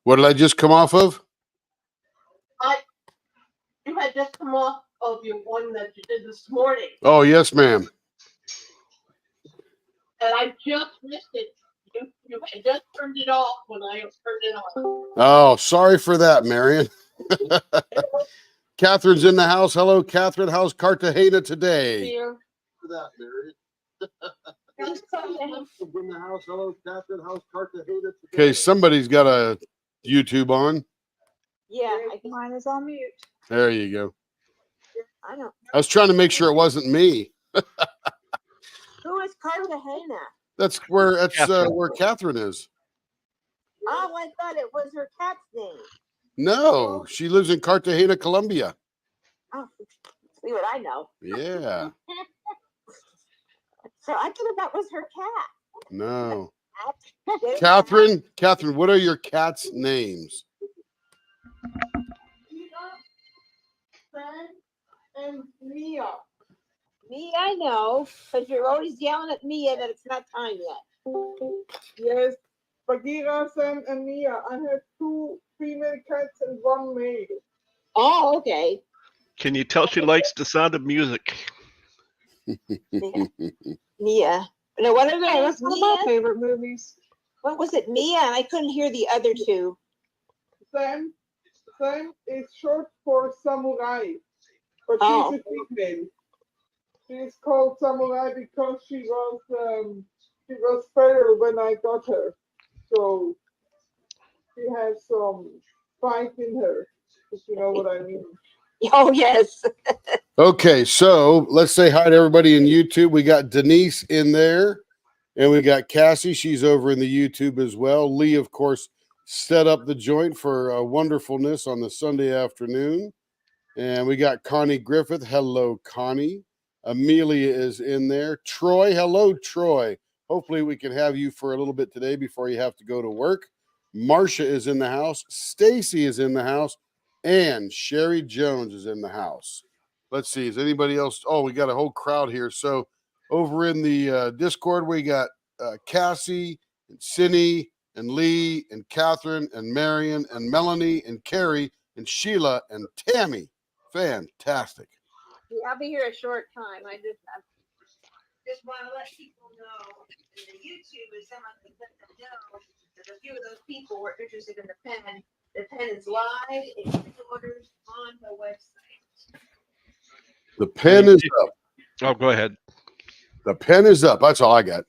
What did I just come off of? You had just come off of your one that you did this morning. Oh, yes, ma'am. And I just missed it. You had just turned it off when I turned it on. Oh, sorry for that, Marion. Catherine's in the house. Hello, Catherine. How's Cartagena today? Here. For that, Marion. In the house. Hello, Catherine. How's Cartagena today? Okay, somebody's got a YouTube on. Yeah, mine is on mute. There you go. I don't. I was trying to make sure it wasn't me. Who is Cartagena? That's where Catherine is. Oh, I thought it was her cat's name. No, she lives in Cartagena, Colombia. Oh, see what I know. Yeah. So I thought that was her cat. No. Catherine, what are your cats' names? And Mia. Me, I know, because you're always yelling at Mia that it's not time yet. Yes, Bagheera, Sam, and Mia. I have 2 female cats and 1 male. Oh, okay. Can you tell she likes the sound of music? Mia. No, what are they? That's one of my favorite movies. What was it? Mia, and I couldn't hear the other 2. Sam is short for samurai, but Oh. she's a female. She is called samurai because she was feral when I got her, so she has some fight in her, if you know what I mean. Oh, yes. Okay, so let's say hi to everybody in YouTube. We got Denise in there, and we got Cassie. She's over in the YouTube as well. Lee, of course, set up the joint for wonderfulness on the Sunday afternoon. And we got Connie Griffith. Hello, Connie. Amelia is in there. Troy. Hello, Troy. Hopefully we can have you for a little bit today before you have to go to work. Marcia is in the house. Stacy is in the house. And Sherry Jones is in the house. Let's see. Is anybody else? Oh, we got a whole crowd here. So over in the Discord, we got Cassie and Cindy and Lee and Catherine and Marion and Melanie and Carrie and Sheila and Tammy. Fantastic. Yeah, I'll be here a short time. I just want to let people know in the YouTube, if someone can let them know that a few of those people were interested in the pen. The pen is live. It's orders on the website. The pen is up. Oh, go ahead. The pen is up. That's all I got.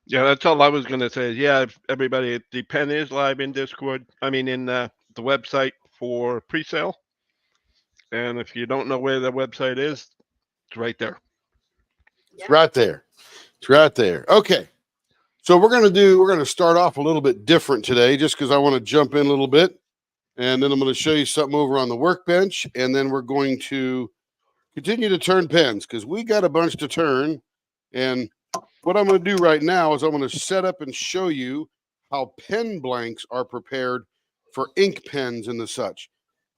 Yeah, that's all I was going to say. Yeah, everybody, the pen is live in Discord. I mean, in the website for pre-sale. And if you don't know where the website is, it's right there. It's right there. It's right there. Okay. So we're going to start off a little bit different today, just because I want to jump in a little bit. And then I'm going to show you something over on the workbench. And then we're going to continue to turn pens because we got a bunch to turn. And what I'm going to do right now is I'm going to set up and show you how pen blanks are prepared for ink pens and the such.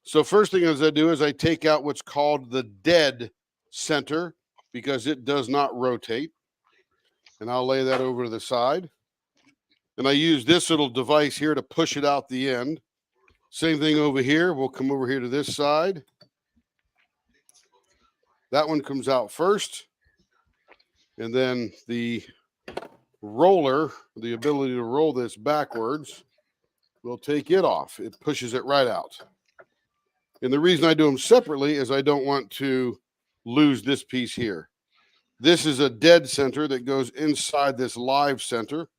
So first thing as I do is I take out what's called the dead center because it does not rotate. And I'll lay that over to the side. And I use this little device here to push it out the end. Same thing over here. We'll come over here to this side. That one comes out first. And then the roller, the ability to roll this backwards, we'll take it off. It pushes it right out. And the reason I do them separately is I don't want to lose this piece here. This is a dead center that goes inside this live center.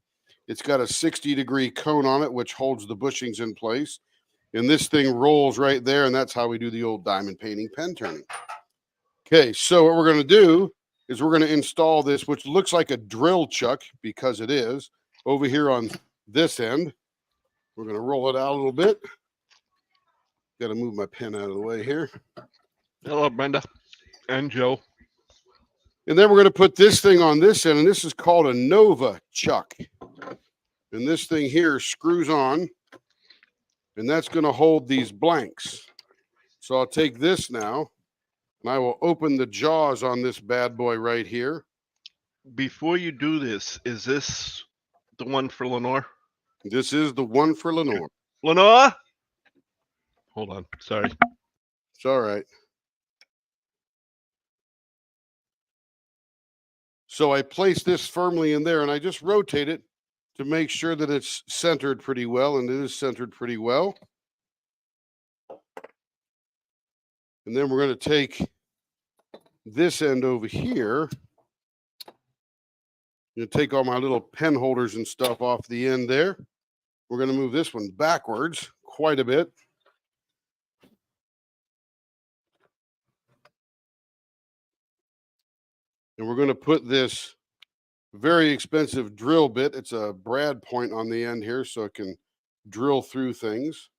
It's got a 60-degree cone on it, which holds the bushings in place. And this thing rolls right there, and that's how we do the old diamond painting pen turning. Okay, so what we're going to do is we're going to install this, which looks like a drill chuck because it is, over here on this end. We're going to roll it out a little bit. Got to move my pen out of the way here. Hello, Brenda and Joe. And then we're going to put this thing on this end, and this is called a Nova chuck. And this thing here screws on, and that's going to hold these blanks. So I'll take this now, and I will open the jaws on this bad boy right here. Before you do this, is this the one for Lenore? This is the one for Lenore. Lenore? Hold on. Sorry. It's all right. So I place this firmly in there and I just rotate it to make sure that it's centered pretty well, and it is centered pretty well. And then we're going to take this end over here. I'm going to take all my little pen holders and stuff off the end there. We're going to move this one backwards quite a bit. And we're going to put this very expensive drill bit. It's a brad point on the end here, so it can drill through things.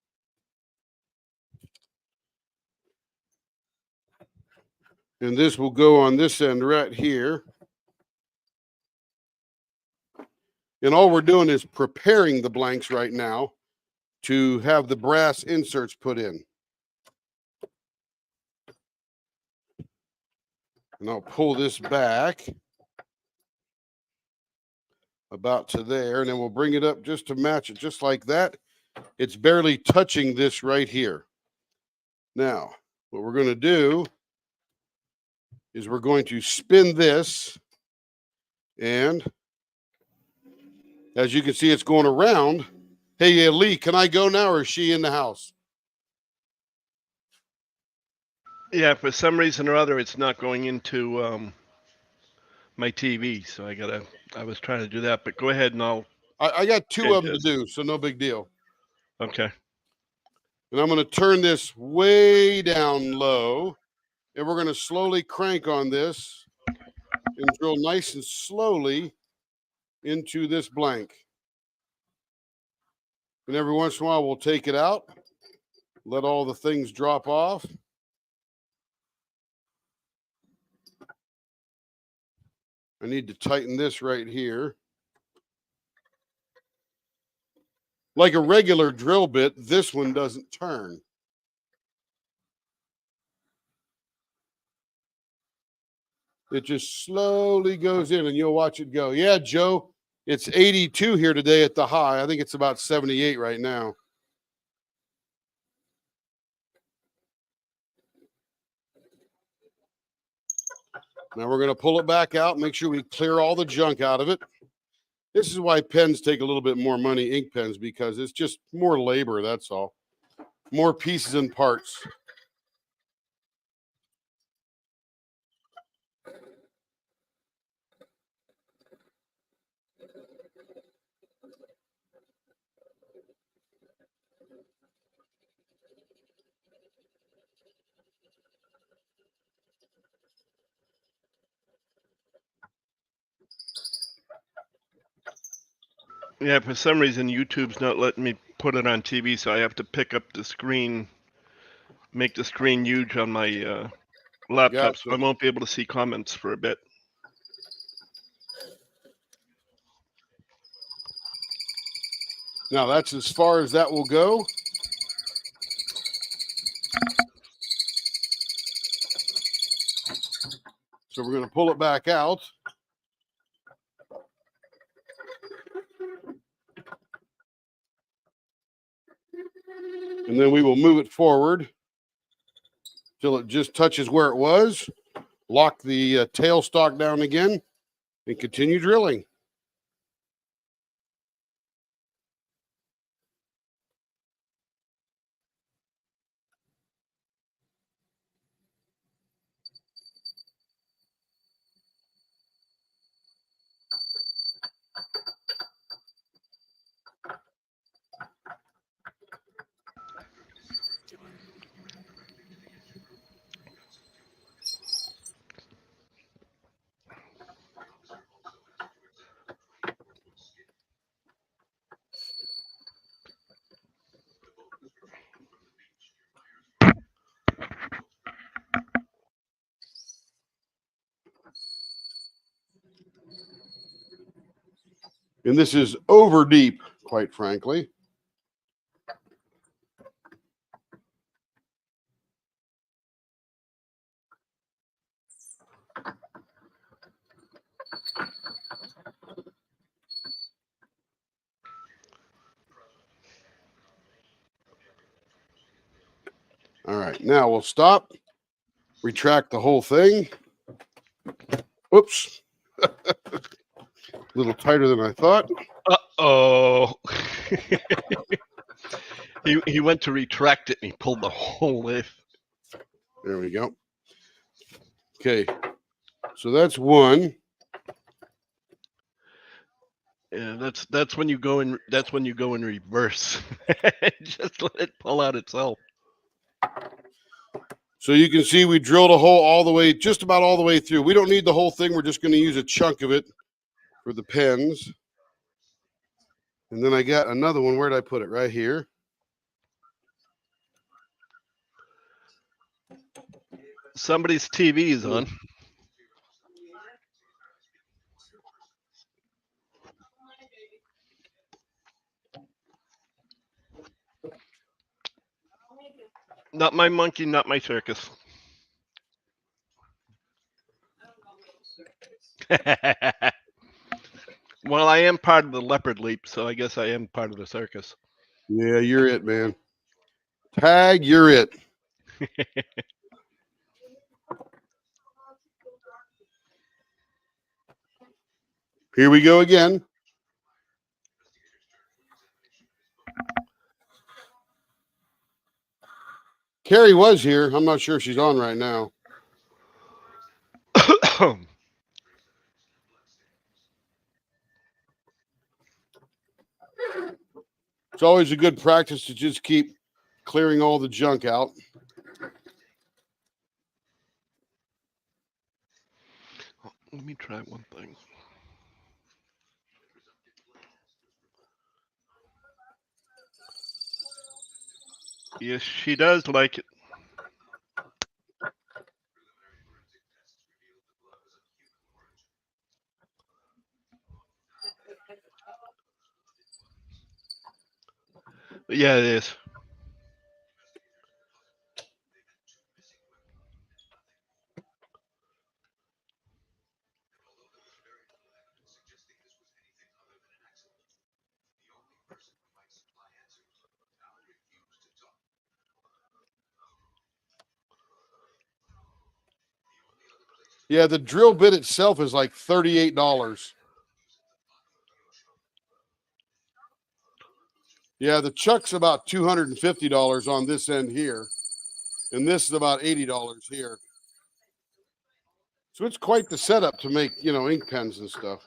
And this will go on this end right here. And all we're doing is preparing the blanks right now to have the brass inserts put in. And I'll pull this back about to there, and then we'll bring it up just to match it, just like that. It's barely touching this right here. Now, what we're going to do is we're going to spin this, and as you can see, it's going around. Hey, Lee, can I go now, or is she in the house? Yeah, for some reason or other, it's not going into my TV. So I was trying to do that, but go ahead and I got two of them to Change do, so no big deal. okay. And I'm going to turn this way down low, and we're going to slowly crank on this and drill nice and slowly into this blank. And every once in a while, we'll take it out, let all the things drop off. I need to tighten this right here. Like a regular drill bit, this one doesn't turn. It just slowly goes in, and you'll watch it go. Yeah, Joe, it's 82 here today at the high. I think it's about 78 right now. Now we're going to pull it back out, make sure we clear all the junk out of it. This is why pens take a little bit more money, ink pens, because it's just more labor, that's all. More pieces and parts. Yeah, for some reason YouTube's not letting me put it on TV, so I have to pick up the screen, make the screen huge on my laptop, so I Gotcha. won't be able to see comments for a bit. Now that's as far as that will go. So we're going to pull it back out. And then we will move it forward till it just touches where it was. Lock the tailstock down again and continue drilling. And this is over deep, quite frankly. right, now we'll stop, retract the whole thing. Oops. A little tighter than I thought. Uh-oh. He went to retract it and he pulled the whole lift. There we go. Okay, so that's one. Yeah, that's when you go in reverse. Just let it pull out itself. So you can see we drilled a hole all the way, just about all the way through. We don't need the whole thing. We're just going to use a chunk of it for the pens. And then I got another one. Where did I put it? Right here. Somebody's TV is on. Not my monkey, not my circus. Well, I am part of the leopard leap, so I guess I am part of the circus. Yeah, you're it, man. Tag, you're it. Here we go again. Carrie was here. I'm not sure if she's on right now. It's always a good practice to just keep clearing all the junk out. Let me try one thing. Yes, she does like it. Yeah, it is. Yeah, the drill bit itself is like $38. Yeah, the chuck's about $250 on this end here. And this is about $80 here. So it's quite the setup to make, ink pens and stuff.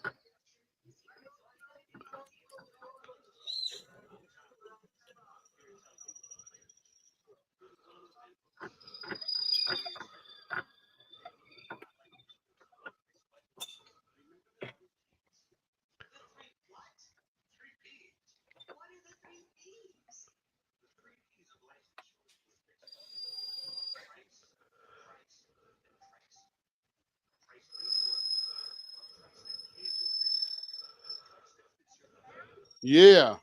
Yeah.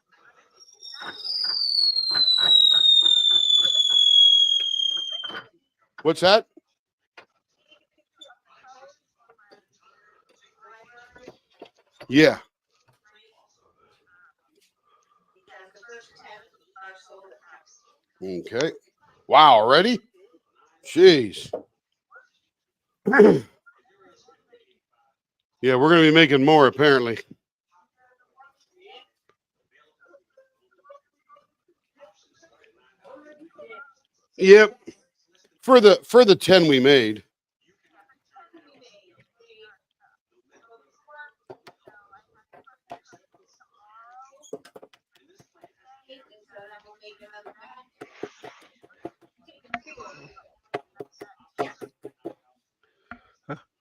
What's that? Yeah. Okay. Wow, already? Jeez. Yeah, we're going to be making more apparently. Yep. For the 10 we made.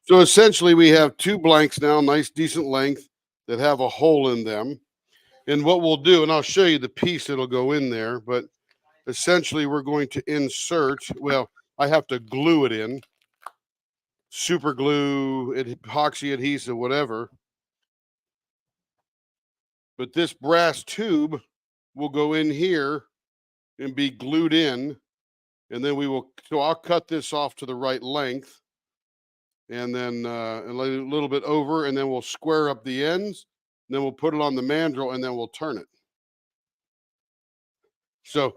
So essentially we have two blanks now, nice decent length that have a hole in them. And what we'll do, and I'll show you the piece that'll go in there, but essentially we're going to insert, well, I have to glue it in. Super glue, epoxy adhesive, whatever. But this brass tube will go in here and be glued in. And then so I'll cut this off to the right length. And then a little bit over, and then we'll square up the ends. And then we'll put it on the mandrel, and then we'll turn it. So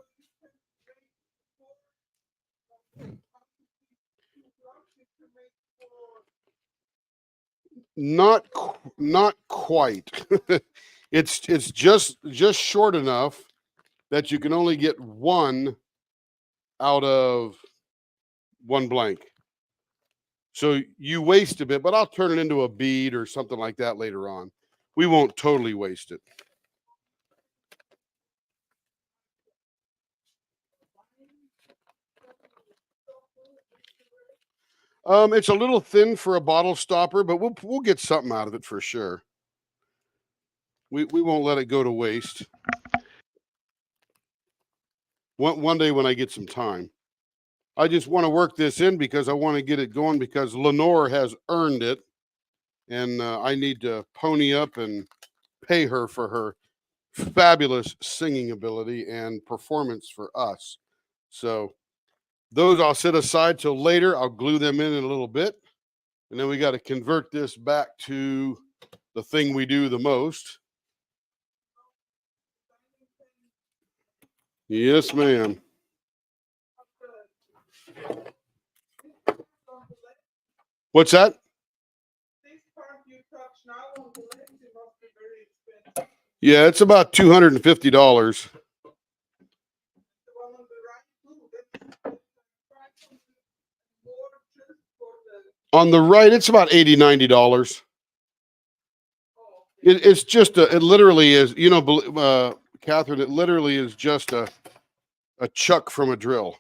Not quite. It's just short enough that you can only get one out of one blank. So you waste a bit, but I'll turn it into a bead or something like that later on. We won't totally waste it. It's a little thin for a bottle stopper, but we'll get something out of it for sure. We won't let it go to waste. One day when I get some time. I just want to work this in because I want to get it going because Lenore has earned it. And I need to pony up and pay her for her fabulous singing ability and performance for us. So those I'll set aside till later. I'll glue them in a little bit. And then we got to convert this back to the thing we do the most. Yes, ma'am. What's that? This part you touch now on the lens, it must be very expensive. Yeah, it's about $250. The one on the right too, that's more just for the On the right, it's about $80, $90. It's just it literally is, you know, Catherine, it literally is just a chuck from a drill.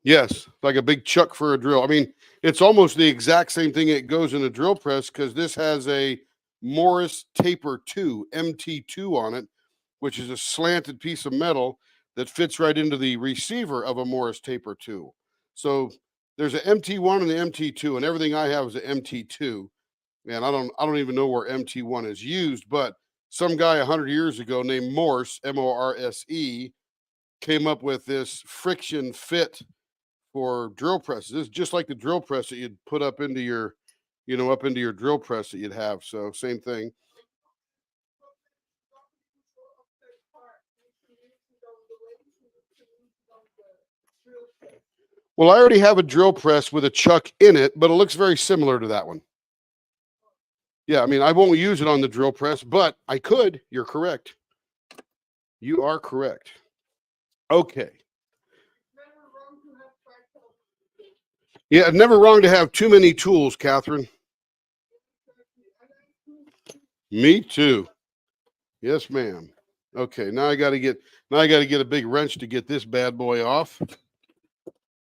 Yes, like a big chuck for a drill. I mean, it's almost the exact same thing it goes in a drill press because this has a Morris Taper 2, MT2 on it, which is a slanted piece of metal that fits right into the receiver of a Morris Taper 2. So there's an MT1 and the MT2, and everything I have is an MT2. And I don't even know where MT1 is used, but some guy 100 years ago named Morse, Morse, came up with this friction fit for drill presses. It's just like the drill press that you'd put up into your, up into your drill press that you'd have. So same thing. Well, I already have a drill press with a chuck in it, but it looks very similar to that one. Yeah, I mean, I won't use it on the drill press, but I could. You're correct. You are correct. Okay. Yeah, never wrong to have too many tools, Catherine. Me too. Yes, ma'am. Okay, now I got to get a big wrench to get this bad boy off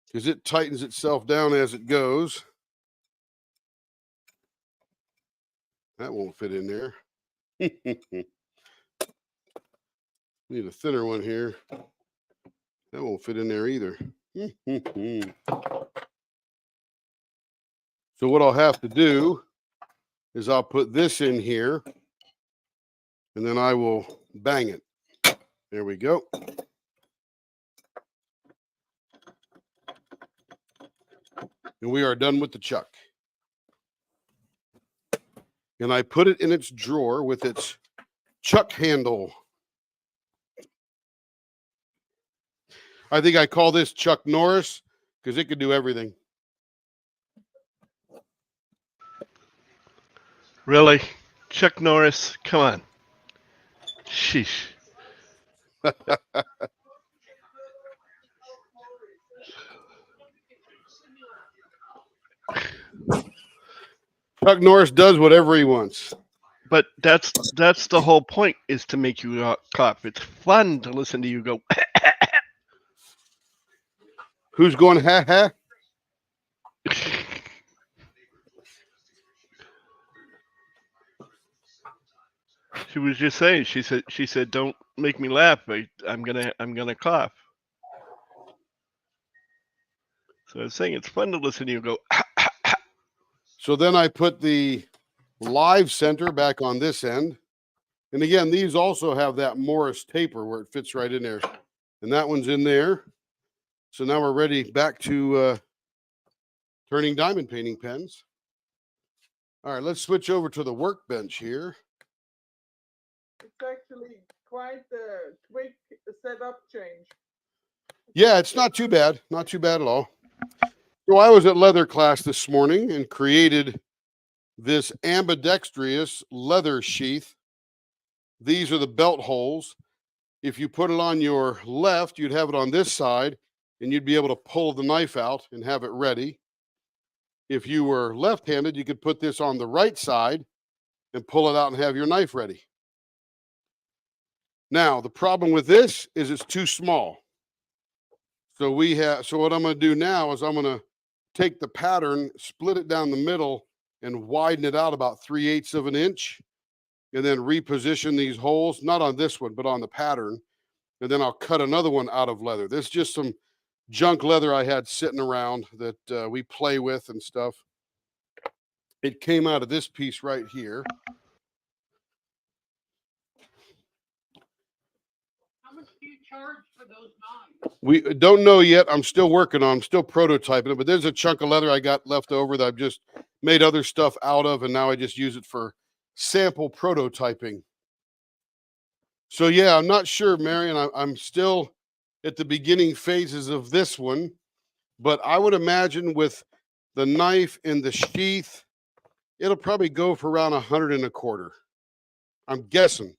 because it tightens itself down as it goes. That won't fit in there. Need a thinner one here. That won't fit in there either. So what I'll have to do is I'll put this in here and then I will bang it. There we go. And we are done with the chuck. And I put it in its drawer with its chuck handle. I think I call this Chuck Norris because it could do everything. Really? Chuck Norris? Come on. Sheesh. Chuck Norris does whatever he wants. But that's the whole point, is to make you cough. It's fun to listen to you go. Who's going ha ha? She was just saying. She said, "Don't make me laugh. I'm gonna cough." So I was saying it's fun to listen to you go. So then I put the live center back on this end. And again, these also have that Morris taper where it fits right in there. And that one's in there. So now we're ready back to turning diamond painting pens. All right, let's switch over to the workbench here. It's actually quite a quick setup change. Yeah, it's not too bad. Not too bad at all. So I was at leather class this morning and created this ambidextrous leather sheath. These are the belt holes. If you put it on your left, you'd have it on this side and you'd be able to pull the knife out and have it ready. If you were left-handed, you could put this on the right side and pull it out and have your knife ready. Now, the problem with this is it's too small. So what I'm going to do now is I'm going to take the pattern, split it down the middle, and widen it out about 3/8 of an inch, and then reposition these holes, not on this one, but on the pattern. And then I'll cut another one out of leather. This is just some junk leather I had sitting around that we play with and stuff. It came out of this piece right here. How much do you charge for those knives? We don't know yet. I'm still working on, I'm still prototyping it, but there's a chunk of leather I got left over that I've just made other stuff out of, and now I just use it for sample prototyping. So yeah, I'm not sure, Marion. I'm still at the beginning phases of this one, but I would imagine with the knife and the sheath, it'll probably go for around 125. I'm guessing.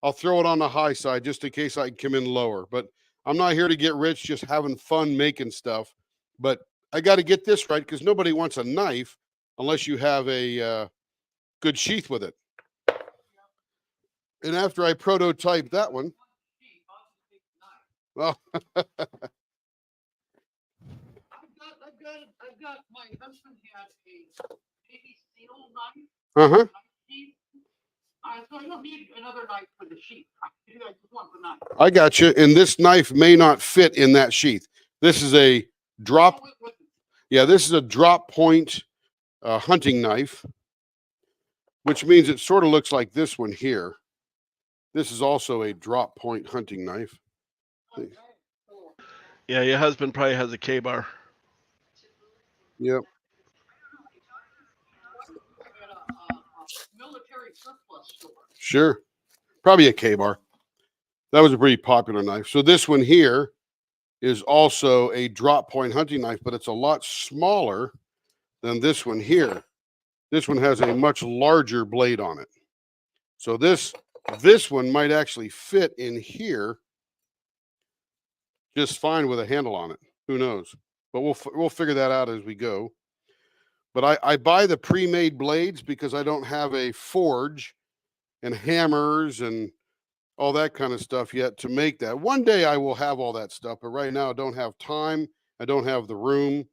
I'll throw it on the high side just in case I can come in lower, but I'm not here to get rich, just having fun making stuff. But I got to get this right because nobody wants a knife unless you have a good sheath with it. And after I prototype that one, well, I've got my husband had a baby seal knife. uh-huh. So I don't need another knife for the sheath. I just want the knife. I got you. And this knife may not fit in that sheath. This is a drop. Yeah, this is a drop point hunting knife, which means it sort of looks like this one here. This is also a drop point hunting knife. Okay, cool. Yeah, your husband probably has a K-bar. Yep. At a military surplus store. Sure. Probably a K-bar. That was a pretty popular knife. So this one here is also a drop point hunting knife, but it's a lot smaller than this one here. This one has a much larger blade on it. So this one might actually fit in here just fine with a handle on it. Who knows? But we'll figure that out as we go. But I buy the pre-made blades because I don't have a forge and hammers and all that kind of stuff yet to make that. One day I will have all that stuff, but right now I don't have time. I don't have the room.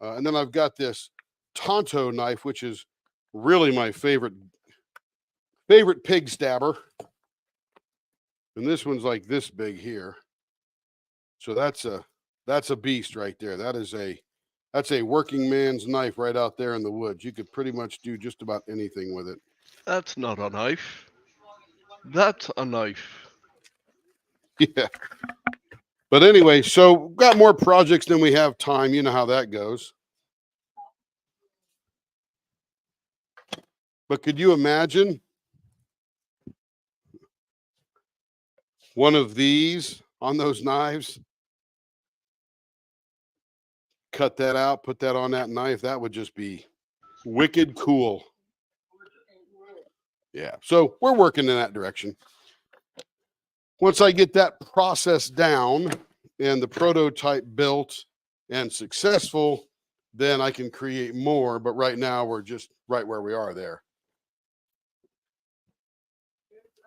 And then I've got this Tonto knife, which is really my favorite pig stabber. And this one's like this big here. So that's a beast right there. That's a working man's knife right out there in the woods. You could pretty much do just about anything with it. That's not a knife. That's a knife. Yeah. But anyway, so got more projects than we have time. You know how that goes. But could you imagine one of these on those knives? Cut that out, put that on that knife. That would just be wicked cool. Yeah. So we're working in that direction. Once I get that process down and the prototype built and successful, then I can create more. But right now we're just right where we are there.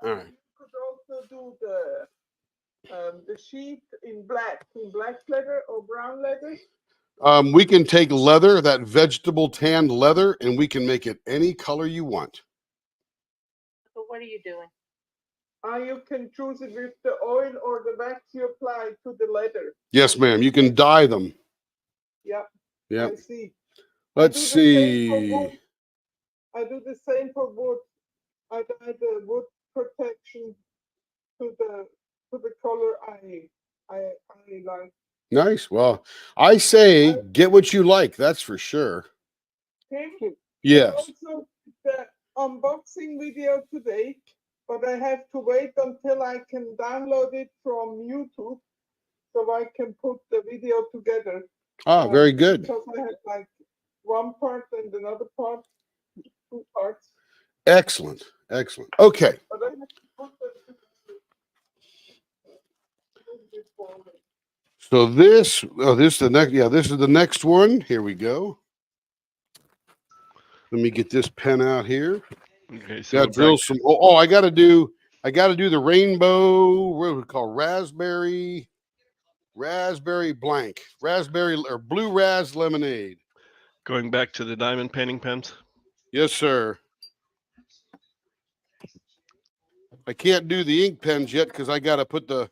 All right. You could also do the sheath in black leather or brown leather. We can take leather, that vegetable tanned leather, and we can make it any color you want. So what are you doing? You can choose it with the oil or the wax you apply to the leather. Yes, ma'am. You can dye them. Yep. Yep. I see. Let's I do the same for see. wood. I do the same for wood. I dye the wood protection to the color I like. Nice. Well, I say get what you like. That's for sure. Thank you. Yes. Also, the unboxing video today, but I have to wait until I can download it from YouTube so I can put the video together. Ah, very good. Because I had like one part and another part, 2 parts. Excellent. Excellent. Okay. But I have to put them together a little bit forward. So this is the next. Yeah, this is the next one. Here we go. Let me get this pen out here. Okay, so Got to drill some. Oh, I got to do the rainbow. What do we call raspberry blank, raspberry or blue ras lemonade. going back to the diamond painting pens. Yes, sir. I can't do the ink pens yet because I got to put the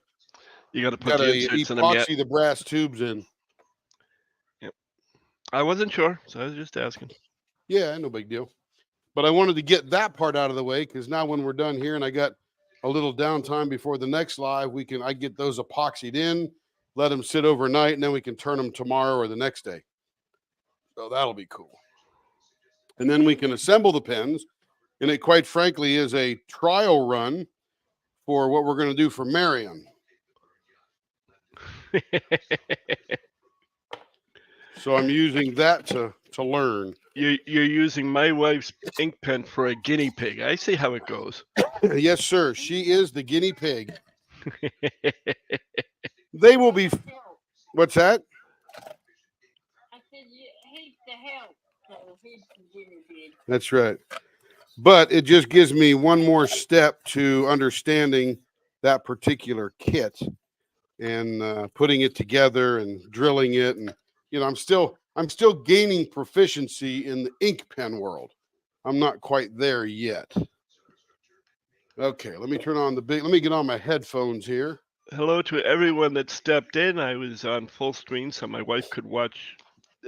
You got to put the inserts in them yet. epoxy the brass tubes in. I wasn't sure, so I was just asking. Yeah, no big deal. But I wanted to get that part out of the way because now when we're done here and I got a little downtime before the next live, I get those epoxied in, let them sit overnight, and then we can turn them tomorrow or the next day. So that'll be cool. And then we can assemble the pens. And it quite frankly is a trial run for what we're going to do for Marion. So I'm using that to learn. You're using my wife's ink pen for a guinea pig. I see how it goes. Yes, sir. She is the guinea pig. They will be. What's that? I said, he's the help, so he's the guinea pig. That's right. But it just gives me one more step to understanding that particular kit and putting it together and drilling it. And, you know, I'm still gaining proficiency in the ink pen world. I'm not quite there yet. Okay, let me turn on let me get on my headphones here. Hello to everyone that stepped in. I was on full screen so my wife could watch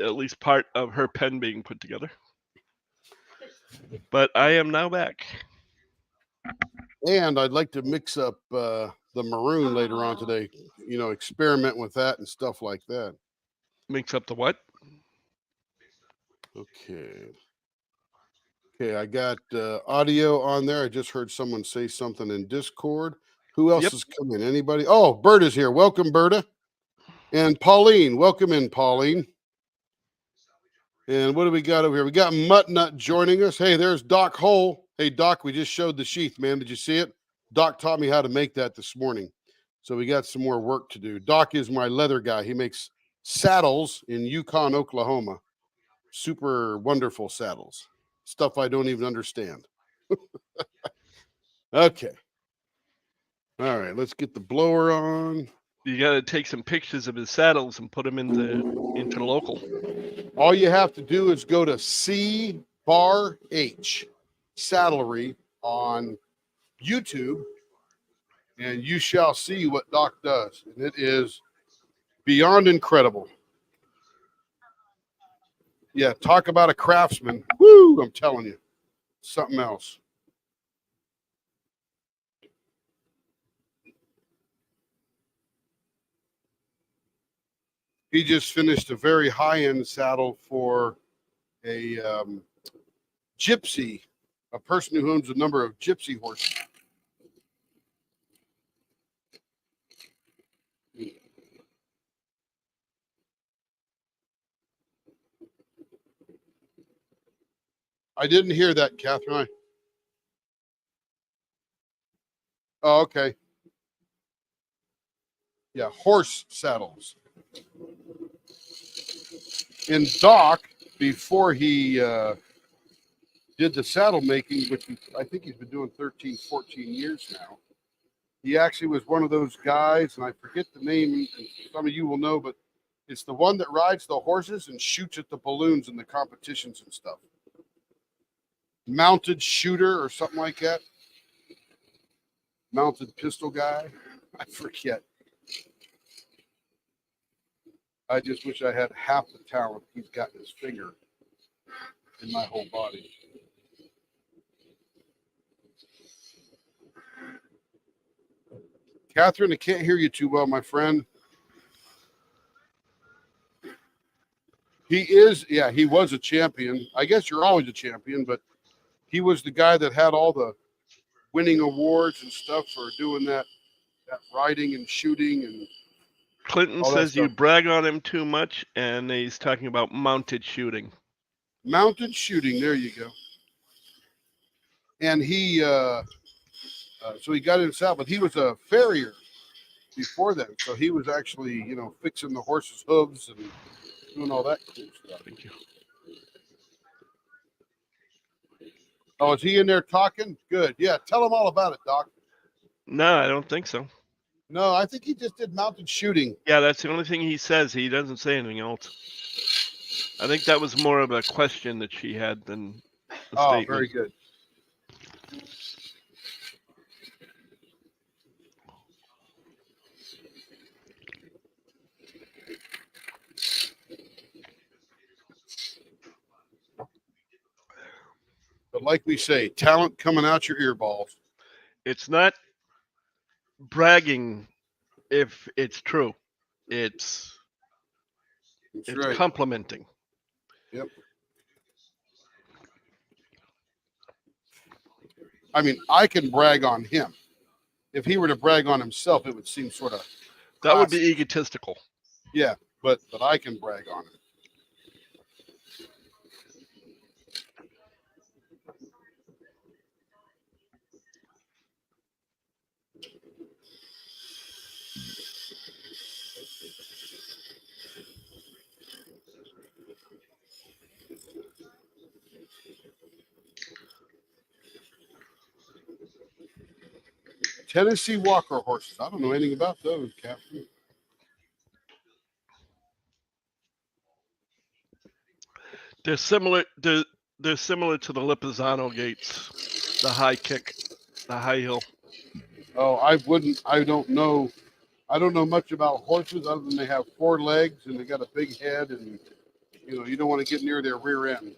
at least part of her pen being put together. But I am now back. And I'd like to mix up the maroon later on today, you know, experiment with that and stuff like that. Mix up the what? Okay. Okay, I got audio on there. I just heard someone say something in Discord. Who else Yep. is coming? Anybody? Oh, Berta's here. Welcome, Berta. And Pauline. Welcome in, Pauline. And what do we got over here? We got Mutt Nut joining us. Hey, there's Doc Hole. Hey, Doc, we just showed the sheath, man. Did you see it? Doc taught me how to make that this morning. So we got some more work to do. Doc is my leather guy. He makes saddles in Yukon, Oklahoma. Super wonderful saddles. Stuff I don't even understand. Okay. All right, let's get the blower on. You got to take some pictures of his saddles and put them into local. All you have to do is go to C Bar H Saddlery on YouTube, and you shall see what Doc does. And it is beyond incredible. Yeah, talk about a craftsman. Woo, I'm telling you. Something else. He just finished a very high-end saddle for a gypsy, a person who owns a number of gypsy horses. I didn't hear that, Catherine. Oh, okay. Yeah, horse saddles. And Doc, before he did the saddle making, which I think he's been doing 13, 14 years now, he actually was one of those guys, and I forget the name, some of you will know, but it's the one that rides the horses and shoots at the balloons in the competitions and stuff. Mounted shooter or something like that. Mounted pistol guy. I forget. I just wish I had half the talent he's got in his finger in my whole body. Catherine, I can't hear you too well, my friend. He was a champion. I guess you're always a champion, but he was the guy that had all the winning awards and stuff for doing that riding and shooting and Clinton all that says you stuff. brag on him too much, and he's talking about mounted shooting. Mounted shooting. There you go. And he, so he got into saddle, but he was a farrier before then. So he was actually, you know, fixing the horse's hooves and doing all that cool stuff. Thank you. Oh, is he in there talking? Good. Yeah. Tell him all about it, Doc. No, I don't think so. No, I think he just did mounted shooting. Yeah, that's the only thing he says. He doesn't say anything else. I think that was more of a question that she had than a Oh, statement. very good. But like we say, talent coming out your ear balls. It's not bragging if it's true. It's That's it's right. complimenting. Yep. I mean, I can brag on him. If he were to brag on himself, it would seem sort of That would be classy. egotistical. Yeah, but I can brag on it. Tennessee Walker horses. I don't know anything about those, Captain. They're similar. They're similar to the Lipizzato gates, the high kick, the high hill. Oh, I don't know. I don't know much about horses other than they have 4 legs and they got a big head, and you know you don't want to get near their rear end.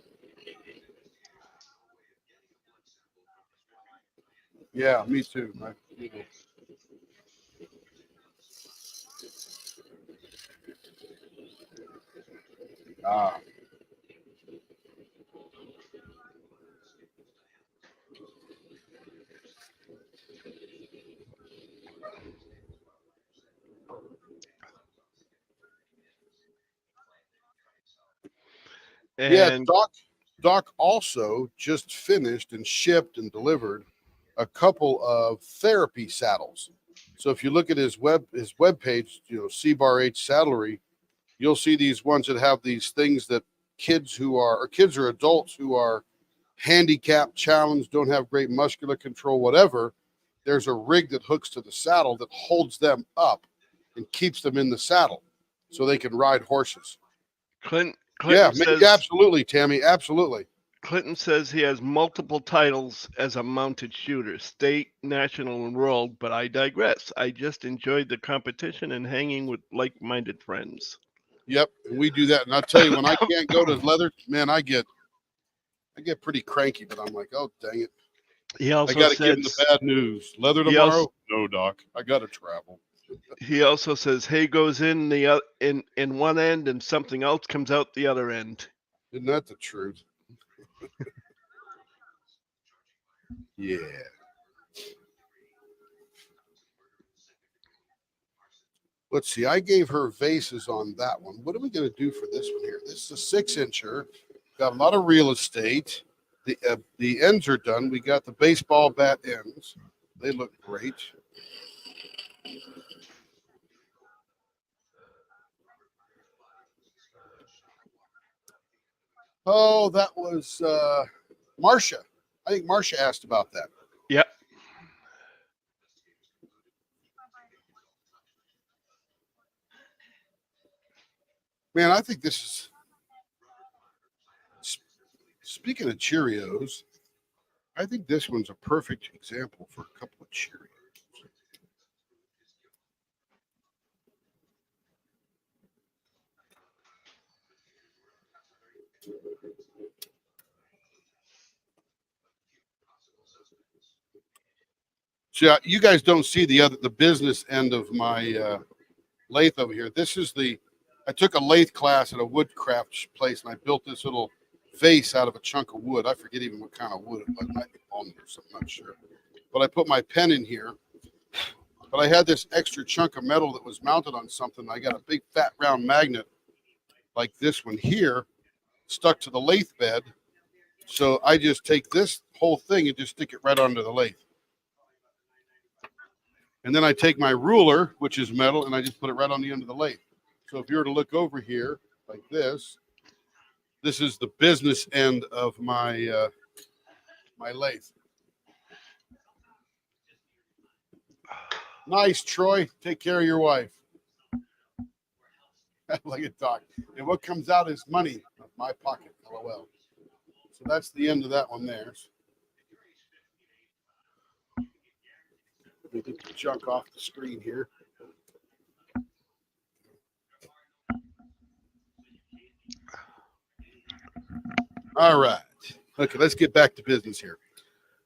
Yeah, me too. You know. Ah. Yeah, And Doc also just finished and shipped and delivered a couple of therapy saddles. So if you look at his web page, you know, C-Bar H Saddlery, you'll see these ones that have these things that kids or adults who are handicapped, challenged, don't have great muscular control, whatever, there's a rig that hooks to the saddle that holds them up and keeps them in the saddle so they can ride horses. Clinton Yeah, says, absolutely, Tammy, absolutely. Clinton says he has multiple titles as a mounted shooter, state, national, and world, but I digress. I just enjoyed the competition and hanging with like-minded friends. Yep, and we do that. And I'll tell you, when I can't go to leather, man, I get pretty cranky, but I'm like, oh, dang it. He I also got to give him says the bad news. Leather He tomorrow? also- No, Doc. I got to travel. he also says hay goes in the in one end and something else comes out the other end. Isn't that the truth? Yeah. Let's see. I gave her vases on that one. What are we going to do for this one here? This is a 6-incher. Got a lot of real estate. The ends are done. We got the baseball bat ends. They look great. Oh, that was Marcia. I think Marcia asked about that. Yep. Man, I think this is, speaking of Cheerios, I think this one's a perfect example for a couple of Cheerios. So you guys don't see the business end of my lathe over here. This is I took a lathe class at a woodcraft place and I built this little vase out of a chunk of wood. I forget even what kind of wood it was. It might be palm or something, I'm not sure. But I put my pen in here but I had this extra chunk of metal that was mounted on something. I got a big fat round magnet like this one here stuck to the lathe bed. So I just take this whole thing and just stick it right onto the lathe. And then I take my ruler, which is metal, and I just put it right on the end of the lathe. So if you were to look over here like this is the business end of my my lathe. Nice, Troy. Take care of your wife. Like a dog. And what comes out is money of my pocket. LOL. So that's the end of that one there. Let me get the junk off the screen here. All right. Okay, let's get back to business here.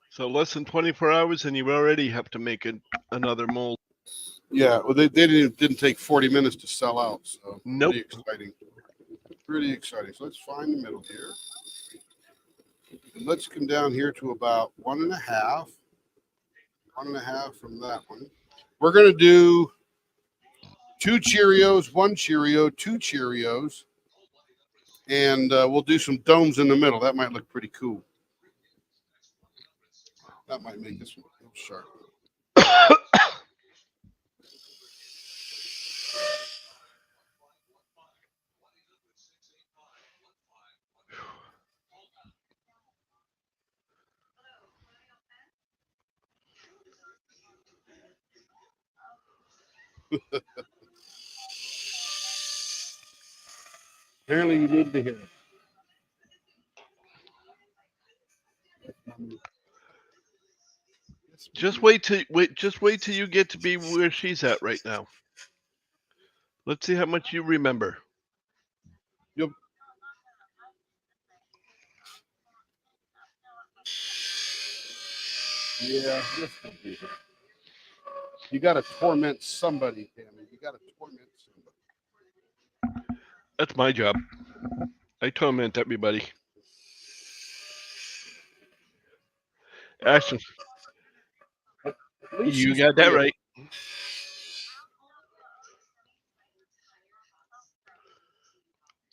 So less than 24 hours, and you already have to make another mold. Yeah, well, they didn't take 40 minutes to sell out. So Nope. Pretty exciting. Pretty exciting. So let's find the middle here. And let's come down here to about 1.5. 1.5 from that one. We're going to do 2 Cheerios, 1 Cheerio, 2 Cheerios, and we'll do some domes in the middle. That might look pretty cool. That might make this one a little sharp. Apparently you needed to hear it. Just wait till you get to be where she's at right now. Let's see how much you remember. Yep. Yeah, you got to torment somebody, Tammy. You got to torment somebody. That's my job. I torment everybody. Ashton, you got that right.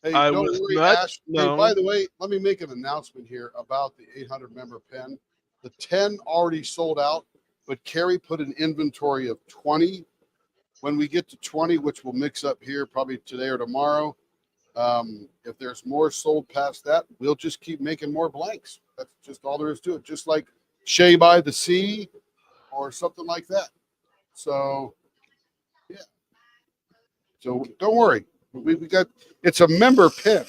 Hey, I don't was worry, not. Ash. No. Hey, by the way, let me make an announcement here about the 800 member pen. The 10 already sold out, but Carrie put an inventory of 20. When we get to 20, which we'll mix up here probably today or tomorrow, if there's more sold past that, we'll just keep making more blanks. That's just all there is to it. Just like Shea by the Sea or something like that. So, yeah. So don't worry. We got, it's a member pen.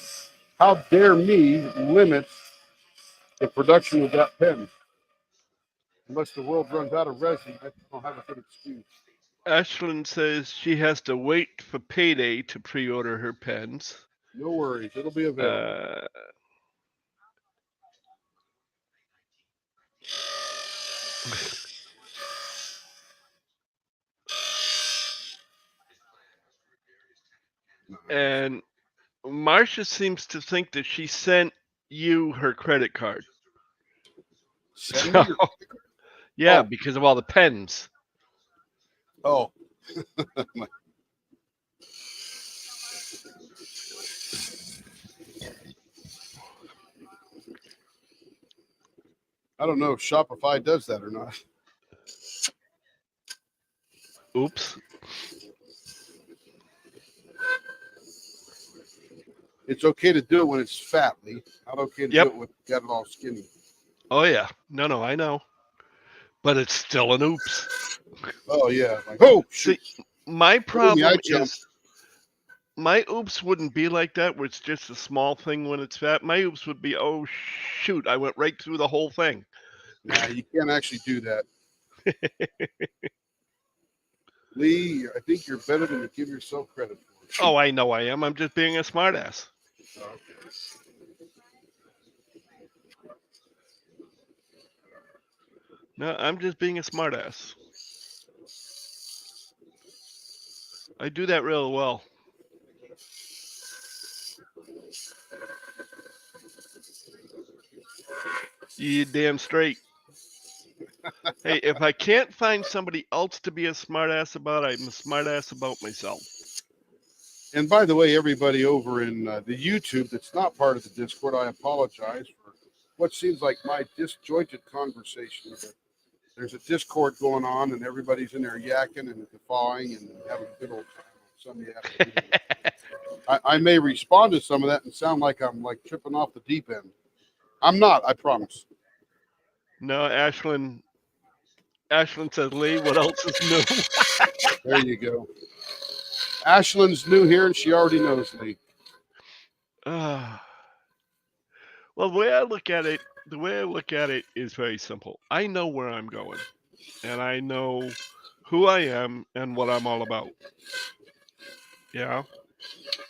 How dare me limit the production of that pen? Unless the world runs out of resin, I don't have a good excuse. Ashlyn says she has to wait for payday to pre-order her pens. No worries, it'll be available. And Marcia seems to think that she sent you her credit card. Send me your Yeah, Oh. because of all the pens. Oh. I don't know if Shopify does that or not. Oops. It's okay to do it when it's fat, Lee. Not okay to Yep. do it when it's got it all skinny. Oh yeah. No, I know. But it's still an oops. Oh yeah. Like, oh shoot. See, my problem I jumped. is my oops wouldn't be like that where it's just a small thing when it's fat. My oops would be, oh shoot, I went right through the whole thing. Nah, you can't actually do that. Lee, I think you're better than you give yourself credit for. Oh, I know I am. I'm just being a smartass. Okay. No, I'm just being a smartass. I do that real well. You damn straight. Hey, if I can't find somebody else to be a smartass about, I'm a smartass about myself. And by the way, everybody over in the YouTube that's not part of the Discord, I apologize for what seems like my disjointed conversation. But there's a Discord going on, and everybody's in there yakking and guffawing and having a good old time on Sunday afternoon. I may respond to some of that and sound like I'm like tripping off the deep end. I'm not, I promise. No, Ashlyn says, Lee, what else is new? There you go. Ashlyn's new here, and she already knows Lee. Well, the way I look at it is very simple. I know where I'm going, and I know who I am and what I'm all about. Yeah.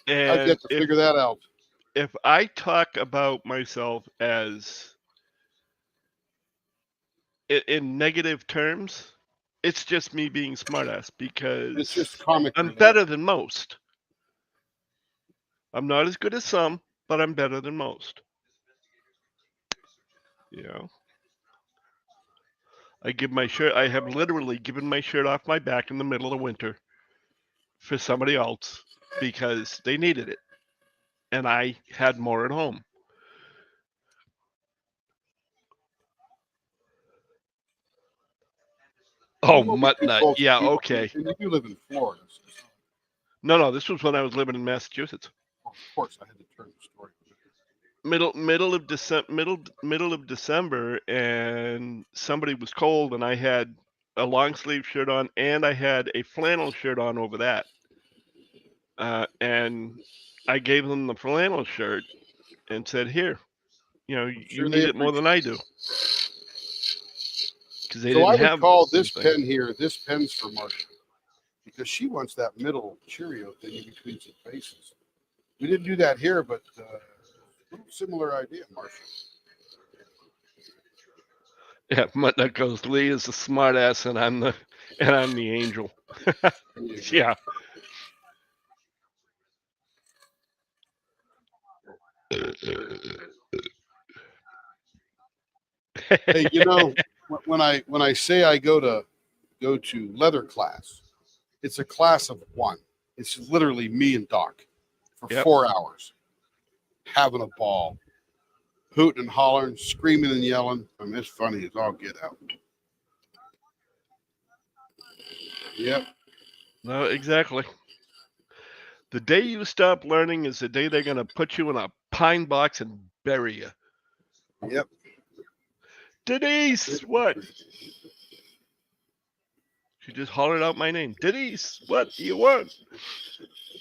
I And get to figure that out. if I talk about myself as in negative terms, it's just me being smartass because It's just comic I'm relief. better than most. I'm not as good as some, but I'm better than most. You know, I have literally given my shirt off my back in the middle of winter for somebody else because they needed it. And I had more at home. Oh, mutt nut. Yeah, okay. And you do live in Florida. So No, this was when I was living in Massachusetts. of course, I had to turn the story. Middle of December, and somebody was cold, and I had a long sleeve shirt on, and I had a flannel shirt on over that. And I gave them the flannel shirt and said, "Here, you Sure need they it more than I do." Because they So I didn't would have call this anything. pen here, this pen's for Marcia. Because she wants that middle Cheerio thing in between some faces. We didn't do that here, but similar idea, Marcia. Yeah, mutt nut goes. Lee is the smart ass, and I'm the angel. Yeah. Hey, when I say I go to leather class, it's a class of one. It's literally me and Doc for Yep. 4 hours, having a ball, hooting and hollering, screaming and yelling. I mean, it's funny as all get out. Yep. No, exactly. The day you stop learning is the day they're gonna put you in a pine box and bury you. Yep. Denise, what? She just hollered out my name. Denise, what do you want?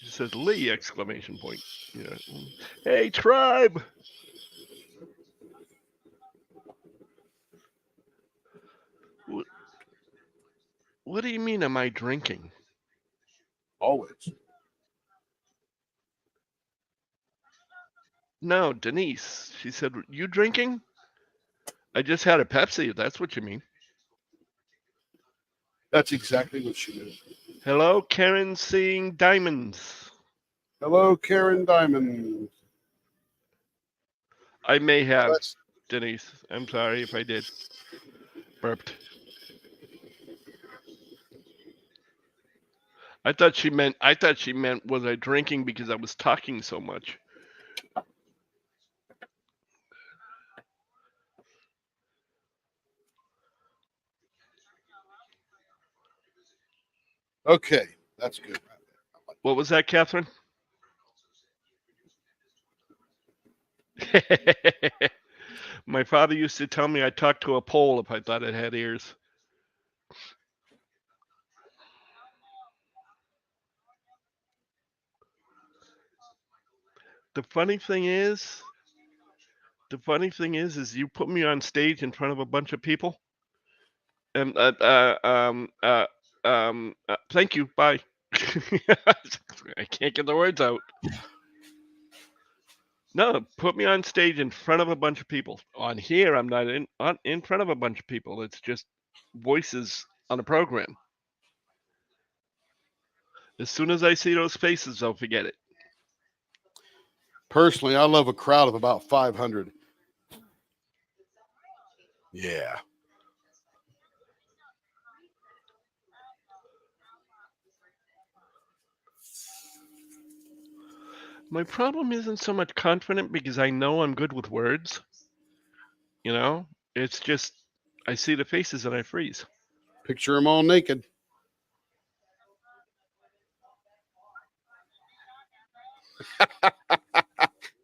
She says Lee! Exclamation point. Yeah. Hey, tribe. What do you mean? Am I drinking? Always. No, Denise. She said, "You drinking?" I just had a Pepsi. If that's what you mean. That's exactly what she did. Hello, Karen seeing diamonds. Hello, Karen Diamond. I may have, That's- Denise. I'm sorry if I did. Burped. I thought she meant was I drinking because I was talking so much. Okay, that's good. What was that, Catherine? My father used to tell me I talked to a pole if I thought it had ears. The funny thing is you put me on stage in front of a bunch of people, and thank you, bye. I can't get the words out. No, put me on stage in front of a bunch of people. On here, I'm not in front of a bunch of people. It's just voices on a program. As soon as I see those faces, I'll forget it. Personally, I love a crowd of about 500. Yeah. My problem isn't so much confident because I know I'm good with words. You know, it's just I see the faces and I freeze. Picture them all naked.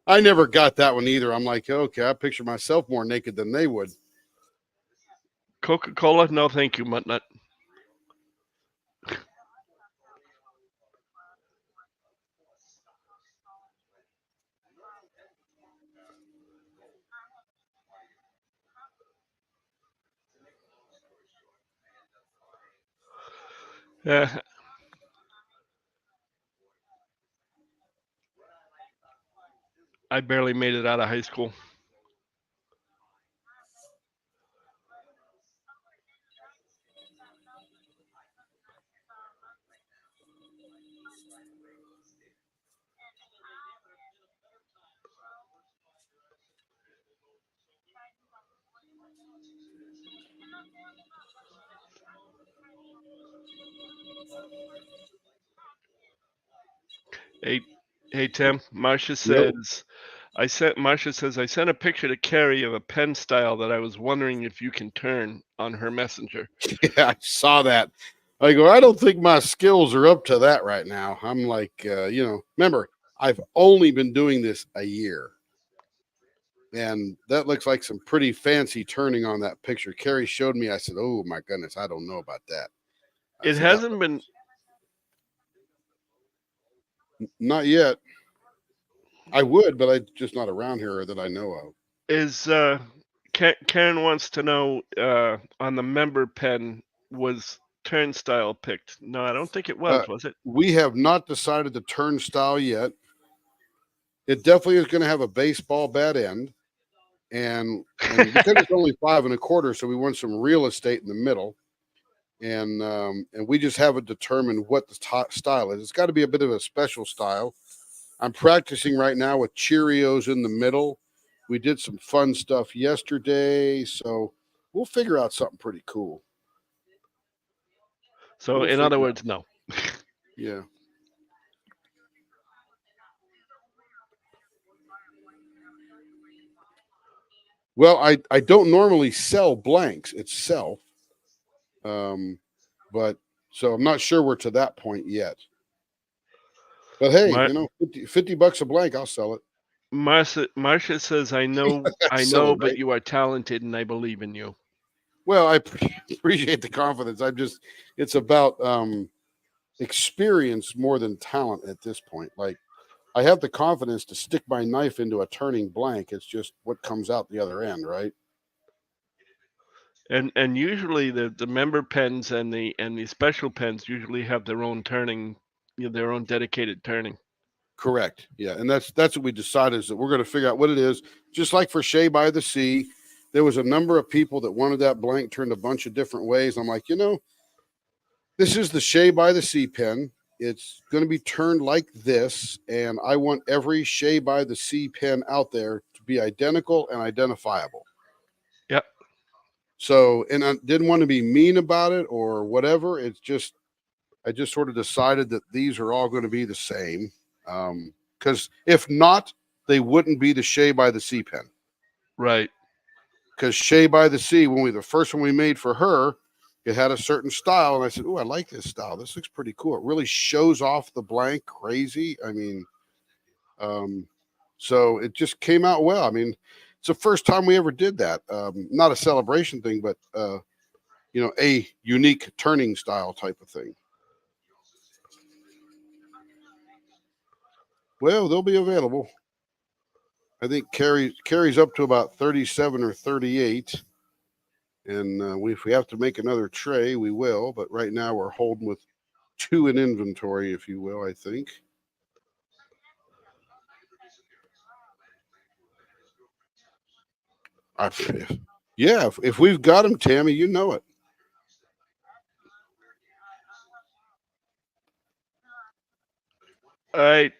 I never got that one either. I'm like, okay, I picture myself more naked than they would. Coca-Cola, no thank you, Muttnut. Yeah, I barely made it out of high school. Hey Tim, Marcia Yep. says Marcia says I sent a picture to Carrie of a pen style that I was wondering if you can turn on her messenger. Yeah, I saw that. I go, I don't think my skills are up to that right now. I'm like, remember, I've only been doing this a year. And that looks like some pretty fancy turning on that picture. Carrie showed me. I said, oh, my goodness, I don't know about that. I It said, hasn't been Not yet. I would, but I'm just not around here that I know of. is Karen wants to know on the member pen was turnstile picked. No, I don't think it was it? We have not decided the turnstile yet. It definitely is going to have a baseball bat end. And because it's only 5 1/4, so we want some real estate in the middle. And we just haven't determined what the style is. It's got to be a bit of a special style. I'm practicing right now with Cheerios in the middle. We did some fun stuff yesterday, so we'll figure out something pretty cool. So in other words, no. Yeah. Well, I don't normally sell blanks itself. But so I'm not sure we're to that point yet. But hey, $50 a blank, I'll sell it. Marcia says, I know, Silly, but right? you are talented and I believe in you. Well, I appreciate the confidence. It's about experience more than talent at this point. Like, I have the confidence to stick my knife into a turning blank. It's just what comes out the other end, right? And usually the member pens and the special pens usually have their own turning, their own dedicated turning. Correct. Yeah, and that's what we decided is that we're going to figure out what it is. Just like for Shea by the Sea, there was a number of people that wanted that blank turned a bunch of different ways. I'm like, this is the Shea by the Sea pen. It's going to be turned like this, and I want every Shea by the Sea pen out there to be identical and identifiable. Yep. So, and I didn't want to be mean about it or whatever. It's just, I just sort of decided that these are all going to be the same. Because if not, they wouldn't be the Shea by the Sea pen. Right. Because Shea by the Sea, the first one we made for her, it had a certain style. And I said, oh, I like this style. This looks pretty cool. It really shows off the blank crazy. I mean, so it just came out well. I mean, it's the first time we ever did that. Not a celebration thing, but, a unique turning style type of thing. Well, they'll be available. I think carries up to about 37 or 38. And if we have to make another tray, we will. But right now we're holding with 2 in inventory, if you will, I think. If we've got them, Tammy, you know it. All right.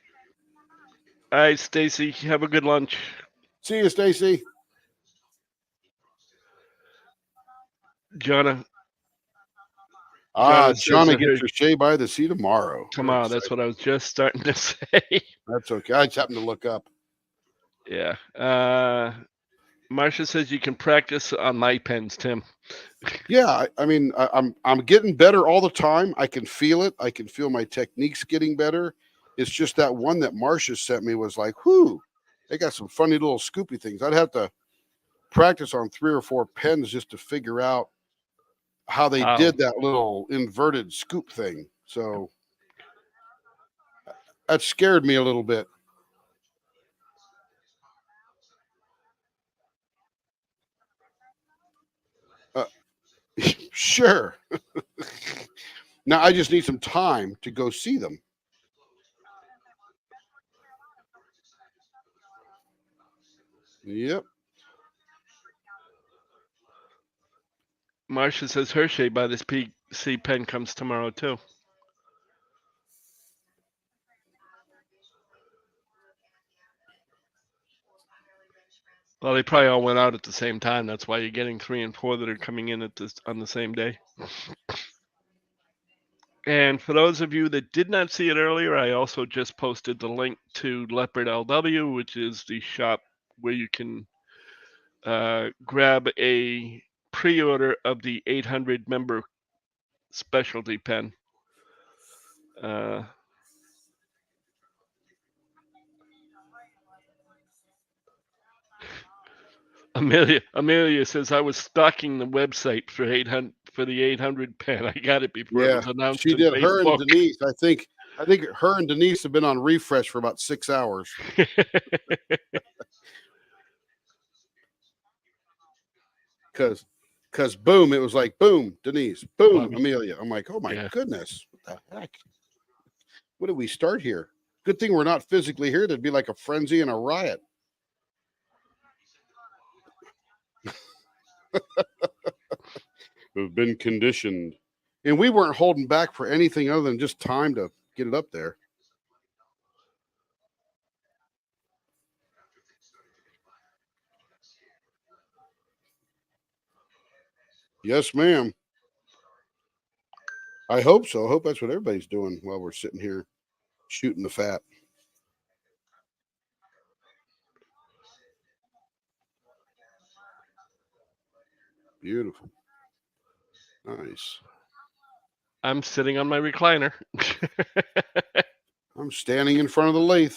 All right, Stacy, have a good lunch. See you, Stacy. Jonna. Ah, says Johnny that gets her shave by the sea tomorrow. tomorrow. Very That's what I was just starting to say. That's okay. I just happened to look up. Yeah. Marcia says you can practice on my pens, Tim. Yeah, I mean, I'm getting better all the time. I can feel it. I can feel my techniques getting better. It's just that one that Marcia sent me was like, whoo, they got some funny little scoopy things. I'd have to practice on 3 or 4 pens just to figure out how they Wow. did that little inverted scoop thing. So that scared me a little bit. Sure. Now I just need some time to go see them. Yep. Marcia says her shade by this PC pen comes tomorrow too. Well, they probably all went out at the same time. That's why you're getting 3 and 4 that are coming in on the same day. And for those of you that did not see it earlier, I also just posted the link to Leopard LW, which is the shop where you can grab a pre-order of the 800 member specialty pen. Amelia says I was stalking the website for 800 for the 800 pen. I got it before it Yeah. was announced She on did. Her and Facebook. Denise. I think her and Denise have been on refresh for about 6 hours. Cause boom, it was like boom, Denise, boom, Bobby. Amelia. I'm like, oh my Yeah. goodness, what the heck? What did we start here? Good thing we're not physically here. There'd be like a frenzy and a riot. Have been conditioned, and we weren't holding back for anything other than just time to get it up there. Yes, ma'am. I hope so. I hope that's what everybody's doing while we're sitting here shooting the fat. Beautiful. Nice. I'm sitting on my recliner. I'm standing in front of the lathe.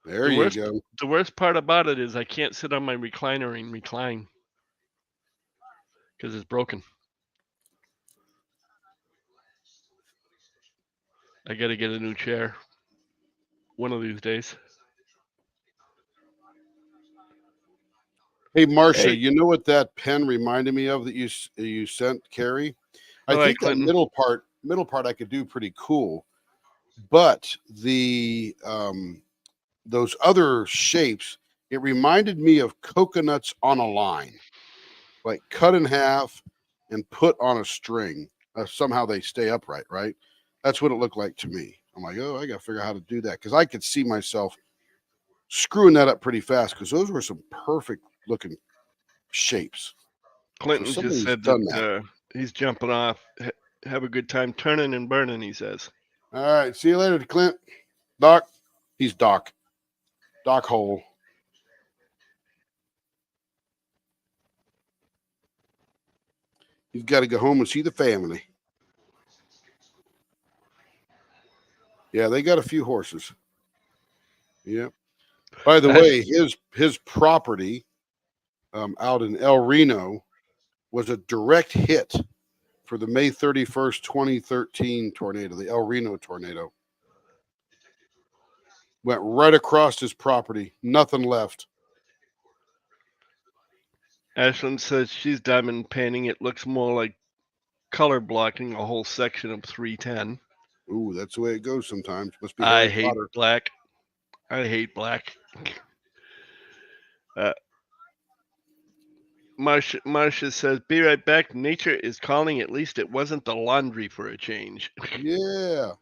There you go. The worst part about it is I can't sit on my recliner and recline because it's broken. I got to get a new chair one of these days. Hey, Marcia, Hey. you know what that pen reminded me of that you sent Carrie? I All right, think that Clinton. middle part I could do pretty cool, but the those other shapes, it reminded me of coconuts on a line, like cut in half and put on a string. Somehow they stay upright, right? That's what it looked like to me. I'm like, oh, I got to figure out how to do that because I could see myself screwing that up pretty fast because those were some perfect looking shapes. Clinton So just somebody's said done that he's jumping off. Have a good time turning and burning, he says. All right. See you later, Clint. Doc. He's Doc. Doc Hole. He's got to go home and see the family. Yeah, they got a few horses. Yep. By the way, his property out in El Reno was a direct hit for the May 31st, 2013 tornado, the El Reno tornado. Went right across his property. Nothing left. Ashlyn says she's diamond painting. It looks more like color blocking a whole section of 310. Ooh, that's the way it goes sometimes. Must be I Harry hate Potter. black. I hate black. Marcia says, be right back. Nature is calling. At least it wasn't the laundry for a change. Yeah.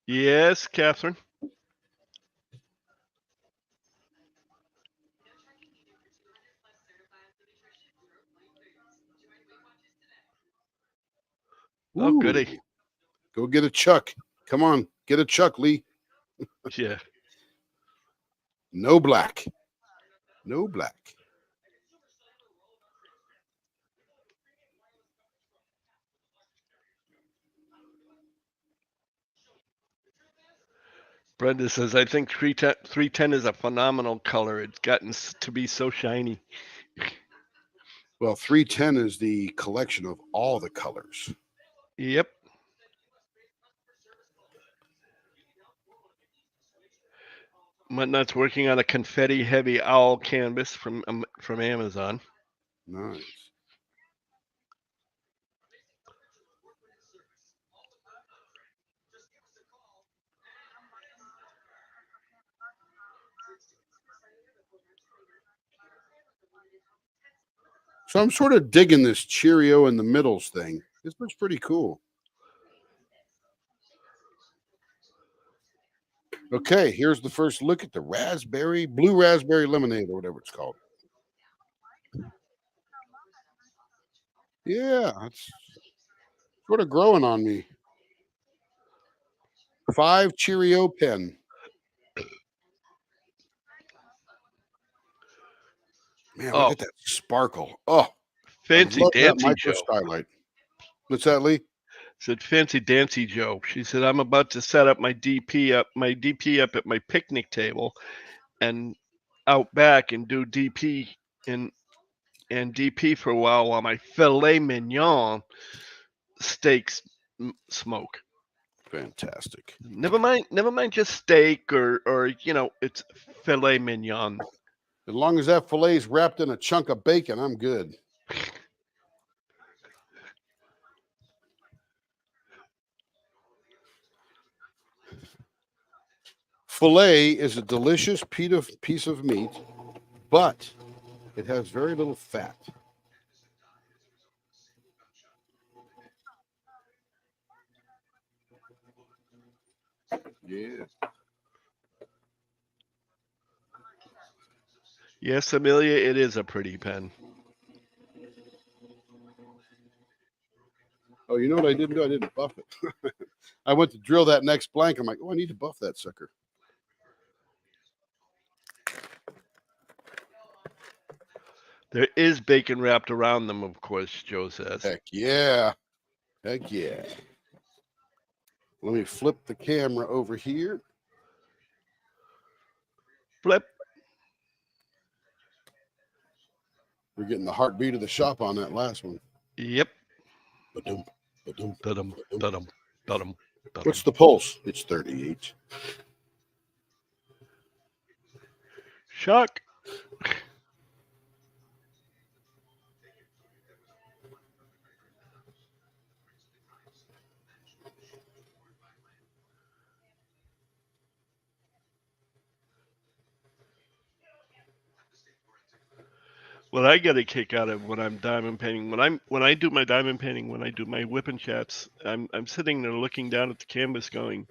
Yes, Catherine. Oh, Ooh, goody. go get a Chuck. Come on, get a Chuck, Lee. Yeah. No black. No black. Brenda says, I think 310 is a phenomenal color. It's gotten to be so shiny. Well, 310 is the collection of all the colors. Yep. Muttnut's working on a confetti heavy owl canvas from Amazon. Nice. So I'm sort of digging this Cheerio in the middles thing. This looks pretty cool. Okay, here's the first look at the blue raspberry lemonade or whatever it's called. Yeah, it's sort of growing on me. 5 Cheerio pen. Man, look Oh, at that sparkle. Oh, I Fancy love that Dancy micro Joe. skylight. What's that, Lee? Said Fancy Dancy Joe. She said, I'm about to set up my DP up at my picnic table and out back and do DP and DP for a while my filet mignon steaks smoke. Fantastic. Never mind just steak or it's filet mignon. As long as that fillet's wrapped in a chunk of bacon, I'm good. Filet is a delicious piece of meat, but it has very little fat. Yeah. Yes, Amelia, it is a pretty pen. Oh, you know what I didn't do? I didn't buff it. I went to drill that next blank. I'm like, oh, I need to buff that sucker. There is bacon wrapped around them, of course, Joe says. Heck yeah. Heck yeah. Let me flip the camera over here. Flip. We're getting the heartbeat of the shop on that last one. Yep. Ba-dum, ba-dum, Da-dum, ba-dum. da-dum, da-dum, da-dum. What's the pulse? It's 38. Shock. What I get a kick out of when I'm diamond painting, when I do my diamond painting, when I do my whipping chats, I'm sitting there looking down at the canvas, going,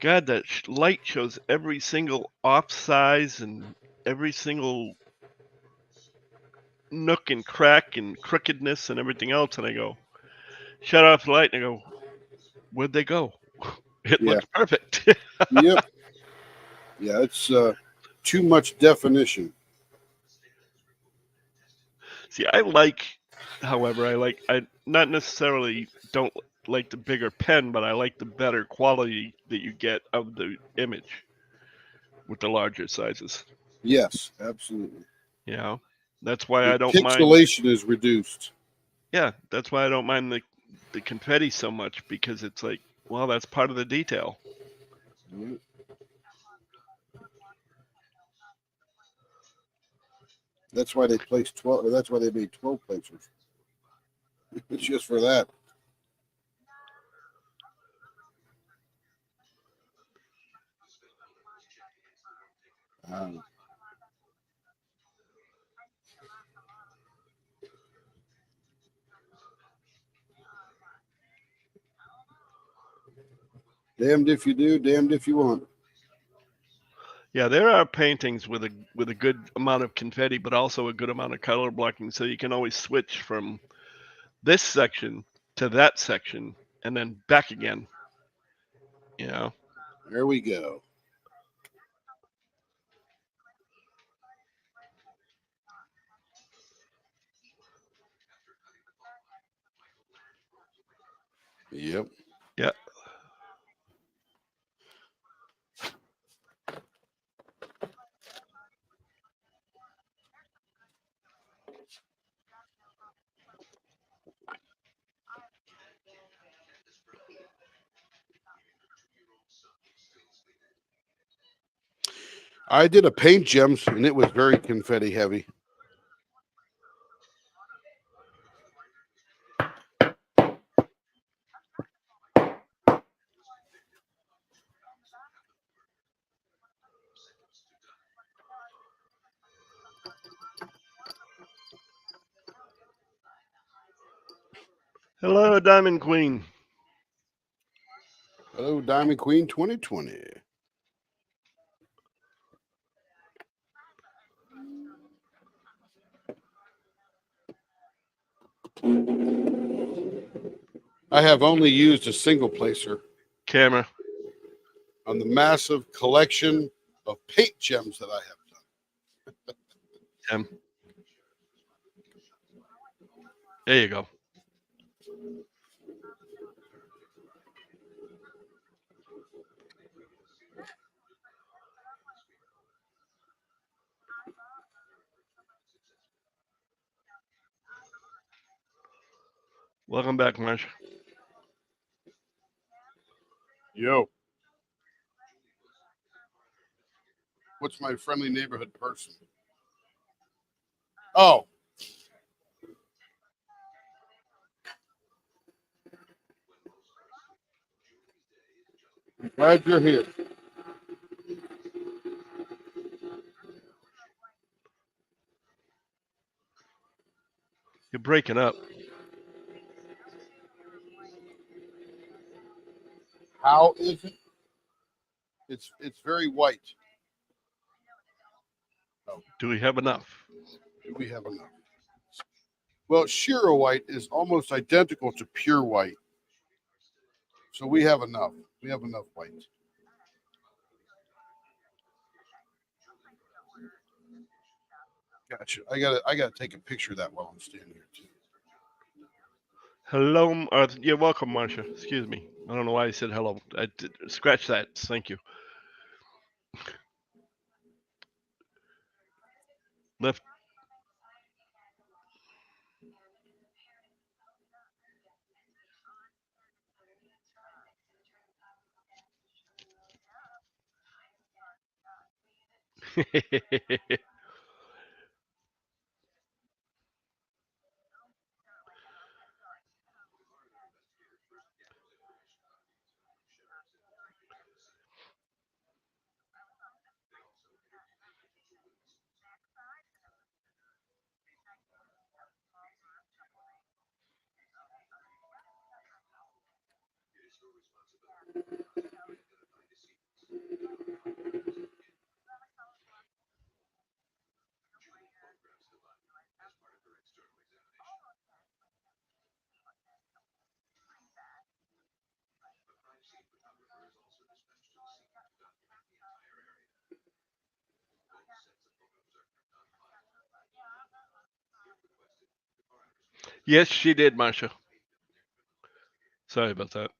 God, that light shows every single off size and every single nook and crack and crookedness and everything else, and I go, shut off the light, and I go, where'd they go? It Yeah. looks perfect. Yep. Yeah, it's too much definition. See, however, I not necessarily don't like the bigger pen, but I like the better quality that you get of the image with the larger sizes. Yes, absolutely. You know, that's why The I don't mind. pixelation is reduced. Yeah, that's why I don't mind the confetti so much, because it's like, well, that's part of the detail. Mhm. That's why they placed 12. Or that's why they made 12 placers. It's just for that. Um, Damned if you do, damned if you won't. Yeah, there are paintings with a good amount of confetti, but also a good amount of color blocking, so you can always switch from this section to that section and then back again. You know. There we go. Yep. Yeah. I did a paint gems and it was very confetti heavy. Hello, Diamond Queen. Hello, Diamond Queen 2020. I have only used a single placer Camera. on the massive collection of paint gems that I have done. There you go. Welcome back, Marsh. Yo. What's my friendly neighborhood person? Oh. Glad you're here. You're breaking up. How is it? It's very white. Do we have enough? Do we have enough? Well, sheer white is almost identical to pure white. So we have enough. We have enough white. Gotcha. I gotta take a picture of that while I'm standing here too. Hello. You're welcome, Marsha. Excuse me. I don't know why I said hello. Scratch that. Thank you. Left. Yes, she did, Marsha. Sorry about that.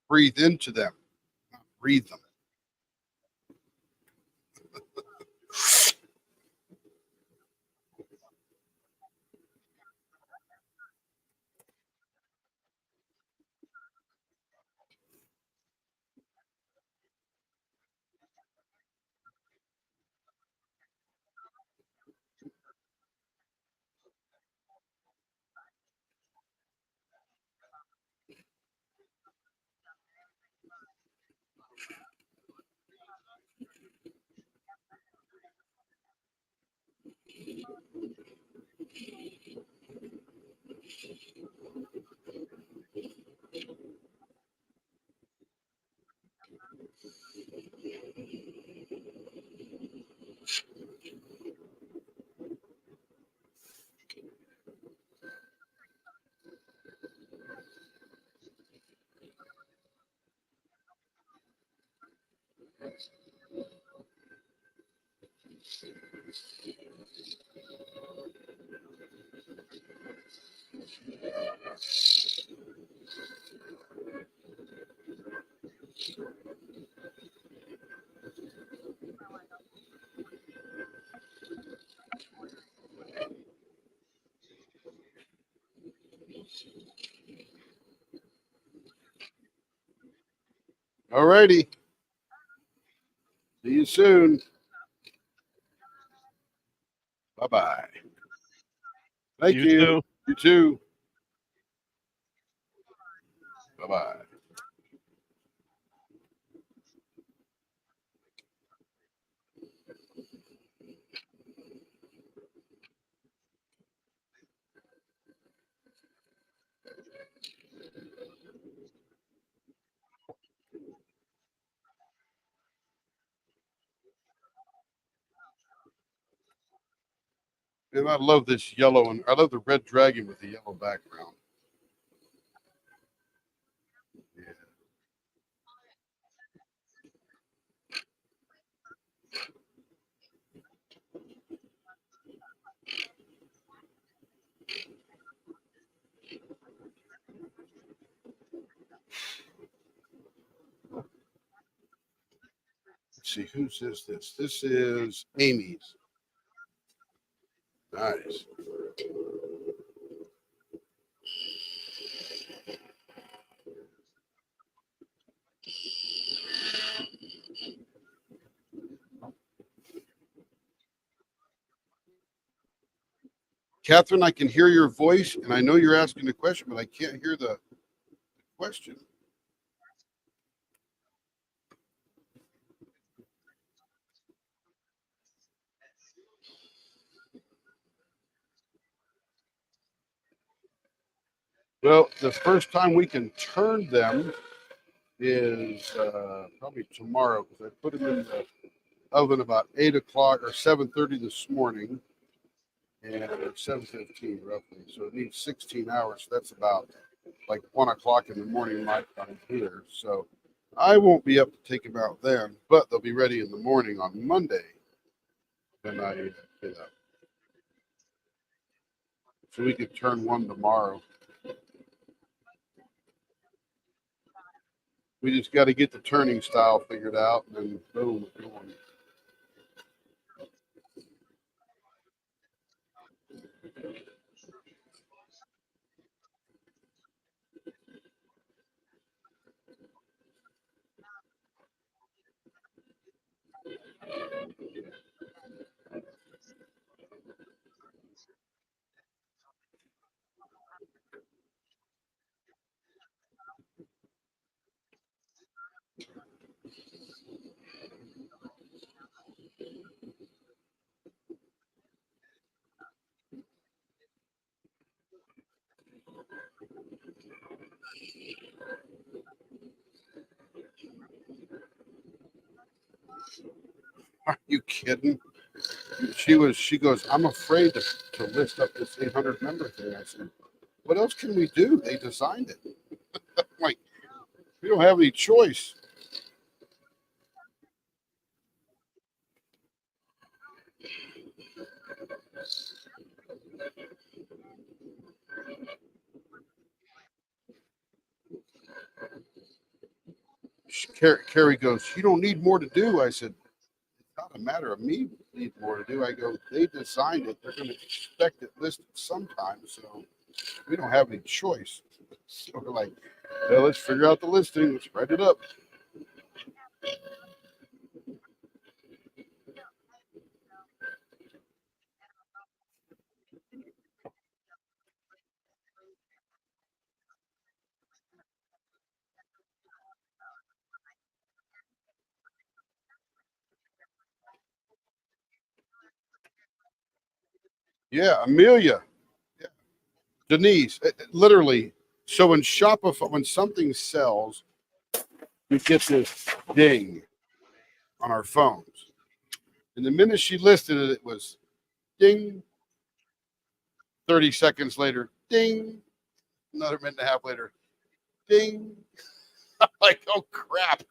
Breathe into them, not breathe them. All righty. See you soon. Bye-bye. Thank You you. too. You too. Bye-bye. And I love this yellow, and I love the red dragon with the yellow background. Yeah. Let's see, whose is this? This is Amy's. Nice. Catherine, I can hear your voice, and I know you're asking a question, but I can't hear the question. Well, the first time we can turn them is probably tomorrow, because I put them in the oven about 8 o'clock or 7:30 this morning, and it's 7:15 roughly. So it needs 16 hours. So that's about like 1 o'clock in the morning my time here. So I won't be up to take them out then, but they'll be ready in the morning on Monday when I get up. So we could turn one tomorrow. We just got to get the turning style figured out, and then boom, going. Are you kidding? She goes, I'm afraid to list up this 800 member thing. I said, what else can we do? They designed it. I'm like, we don't have any choice. Carrie goes, you don't need more to do. I said, it's not a matter of me need more to do. I go, they designed it. They're going to expect it listed sometime. So we don't have any choice. So we're like, well, let's figure out the listing. Let's write it up. Yeah, Amelia. Yeah. Denise, literally. So when Shopify, when something sells, we get this ding on our phones. And the minute she listed it, it was ding. 30 seconds later, ding. Another minute and a half later, ding. Like, oh crap.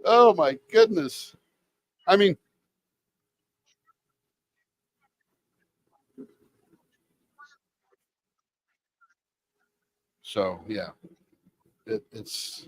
Oh my goodness. I mean, so yeah, it's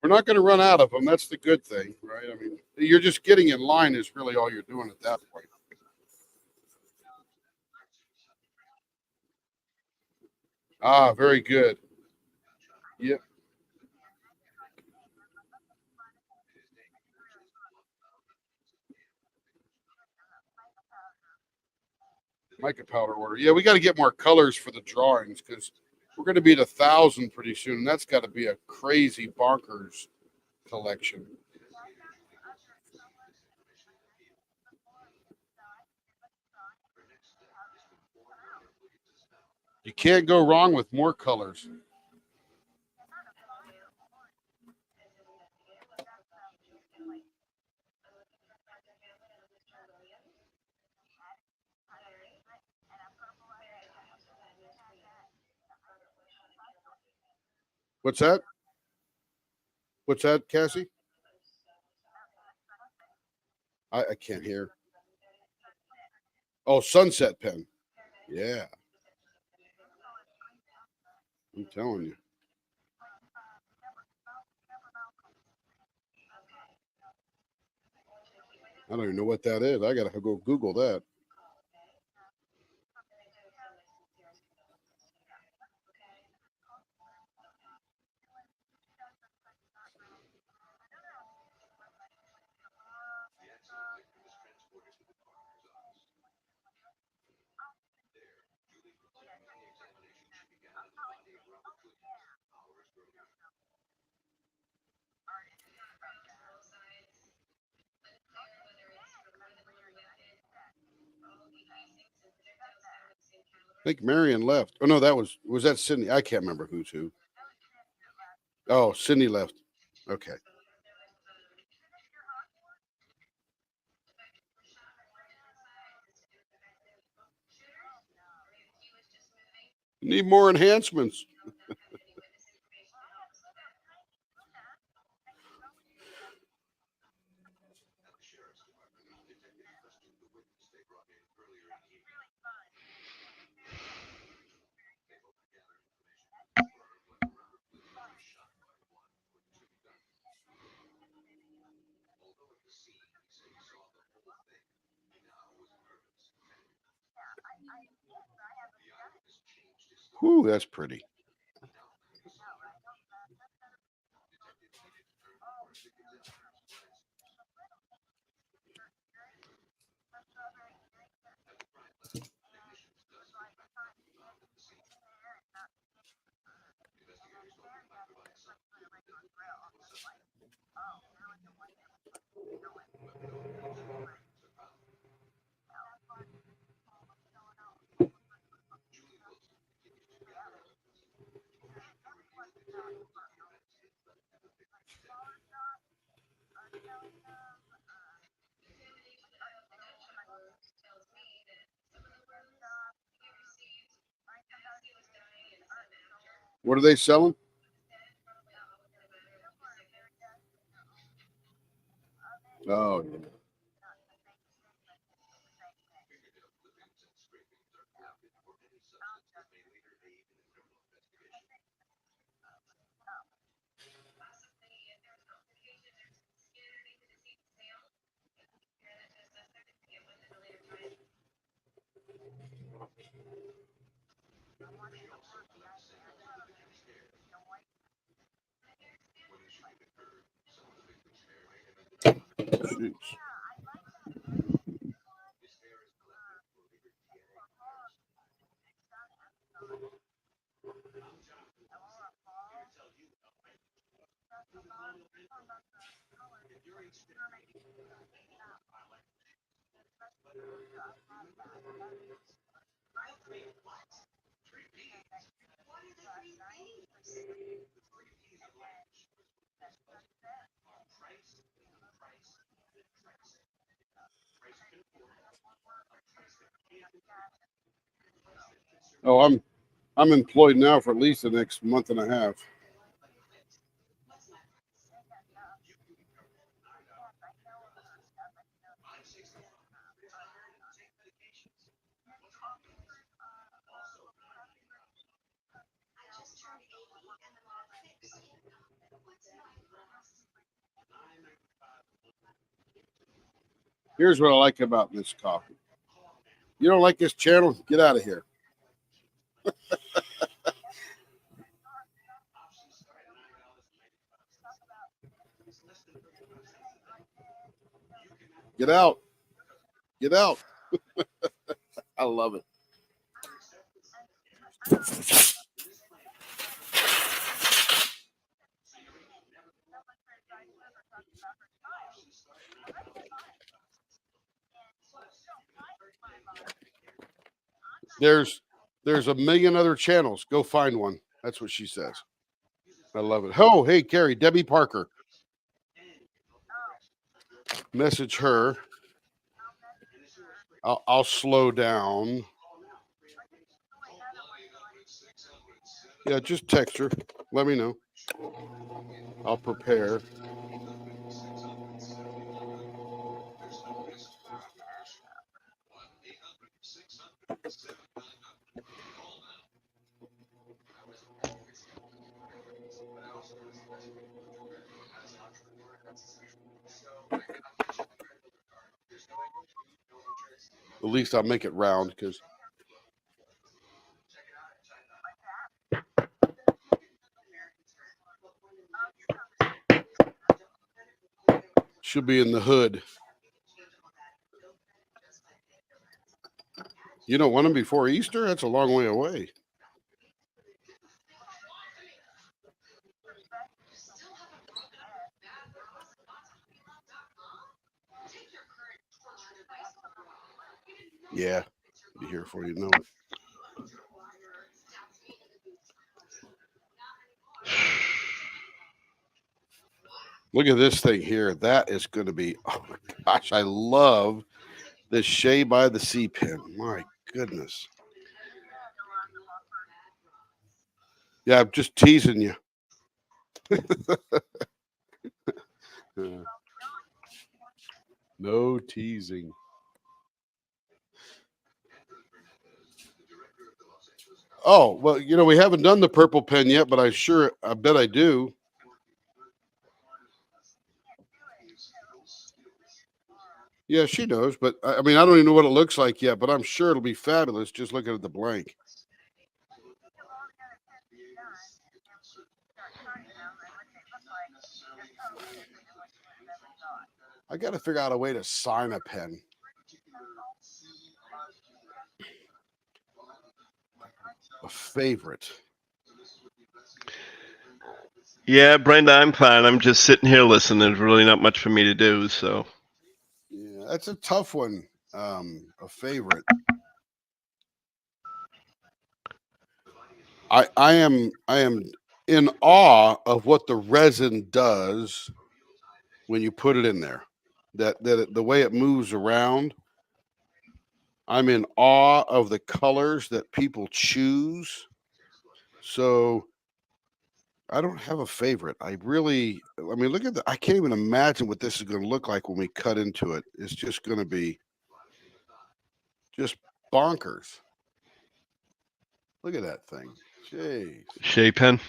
We're not going to run out of them. That's the good thing, right? I mean, you're just getting in line is really all you're doing at that point. Ah, very good. Yep. Mica powder order. Yeah, we got to get more colors for the drawings because we're going to be at 1,000 pretty soon. And that's got to be a crazy bonkers collection. You can't go wrong with more colors. What's that? What's that, Cassie? I can't hear. Oh, sunset pen. Yeah, I'm telling you. I don't even know what that is. I got to go Google that. I think Marion left. Oh no, that was that Sydney? I can't remember who's who. Oh, Sydney left. Okay. Need more enhancements. Whew, that's pretty. What are they selling? Oh, yeah. Jeez. Oh, I'm employed now for at least the next month and a half. Here's what I like about this coffee. You don't like this channel? Get out of here. Get out. Get out. I love it. There's a million other channels. Go find one. That's what she says. I love it. Oh, hey, Carrie, Debbie Parker. Message her. I'll slow down. Yeah, just text her. Let me know. I'll prepare. At least I'll make it round because she'll be in the hood. You don't want them before Easter? That's a long way away. Yeah, be here before you know it. Look at this thing here. That is going to be, oh my gosh, I love this Shea by the Sea pen. My goodness. Yeah, I'm just teasing you. No teasing. Oh, well, you know, we haven't done the purple pen yet, but I bet I do. Yeah, she knows, but I mean, I don't even know what it looks like yet, but I'm sure it'll be fabulous just looking at the blank. I got to figure out a way to sign a pen. A favorite. Yeah, Brenda, I'm fine. I'm just sitting here listening. There's really not much for me to do, so. Yeah, that's a tough one. A favorite. I am in awe of what the resin does when you put it in there. The way it moves around. I'm in awe of the colors that people choose. So I don't have a favorite. I mean, look at I can't even imagine what this is going to look like when we cut into it. It's just going to be just bonkers. Look at that thing. Jeez. Shea pen?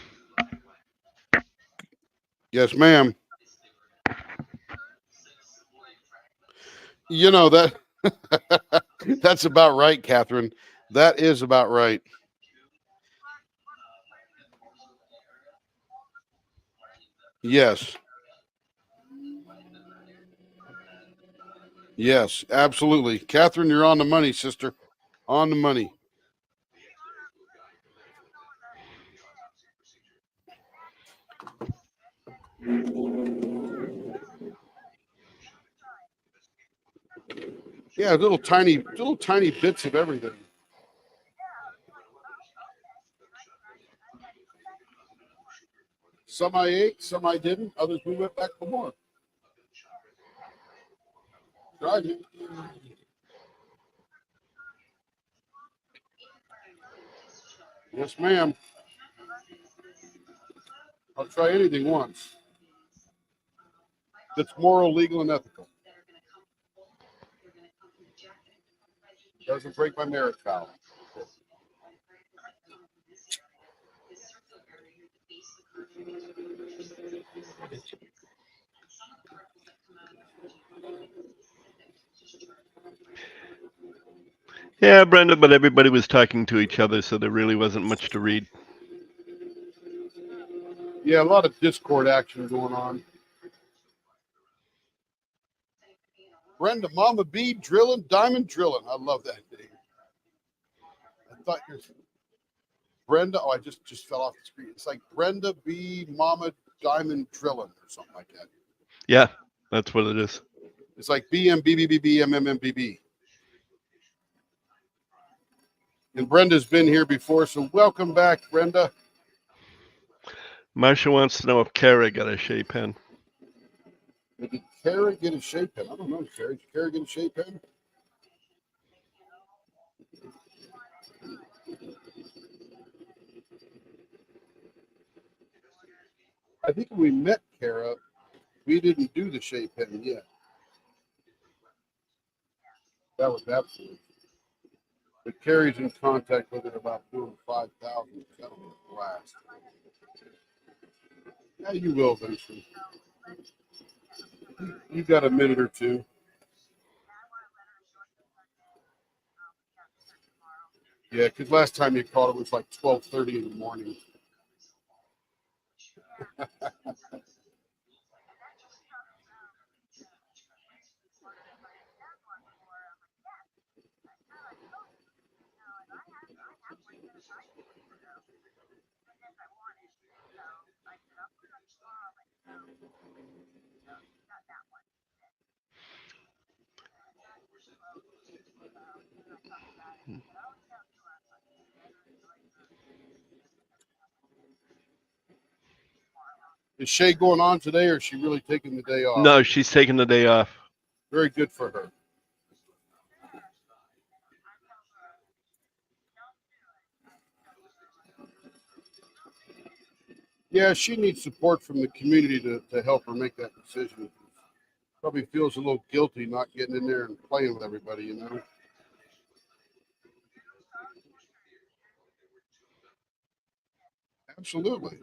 Yes, ma'am. You know that that's about right, Catherine. That is about right. Yes. Yes, absolutely. Catherine, you're on the money, sister. On the money. Yeah, little tiny bits of everything. Some I ate, some I didn't. Others we went back for more. Tried it. Yes, ma'am. I'll try anything once. That's moral, legal, and ethical. Doesn't break my marriage vow. Yeah, Brenda, but everybody was talking to each other, so there really wasn't much to read. Yeah, a lot of Discord action going on. Brenda, Mama B drilling, diamond drilling. I love that name. I thought you're Brenda. Oh, I just fell off the screen. It's like Brenda B Mama Diamond Drilling or something like that. Yeah, that's what it is. It's like BMBBBBMMMBB. And Brenda's been here before, so welcome back, Brenda. Marsha wants to know if Kara got a Shea pen. Did Kara get a Shea pen? I don't know, Kara. Did Kara get a Shea pen? I think when we met Kara, we didn't do the Shea pen yet. That was absolutely. But Carrie's in contact with her about doing 5,000. That'll be a blast. Yeah, you will eventually. You got a minute or two. Yeah, because last time you called it was like 12:30 in the morning. Is Shay going on today, or is she really taking the day off? No, she's taking the day off. Very good for her. Yeah, she needs support from the community to help her make that decision. Probably feels a little guilty not getting in there and playing with everybody, you know? Absolutely.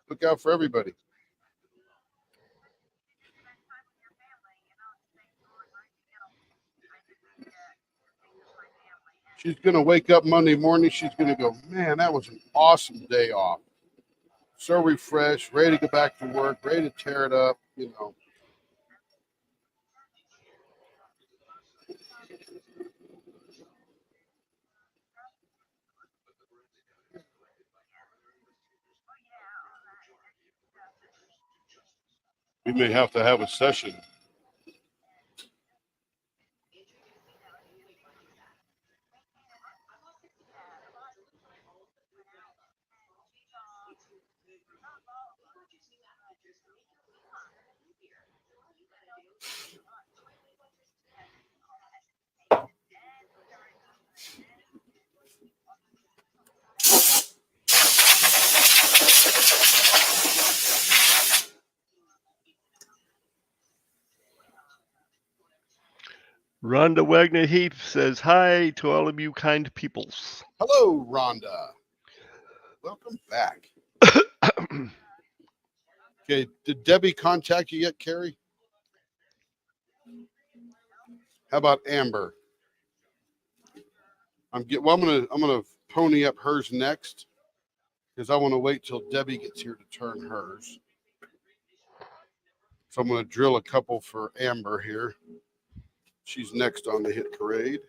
Look out for everybody. She's going to wake up Monday morning. She's going to go, man, that was an awesome day off. So refreshed, ready to go back to work, ready to tear it up, you know. We may have to have a session. Rhonda Wagner Heath says hi to all of you kind peoples. Hello, Rhonda. Welcome back. Okay, did Debbie contact you yet, Carrie? How about Amber? I'm gonna pony up hers next because I want to wait till Debbie gets here to turn hers. So I'm gonna drill a couple for Amber here. She's next on the hit parade.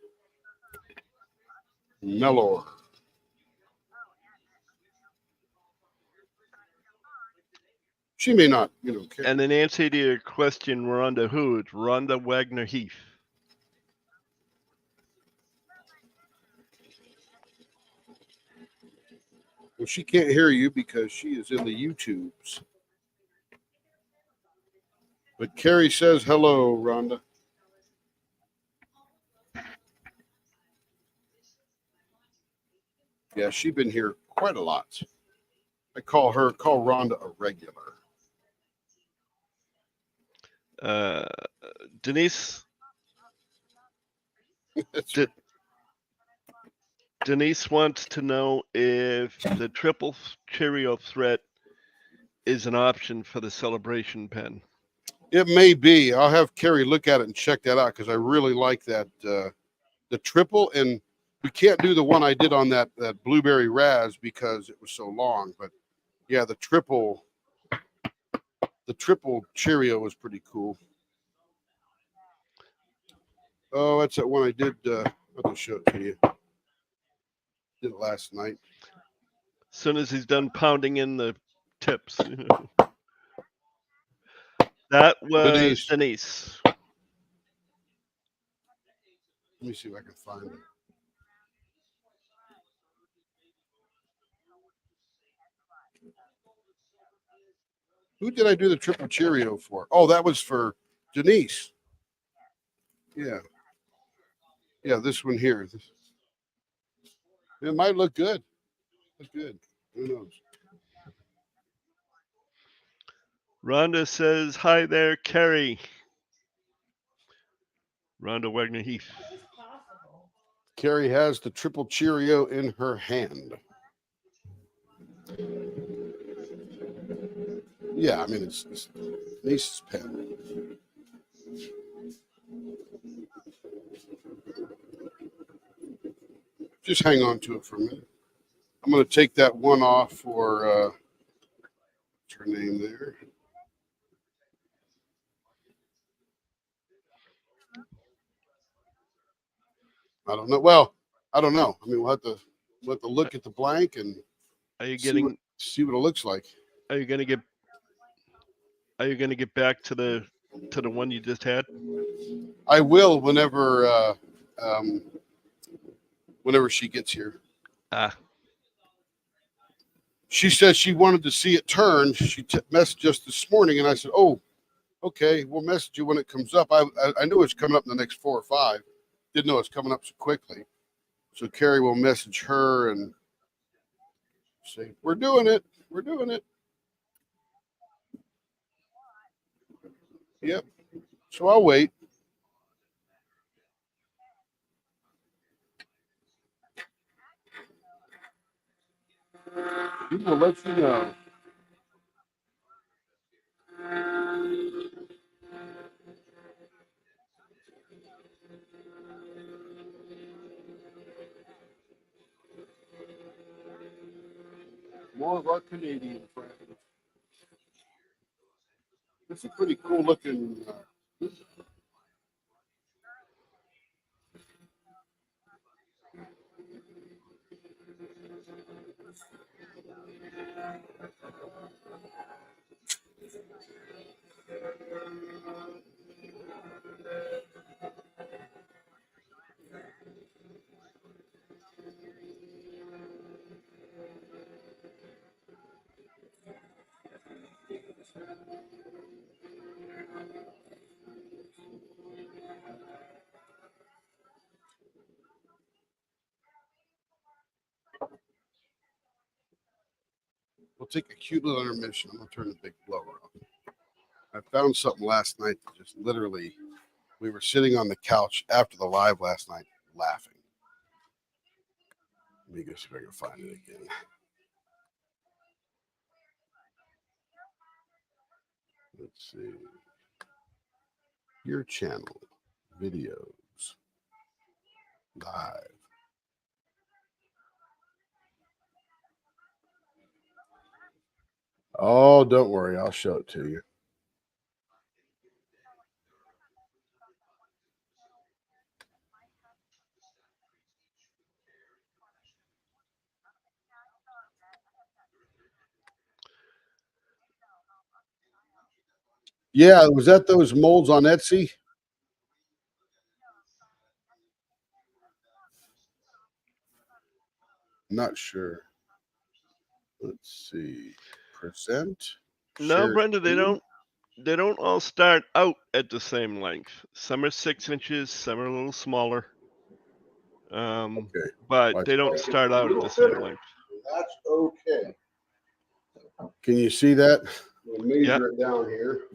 Mellor. She may not, care. And in answer to your question, Rhonda who? It's Rhonda Wagner Heath. Well, she can't hear you because she is in the YouTubes. But Carrie says hello, Rhonda. Yeah, she's been here quite a lot. I call Rhonda a regular. Denise. Denise wants to know if the triple Cheerio threat is an option for the celebration pen. It may be. I'll have Carrie look at it and check that out because I really like that. The triple, and we can't do the one I did on that blueberry raz because it was so long. But yeah, the triple Cheerio was pretty cool. Oh, that's that one I did. I'll just show it to you. Did it last night. As soon as he's done pounding in the tips. That was Denise. Let me see if I can find it. Who did I do the triple Cheerio for? Oh, that was for Denise. Yeah. Yeah, this one here. It might look good. Look good. Who knows? Rhonda says, hi there, Carrie. Rhonda Wagner Heath. Carrie has the triple Cheerio in her hand. Yeah, I mean, it's Denise's pen. Just hang on to it for a minute. I'm going to take that one off for, what's her name there? I don't know. Well, I don't know. I mean, we'll have to look at the blank and Are you see getting? what it looks like. Are you gonna get back to the one you just had? I will whenever she gets here. Ah, She says she wanted to see it turn. She messaged us this morning, and I said, "Oh, okay. We'll message you when it comes up." I knew it's coming up in the next 4 or 5. Didn't know it's coming up so quickly. So Carrie will message her and say, "We're doing it. We're doing it." Yep. So I'll wait. We will let you know. More of our Canadian friends. This is pretty cool looking. We'll take a cute little intermission. I'm gonna turn the big blower off. I found something last night that just literally, we were sitting on the couch after the live last night laughing. Let me go see if I can find it again. Let's see. Your channel, videos, live. Oh, don't worry. I'll show it to you. Yeah, was that those molds on Etsy? Not sure. Let's see. Present. no, share Brenda, they screen. don't all start out at the same length. Some are 6 inches, some are a little smaller. Okay. But they don't start out at the same length. That's okay. Can you see that? We'll measure Yeah. it down here.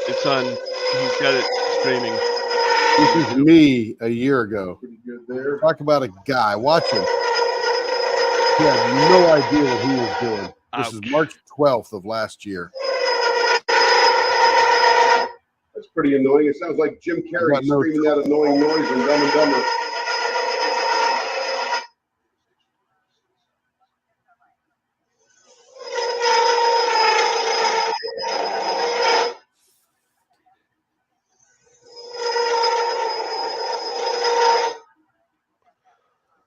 It's on. He's got it streaming. This is me a year ago. Pretty good there. Talk about a guy. Watch him. He had no idea what he was doing. This is Ouch. March 12th of last year. That's pretty annoying. It sounds like Jim Carrey got no screaming that annoying noise in Dumb and Dumber.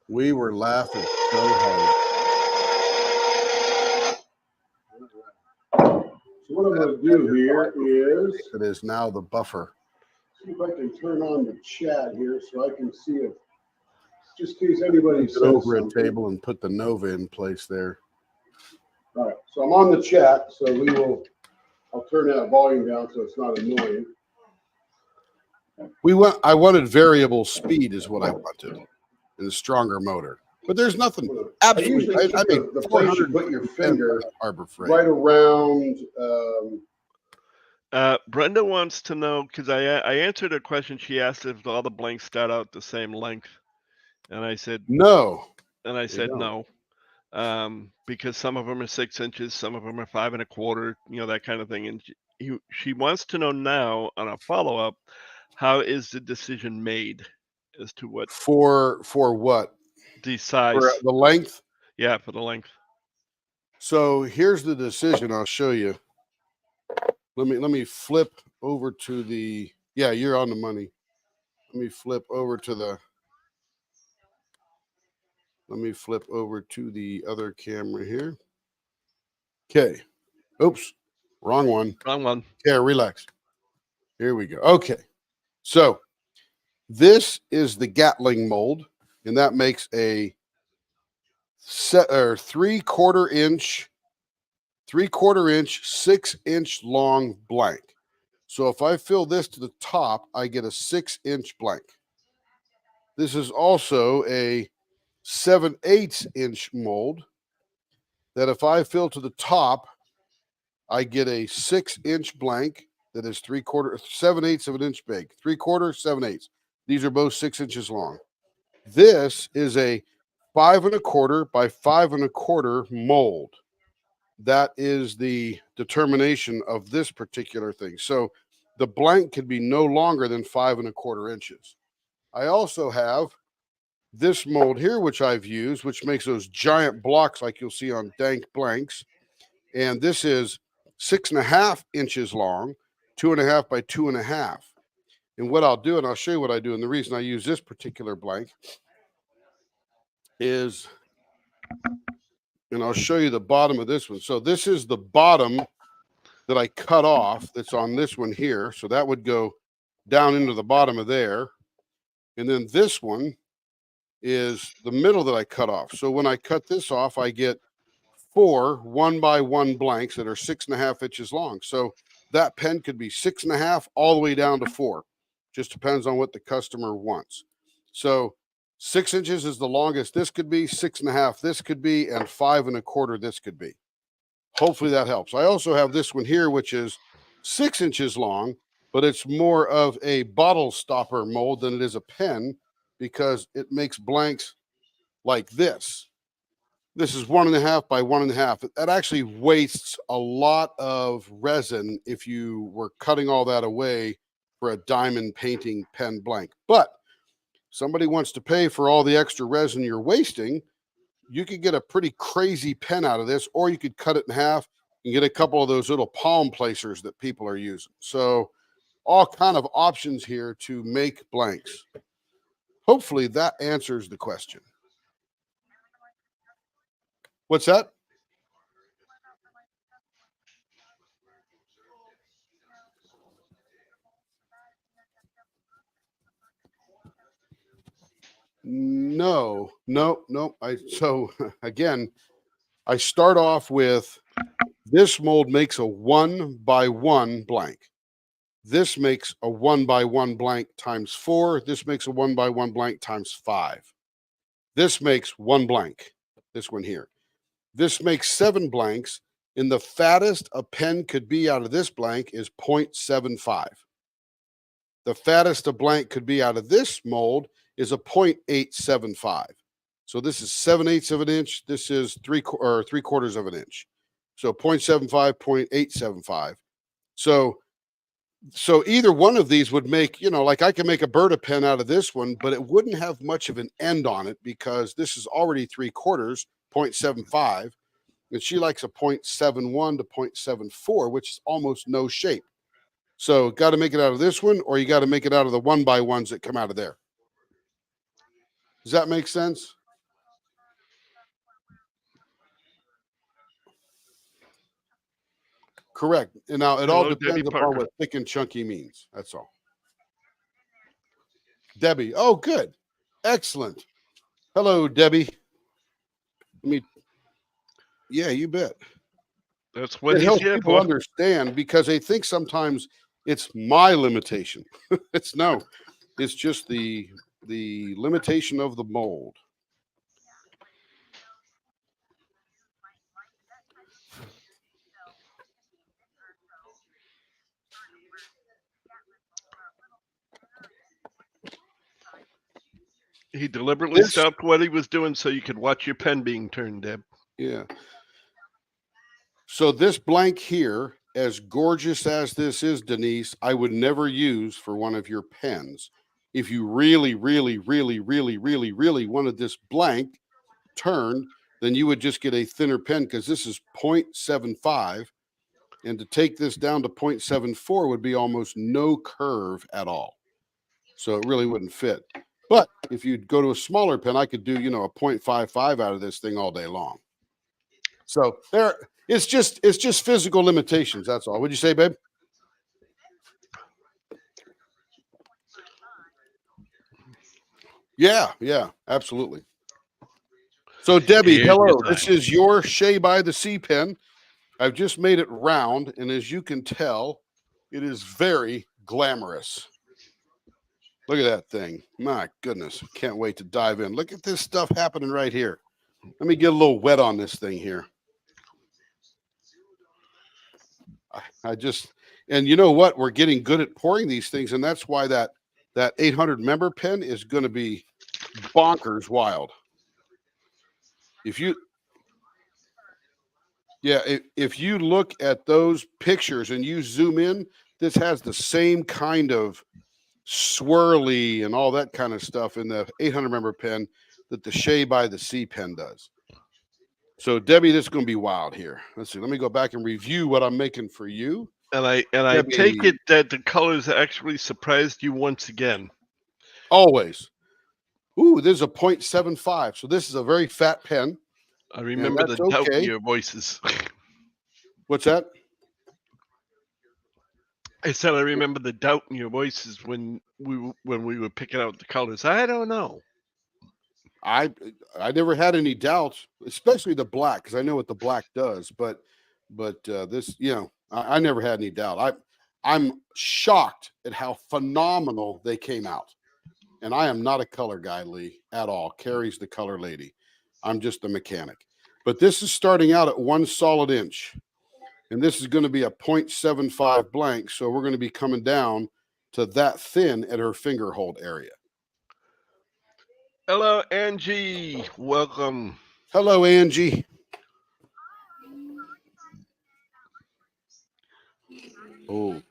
We were laughing so hard. So what I'm going to do here is It is now the buffer. see if I can turn on the chat here so I can see if, just in case anybody Get says over a something. table and put the Nova in place there. All right, so I'm on the chat, so I'll turn that volume down so it's not annoying. I wanted variable speed is what I wanted, and a stronger motor. But there's nothing. I Absolutely. usually keep I mean, the place you put your finger Harbor Freight. right around, Brenda wants to know, because I answered a question she asked if all the blanks start out the same length, and I said No. no, because some of them are 6 inches, some of them are 5 1/4, that kind of thing. And she wants to know now on a follow up, how is the decision made as to what For what? the size? For the length? Yeah, for the length. So here's the decision. I'll show you. Let me flip over to the, yeah, you're on the money. Let me flip over to the other camera here. Okay. Oops. Wrong one. Wrong one. Yeah, relax. Here we go. Okay. So this is the Gatling mold, and that makes a 3/4 inch, 6-inch long blank. So if I fill this to the top, I get a 6-inch blank. This is also a 7/8 inch mold that if I fill to the top, I get a 6-inch blank that is 7/8 of an inch big. 3/4, 7/8. These are both 6 inches long. This is a 5 1/4 by 5 1/4 mold. That is the determination of this particular thing. So the blank can be no longer than 5 1/4 inches. I also have this mold here, which I've used, which makes those giant blocks like you'll see on Dank blanks. And this is 6 1/2 inches long, 2 1/2 by 2 1/2. And what I'll do, and I'll show you what I do, and the reason I use this particular blank is, and I'll show you the bottom of this one. So this is the bottom that I cut off that's on this one here. So that would go down into the bottom of there. And then this one is the middle that I cut off. So when I cut this off, I get 4 1x1 blanks that are 6 1/2 inches long. So that pen could be 6 1/2 all the way down to 4. Just depends on what the customer wants. So 6 inches is the longest this could be, 6 1/2 this could be, and 5 1/4 this could be. Hopefully that helps. I also have this one here, which is 6 inches long, but it's more of a bottle stopper mold than it is a pen because it makes blanks like this. This is 1 1/2 by 1 1/2. That actually wastes a lot of resin if you were cutting all that away for a diamond painting pen blank. But somebody wants to pay for all the extra resin you're wasting, you could get a pretty crazy pen out of this, or you could cut it in half and get a couple of those little palm placers that people are using. So all kind of options here to make blanks. Hopefully that answers the question. What's that? No. So again, I start off with this mold makes a 1x1 blank. This makes a 1x1 blank times 4. This makes a 1x1 blank times 5. This makes 1 blank. This one here. This makes 7 blanks, and the fattest a pen could be out of this blank is 0.75. The fattest a blank could be out of this mold is a 0.875. So this is 7/8 of an inch. This is 3/4 of an inch. So 0.75, 0.875. So So either one of these would make, like I can make a Berta pen out of this one, but it wouldn't have much of an end on it because this is already 3/4, 0.75. And she likes a 0.71 to 0.74, which is almost no shape. So got to make it out of this one, or you got to make it out of the 1x1s that come out of there. Does that make sense? Correct. And now it all Hello, Debbie depends upon Parker. what thick and chunky means. That's all. Debbie. Oh, good. Excellent. Hello, Debbie. Yeah, you bet. That's what It he's helps here people for. understand because they think sometimes it's my limitation. It's just the limitation of the mold. He deliberately This- stopped what he was doing so you could watch your pen being turned, Deb. Yeah. So this blank here, as gorgeous as this is, Denise, I would never use for one of your pens. If you really, really, really, really, really, really wanted this blank turned, then you would just get a thinner pen because this is 0.75. And to take this down to 0.74 would be almost no curve at all. So it really wouldn't fit. But if you go to a smaller pen, I could do, a 0.55 out of this thing all day long. So it's just physical limitations. That's all. What'd you say, babe? Yeah, absolutely. So Debbie, Here's hello. your This sign. is your Shea by the Sea pen. I've just made it round, and as you can tell, it is very glamorous. Look at that thing. My goodness. Can't wait to dive in. Look at this stuff happening right here. Let me get a little wet on this thing here. And you know what? We're getting good at pouring these things, and that's why that 800 member pen is going to be bonkers wild. If you look at those pictures and you zoom in, this has the same kind of swirly and all that kind of stuff in the 800 member pen that the Shea by the Sea pen does. So Debbie, this is going to be wild here. Let's see. Let me go back and review what I'm making for you. And I Debbie. take it that the colors actually surprised you once again. Always. Ooh, this is a 0.75. So this is a very fat pen. I remember the that's doubt in okay. your voices. What's that? I said I remember the doubt in your voices when we were picking out the colors. I don't know. I never had any doubts, especially the black, because I know what the black does. But this, I never had any doubt. I'm shocked at how phenomenal they came out. And I am not a color guy, Lee, at all. Carrie's the color lady. I'm just a mechanic. But this is starting out at 1 solid inch. And this is going to be a 0.75 blank. So we're going to be coming down to that thin at her finger hold area. Hello, Angie. Welcome. Hello, Angie. Oh,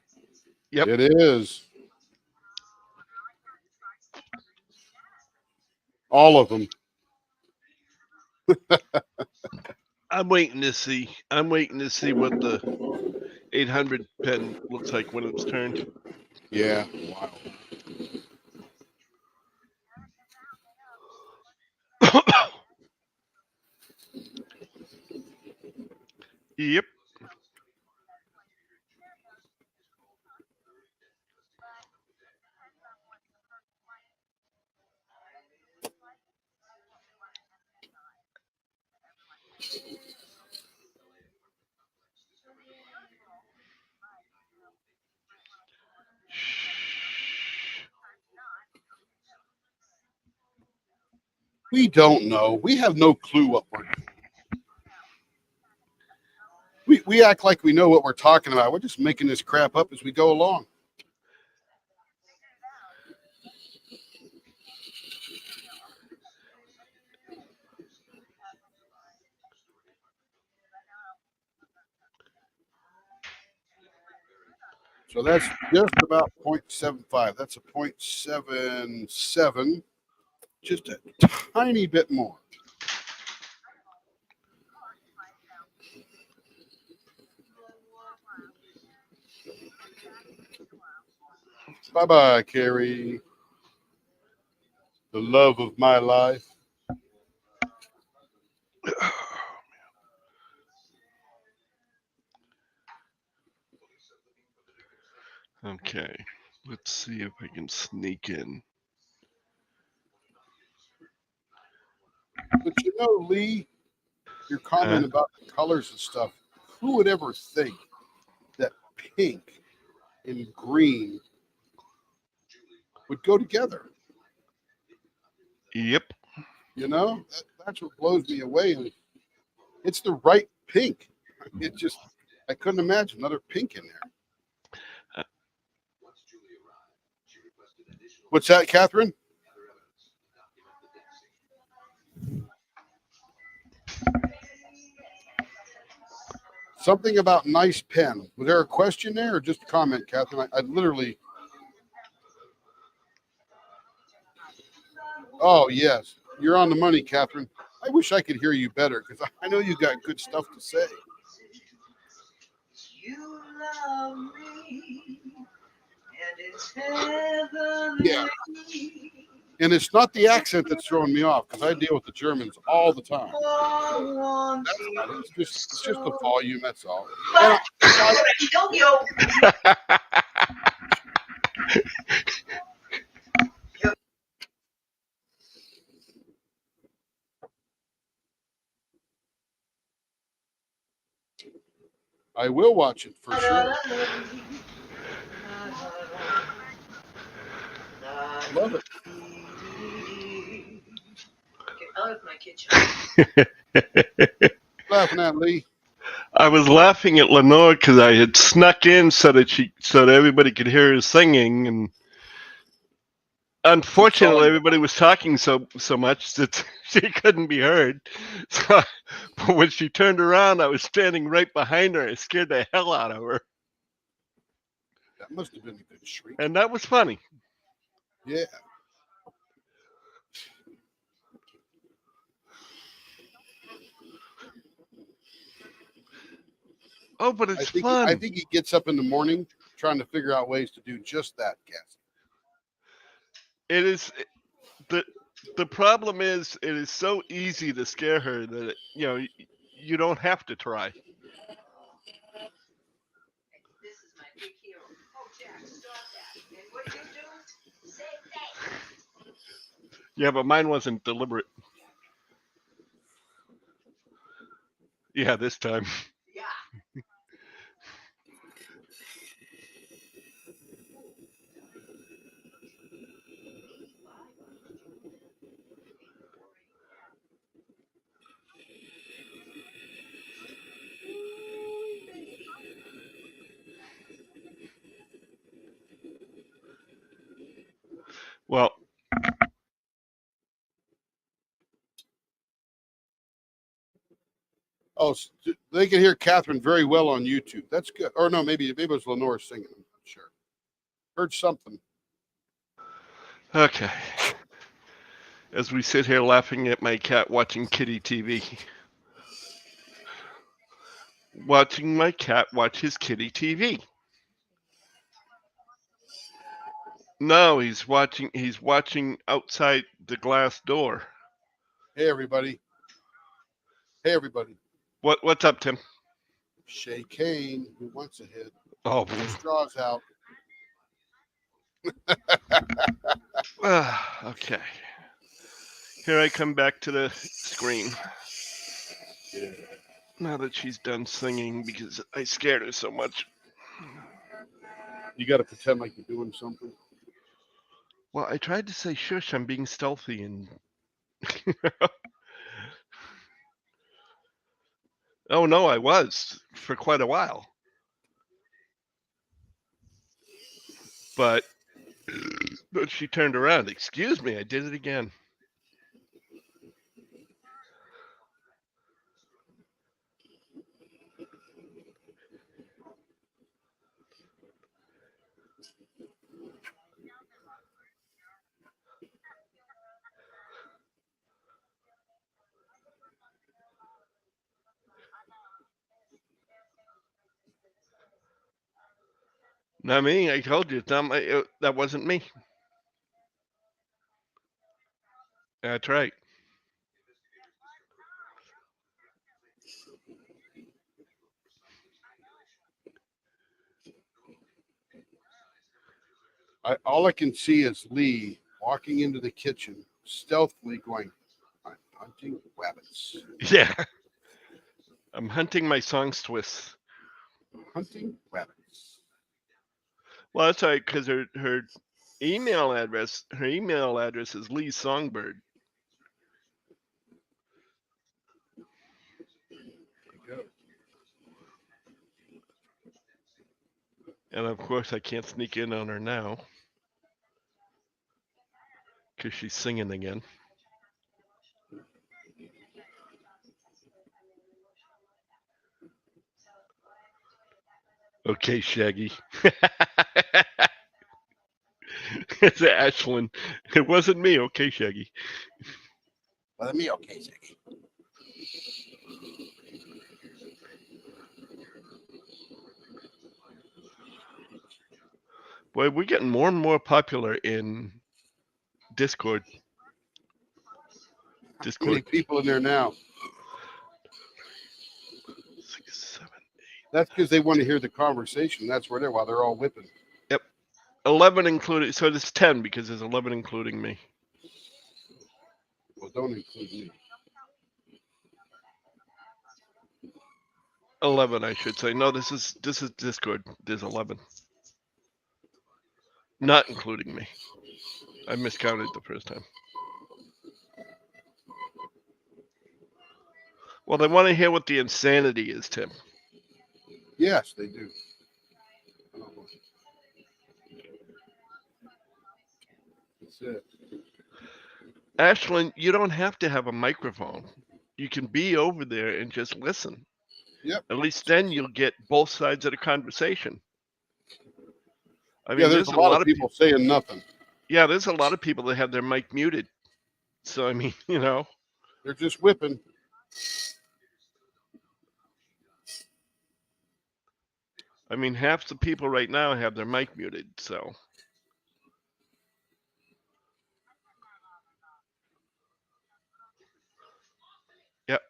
Yep. It is. All of them. I'm waiting to see. I'm waiting to see what the 800 pen looks like when it's turned. Yeah. Wow. Yep. We don't know. We have no clue what we're doing. We act like we know what we're talking about. We're just making this crap up as we go along. So that's just about 0.75. That's a 0.77, just a tiny bit more. Bye-bye, Carrie. The love of my life. Okay, let's see if I can sneak in. But you know, Lee, your comment about the colors and stuff, who would ever think that pink and green would go together? Yep. You know, that's what blows me away. And it's the right pink. It just, I couldn't imagine another pink in there. What's that, Catherine? Something about nice pen. Was there a question there or just a comment, Catherine? I literally. Oh, yes. You're on the money, Catherine. I wish I could hear you better because I know you got good stuff to say. You love me, and it's heavenly. Yeah. And it's not the accent that's throwing me off because I deal with the Germans all the time. That's not it. It's just the volume, that's all. And I will watch it for sure. Love it. Get out of my kitchen. Laughing at Lee. I was laughing at Lenore because I had snuck in so that everybody could hear her singing, and unfortunately, everybody was talking so much that she couldn't be heard. So, but when she turned around, I was standing right behind her. I scared the hell out of her, That must have been a good shriek. and that was funny. Yeah. Oh, but it's fun. I think he gets up in the morning trying to figure out ways to do just that, Cassie. It is the problem is it is so easy to scare her that you don't have to try. This is my big hero. Oh, Jack, stop that. And what you do, say thanks. Yeah, but mine wasn't deliberate. Yeah, this time. Yeah. Well, Oh, they can hear Catherine very well on YouTube. That's good. Or no, maybe it was Lenore singing. I'm not sure. Heard something. okay. As we sit here laughing at my cat watching kitty TV. Watching my cat watch his kitty TV. No, he's watching outside the glass door. Hey, everybody. Hey, everybody. What's up, Tim? Shay Kane, who wants a hit? Oh, Straws out. okay. Here I come back to the screen. Yeah. Now that she's done singing because I scared her so much. You got to pretend like you're doing something. Well, I tried to say shush, I'm being stealthy and oh no, I was for quite a while. But she turned around. Excuse me, I did it again. Not me. I told you, it's not my, that wasn't me. That's right. All I can see is Lee walking into the kitchen, stealthily going, "I'm hunting rabbits. Yeah. I'm hunting my song's twists. Hunting rabbits." Well, that's right, because her email address is Lee Songbird. And of course, I can't sneak in on her now because she's singing again. Okay, Shaggy. It's Ashlyn. It wasn't me. Okay, Shaggy. Well, me, okay, Ziggy. Boy, we're getting more and more popular in Discord. How many Discord. people in there now? 6, 7, 8. That's because they want to hear the conversation. That's where they're while they're all whipping. 11 included. So it's 10 because there's 11 including me. Well, don't include me. 11, I should say. No, this is Discord. There's 11. Not including me. I miscounted the first time. Well, they want to hear what the insanity is, Tim. Yes, they do. That's it. Ashlyn, you don't have to have a microphone. You can be over there and just listen. Yep. At least then you'll get both sides of the conversation. I mean, Yeah, there's a lot of people saying nothing. Yeah, there's a lot of people that have their mic muted. So, I mean, you know. They're just whipping. I mean, half the people right now have their mic muted, so. Yep.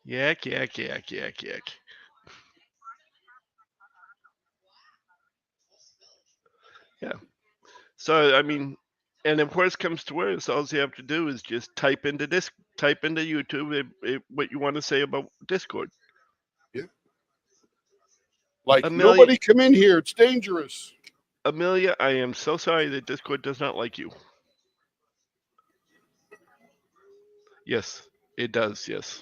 Yak, yak, yak, yak, yak. Yeah. So, I mean, and if worst comes to worst, all you have to do is just type into YouTube what you want to say about Discord. Yeah. Like, Amelia- nobody come in here. It's dangerous. Amelia, I am so sorry that Discord does not like you. Yes, it does. Yes.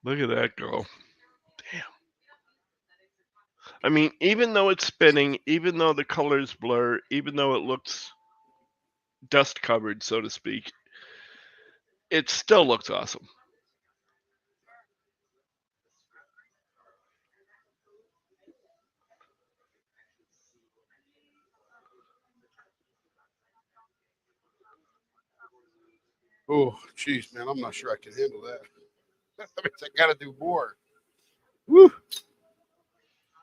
Look at that girl. Damn. I mean, even though it's spinning, even though the colors blur, even though it looks dust covered, so to speak, it still looks awesome. Oh, geez, man, I'm not sure I can handle that. That means I got to do more. Woo!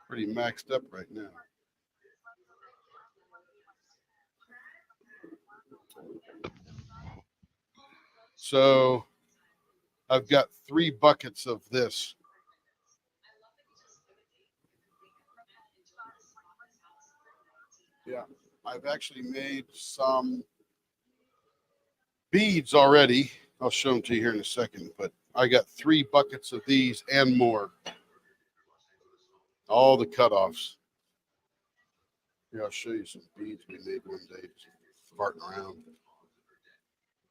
Pretty maxed up right now. So I've got 3 buckets of this. Yeah, I've actually made some beads already. I'll show them to you here in a second, but I got 3 buckets of these and more. All the cutoffs. Here, I'll show you some beads we made one day, just farting around.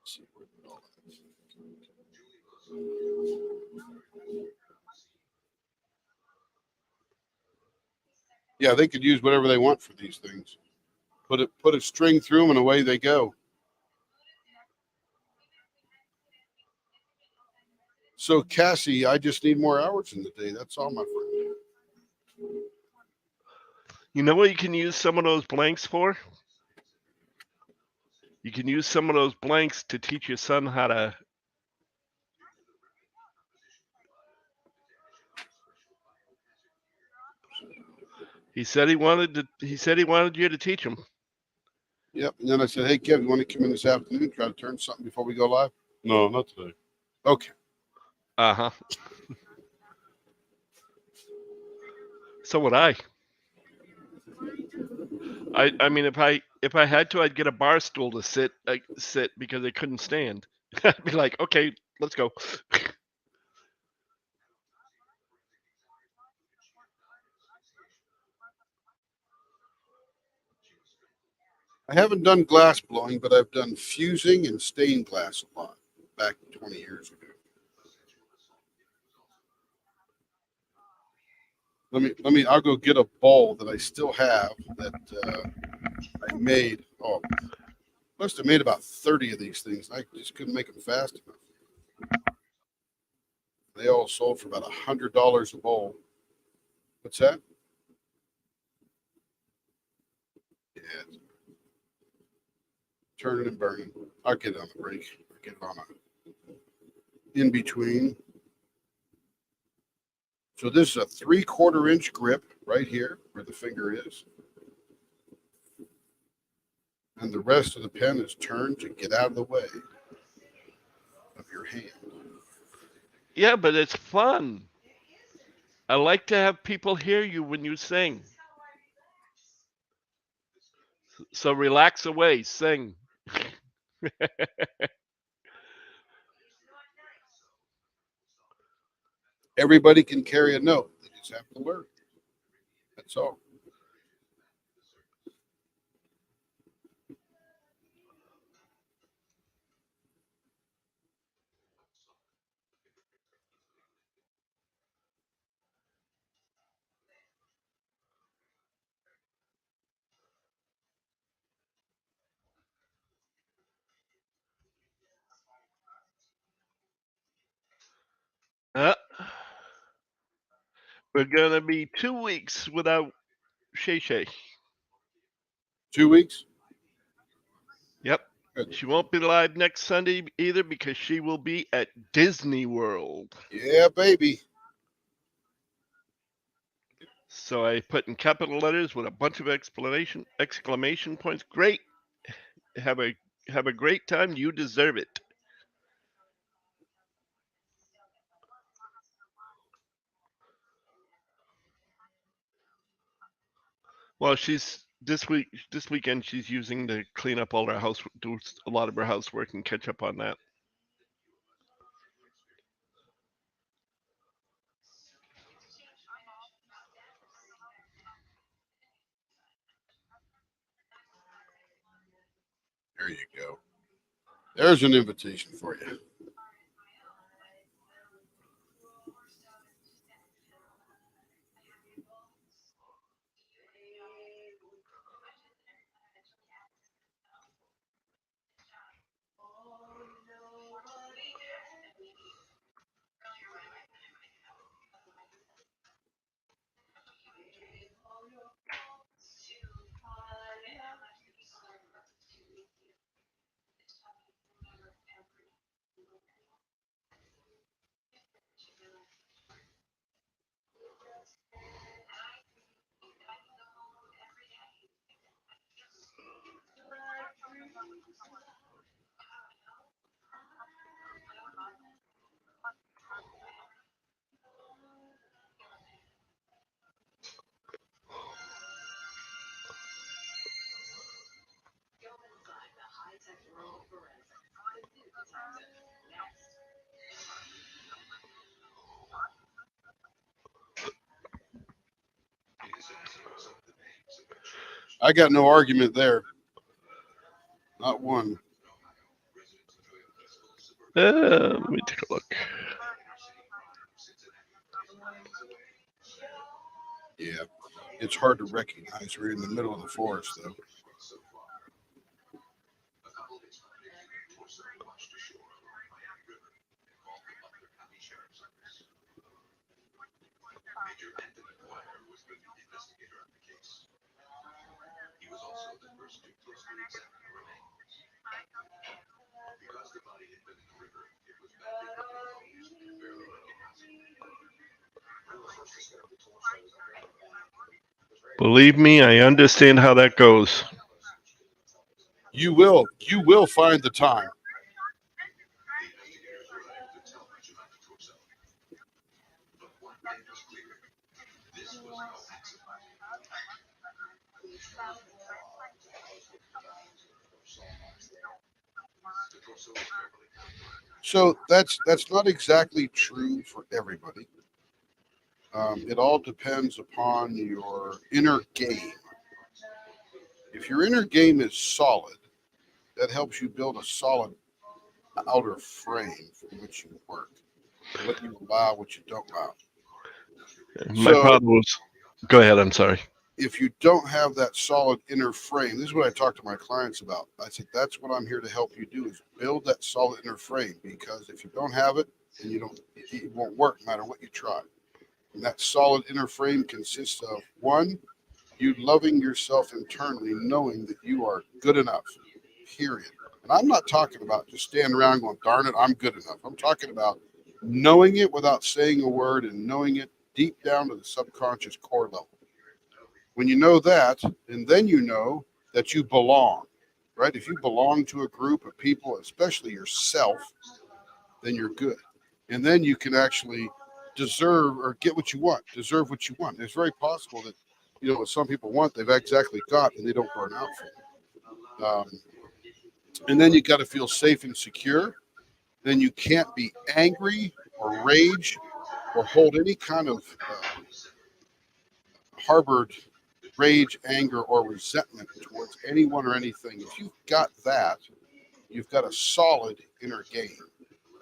Let's see where it all is. Yeah, they could use whatever they want for these things. Put a string through them and away they go. So Cassie, I just need more hours in the day. That's all, my friend. You know what you can use some of those blanks for? You can use some of those blanks to teach your son how to. He said he wanted to. He said he wanted you to teach him. Yep. And then I said, hey, Kev, you want to come in this afternoon, try to turn something before we go live? No, not today. Okay. Uh-huh. So would I. I mean, if I had to, I'd get a bar stool to sit because I couldn't stand. I'd be like, okay, let's go. I haven't done glass blowing, but I've done fusing and stained glass a lot back 20 years ago. I'll go get a bowl that I still have that I made. Oh, must have made about 30 of these things. I just couldn't make them fast enough. They all sold for about $100 a bowl. What's that? Yeah. Turning and burning. I'll get it on the break. I'll get it on a in between. So this is a 3/4 inch grip right here where the finger is. And the rest of the pen is turned to get out of the way of your hand. Yeah, but it's fun. I like to have people hear you when you sing. So relax away, sing. Everybody can carry a note. They just have to learn. That's all. Uh, we're gonna be 2 weeks without Shay Shay. 2 weeks? Yep. Good. She won't be live next Sunday either because she will be at Disney World. Yeah, baby. So I put in capital letters with a bunch of exclamation points. Great. Have a great time. You deserve it. Well, she's this weekend she's using to clean up all her house, do a lot of her housework and catch up on that. There you go. There's an invitation for you. I got no argument there. Not one. Let me take a look. Yeah. It's hard to recognize. We're in the middle of the forest, though. Believe me, I understand how that goes. You will find the time. So that's not exactly true for everybody. It all depends upon your inner game. If your inner game is solid, that helps you build a solid outer frame from which you work, what you allow, what you don't allow. My problem was, go ahead, I'm sorry. If you don't have that solid inner frame, this is what I talk to my clients about. I said, that's what I'm here to help you do, is build that solid inner frame, because if you don't have it, then it won't work no matter what you try. And that solid inner frame consists of, one, you loving yourself internally, knowing that you are good enough, period. And I'm not talking about just standing around going, darn it, I'm good enough. I'm talking about knowing it without saying a word, and knowing it deep down to the subconscious core level. When you know that, and then you know that you belong, right? If you belong to a group of people, especially yourself, then you're good. And then you can actually deserve or get what you want, deserve what you want. It's very possible that, what some people want, they've exactly got, and they don't burn out for it. And then you got to feel safe and secure. Then you can't be angry or rage or hold any kind of harbored rage, anger, or resentment towards anyone or anything. If you've got that, you've got a solid inner game.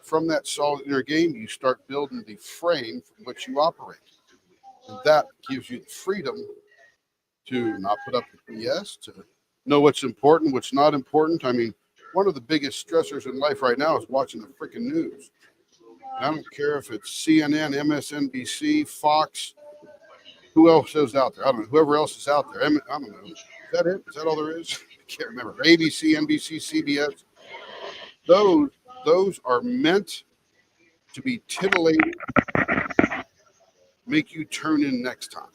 From that solid inner game, you start building the frame from which you operate. And that gives you the freedom to not put up with BS, to know what's important, what's not important. I mean, one of the biggest stressors in life right now is watching the freaking news. And I don't care if it's CNN, MSNBC, Fox, who else is out there? I don't know. Whoever else is out there. I don't know. Is that it? Is that all there is? I can't remember. ABC, NBC, CBS. Those are meant to be titillating, make you turn in next time.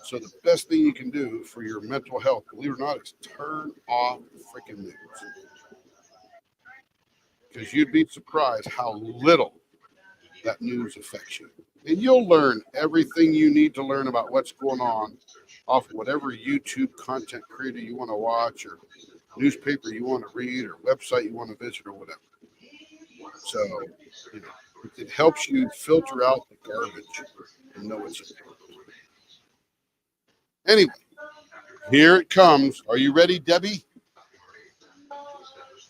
So the best thing you can do for your mental health, believe it or not, is turn off the freaking news. Because you'd be surprised how little that news affects you. And you'll learn everything you need to learn about what's going on off whatever YouTube content creator you want to watch, or newspaper you want to read, or website you want to visit, or whatever. So it helps you filter out the garbage and know what's important. Anyway, here it comes. Are you ready, Debbie?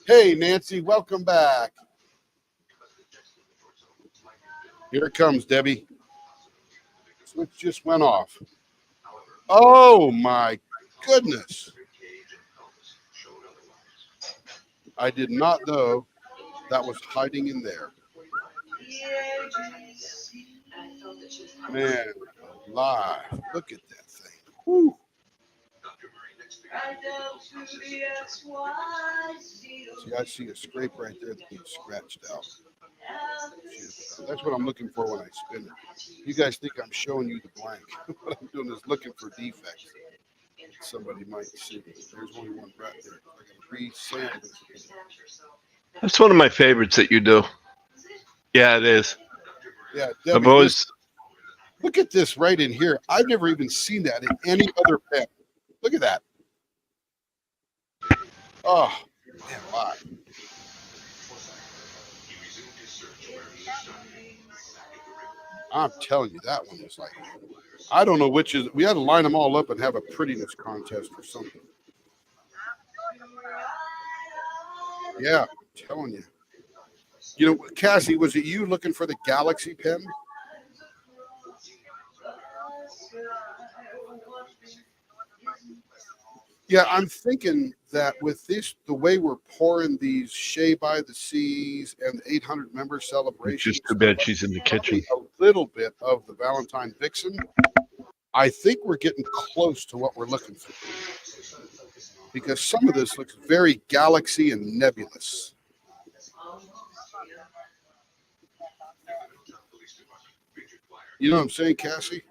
Hey, Nancy, welcome back. Here it comes, Debbie. Switch just went off. Oh, my goodness. I did not know that was hiding in there. Man, alive. Look at that thing. Whew. See, I see a scrape right there that needs scratched out. That's what I'm looking for when I spin it. You guys think I'm showing you the blank. What I'm doing is looking for defects somebody might see. There's only one right there. I got to re-sand this. That's one of my favorites that you do. Yeah, it is. Yeah, I've Debbie, always, look at this right in here. I've never even seen that in any other pen. Look at that. Oh, man, alive. I'm telling you, that one is like, I don't know which is, we had to line them all up and have a prettiness contest or something. Yeah, I'm telling you. You know, Cassie, was it you looking for the Galaxy pen? Yeah, I'm thinking that with this, the way we're pouring these Shea by the Seas and the 800 member It's celebration, just too bad she's in the kitchen. a little bit of the Valentine Vixen, I think we're getting close to what we're looking for. Because some of this looks very galaxy and nebulous. You know what I'm saying, Cassie?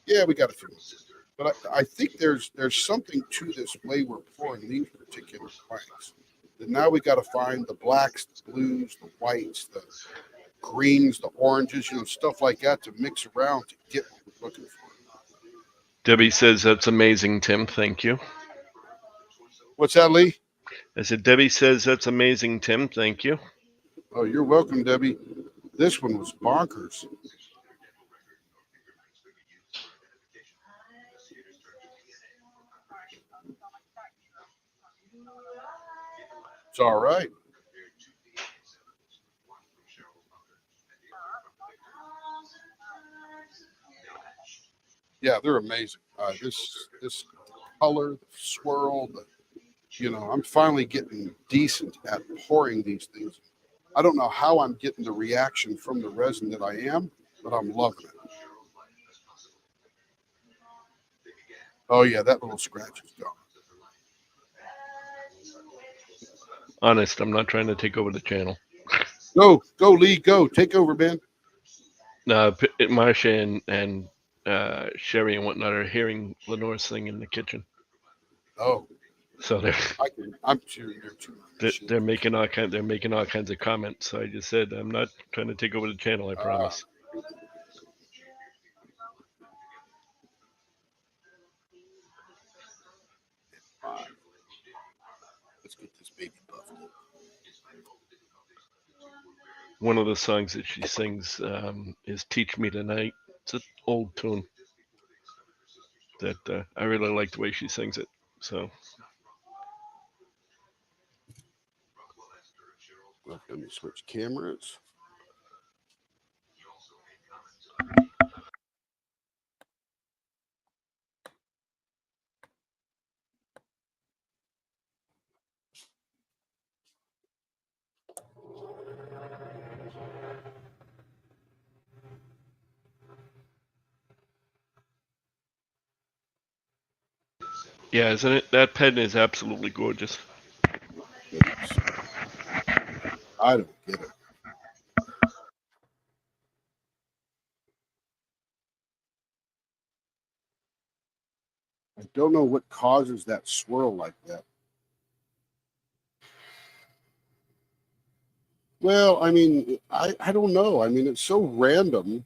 Yeah, we got a few. But I think there's something to this way we're pouring these particular planks. That now we got to find the blacks, the blues, the whites, the greens, the oranges, stuff like that to mix around to get what we're looking for. Debbie says that's amazing, Tim. Thank you. What's that, Lee? I said, Debbie says that's amazing, Tim. Thank you. Oh, you're welcome, Debbie. This one was bonkers. It's all right. Yeah, they're amazing. This color, the swirl, I'm finally getting decent at pouring these things. I don't know how I'm getting the reaction from the resin that I am, but I'm loving it. Oh yeah, that little scratch is gone. Honest, I'm not trying to take over the channel. Go, Lee, go. Take over, man. Marcia and Sherry and whatnot are hearing Lenore sing in the kitchen. Oh, so I'm sure they're making all kinds of comments. So I just said I'm not trying to take over the channel. I promise. Let's get this baby buffed. One of the songs that she sings is "Teach Me Tonight." It's an old tune that I really like the way she sings it. So. Let me switch cameras. Yeah, isn't it? That pen is absolutely gorgeous. I don't get it. I don't know what causes that swirl like that. Well, I mean, I don't know. I mean, it's so random.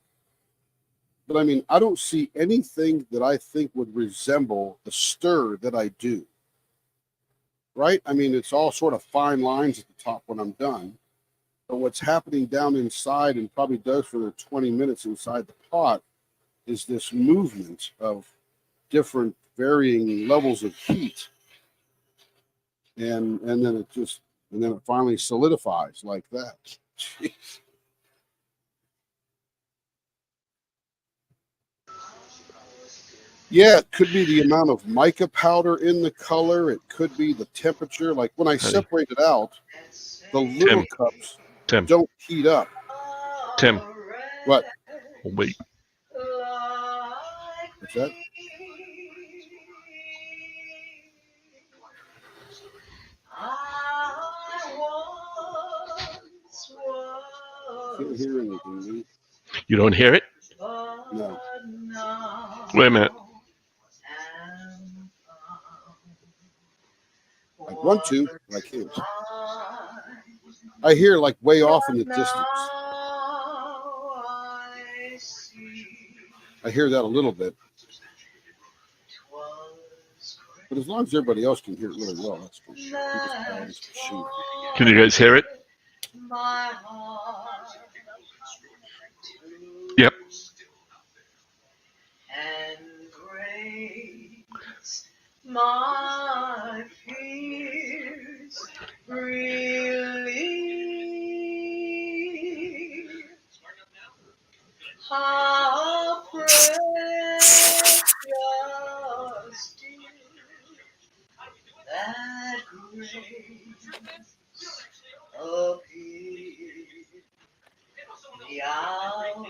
But I mean, I don't see anything that I think would resemble the stir that I do. Right? I mean, it's all sort of fine lines at the top when I'm done. But what's happening down inside, and probably does for the 20 minutes inside the pot, is this movement of different varying levels of heat. And then it finally solidifies like that. Jeez. Yeah, it could be the amount of mica powder in the color. It could be the temperature. Like when I separate it out, the little cups don't heat up. Tim. What? Oh, wait. What's that? Can't hear anything. You don't hear it? No. Wait a minute. I want to, but I can't. I hear like way off in the distance. I hear that a little bit. But as long as everybody else can hear it really well, that's good. Can you guys hear it? Yep. My fears relieve. of his. The hour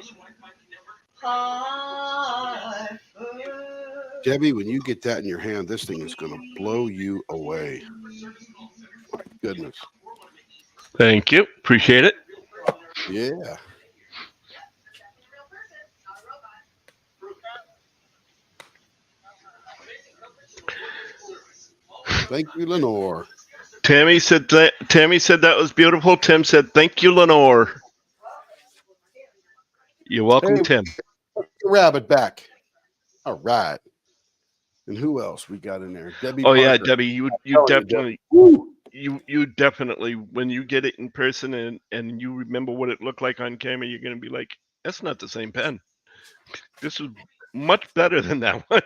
I first Debbie, when you get that in your hand, this thing is going to blow you away. My goodness. Thank you. Appreciate it. Yeah. Thank you, Lenore. Tammy said that was beautiful. Tim said, "Thank you, Lenore." You're welcome, Hey, Tim. rabbit back. All right. And who else we got in there? Debbie Oh Parker. yeah, Debbie, you Telling you, definitely Woo! you definitely, when you get it in person and you remember what it looked like on camera, you're gonna be like, that's not the same pen. This is much better than that one.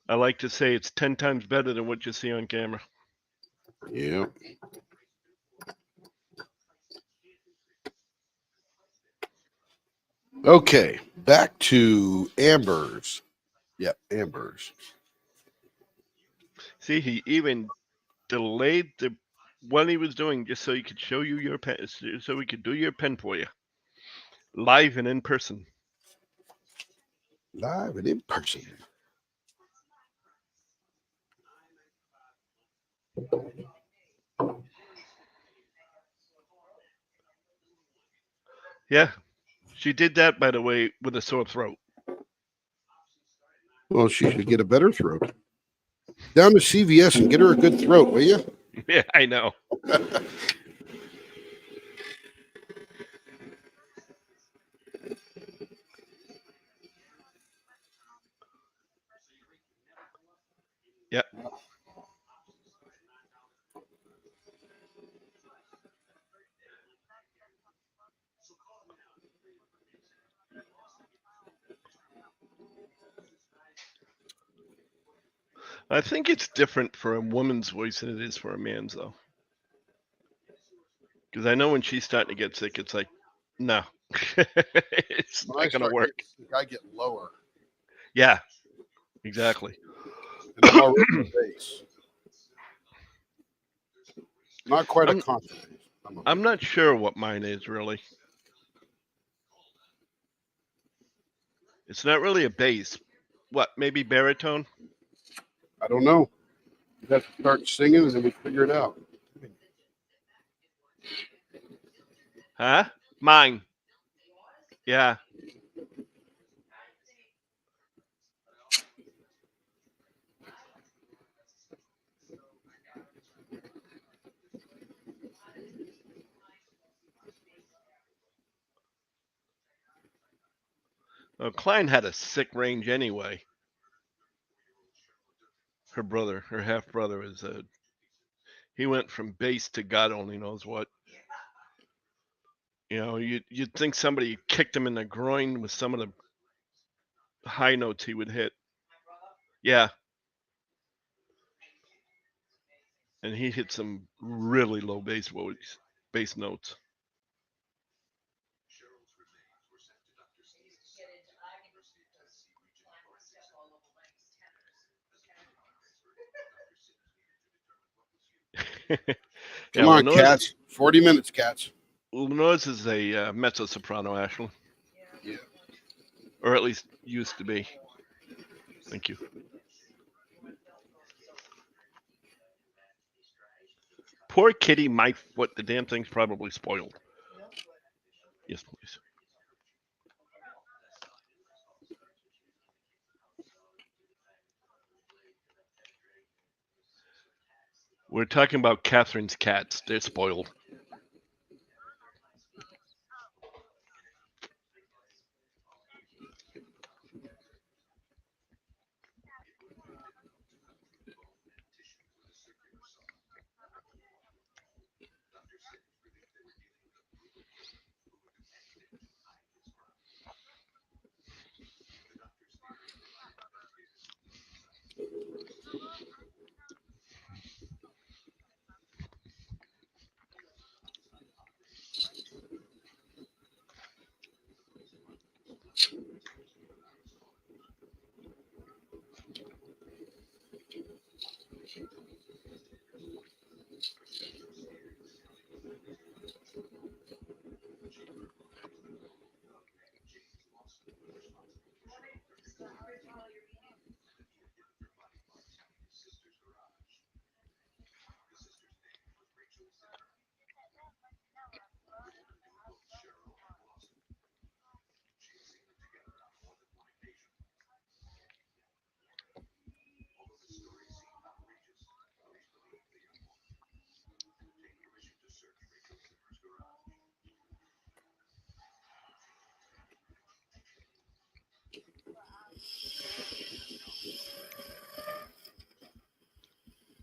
I like to say it's 10 times better than what you see on camera. Yeah. Okay, back to Amber's. Yep, Amber's. See, he even delayed what he was doing just so he could show you your pen, so we could do your pen for you, live and in person. Live and in person. Yeah, she did that, by the way, with a sore throat. Well, she should get a better throat. Down to CVS and get her a good throat, will you? Yeah, I know. Yeah. I think it's different for a woman's voice than it is for a man's, though. Because I know when she's starting to get sick, it's like, no, it's When I not gonna start work. getting sick, I get lower. Yeah, exactly. And I'm already a bass. Not quite a I'm- confidence. I'm not sure what mine is really. It's not really a bass. What? Maybe baritone? I don't know. You have to start singing and then we figure it out. Huh? Mine. Yeah. Well, Klein had a sick range anyway. Her half brother, he went from bass to God only knows what. You know, you'd think somebody kicked him in the groin with some of the high notes he would hit. Yeah. And he hit some really low bass notes. Come Yeah, on, cats. 40 minutes, cats. Lenore's is a mezzo soprano, Ashley. Yeah. Or at least used to be. Thank you. Poor kitty, my foot. The damn thing's probably spoiled. Yes, please. We're talking about Catherine's cats. They're spoiled.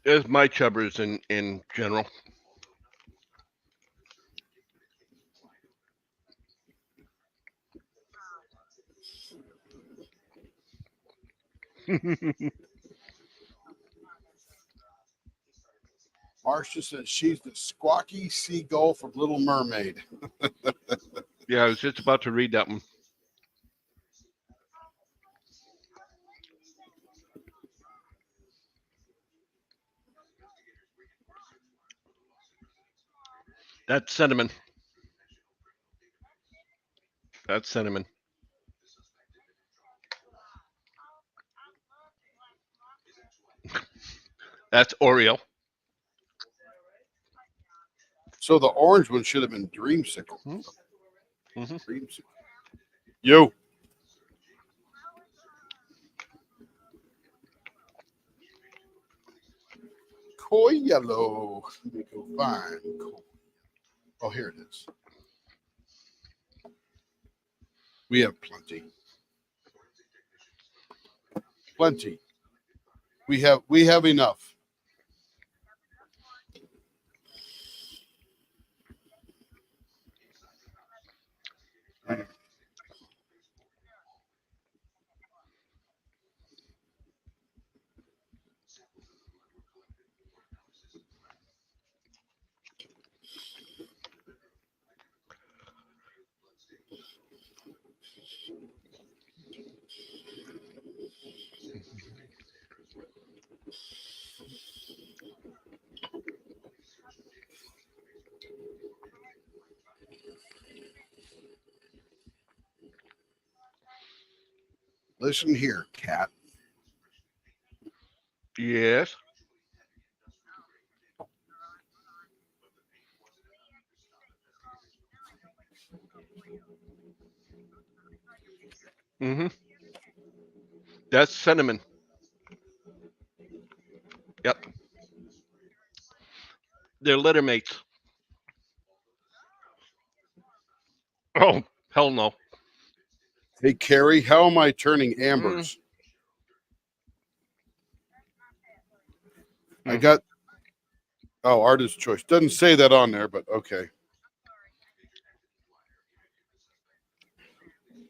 There's my chubbers in general. Marcia says she's the squawky seagull from Little Mermaid. Yeah, I was just about to read that one. That's cinnamon. That's cinnamon. That's Oreo. So the orange one should have been dreamsicle. Mhm. Dreamsicle. Yo. Koi yellow. Let me go find. Oh, here it is. We have plenty. Plenty. We have enough. Listen here, cat. Yes. Mm-hmm. That's cinnamon. Yep. They're litter mates. Oh, hell no. Hey, Carrie, how am I turning ambers? I got. Oh, artist choice. Doesn't say that on there, but okay.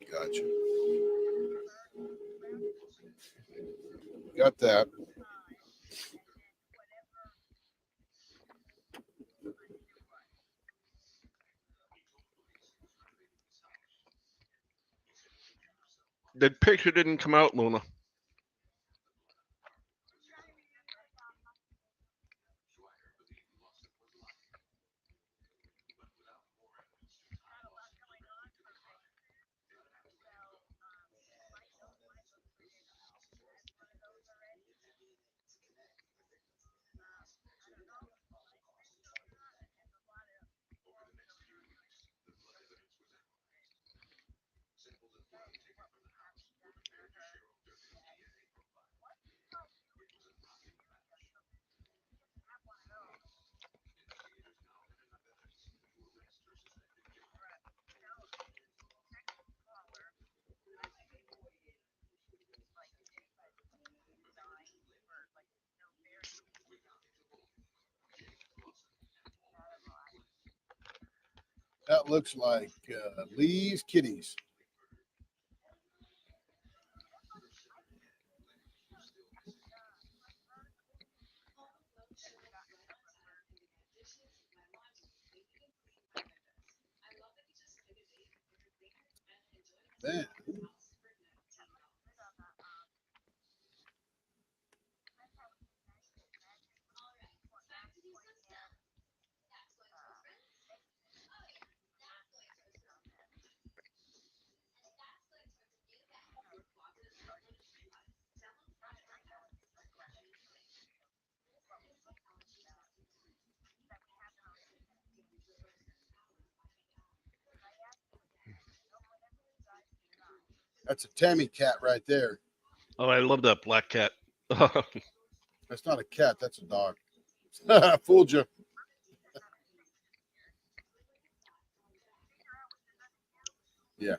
Gotcha. Got that. The picture didn't come out, Luna. That looks like Lee's kitties. Man. That's a Tammy cat right there. Oh, I love that black cat. That's not a cat. That's a dog. Fooled you. Yeah.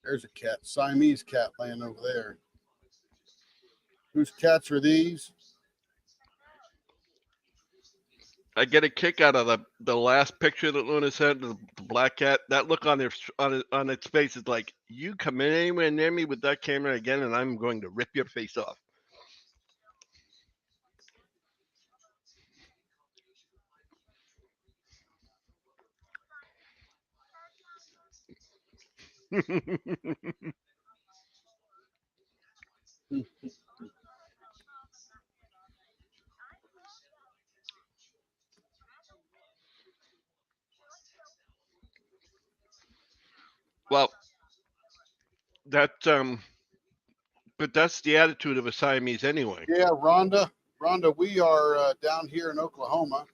There's a cat. Siamese cat laying over there. Whose cats are these? I get a kick out of the last picture that Luna sent, the black cat. That look on on its face is like, you come in anywhere near me with that camera again, and I'm going to rip your face off. Well, that but that's the attitude of a Siamese anyway. Yeah, Rhonda. Rhonda, we are down here in Oklahoma,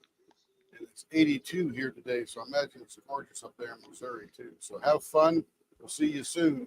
and it's 82 here today. So I imagine it's gorgeous up there in Missouri too. So have fun. We'll see you soon.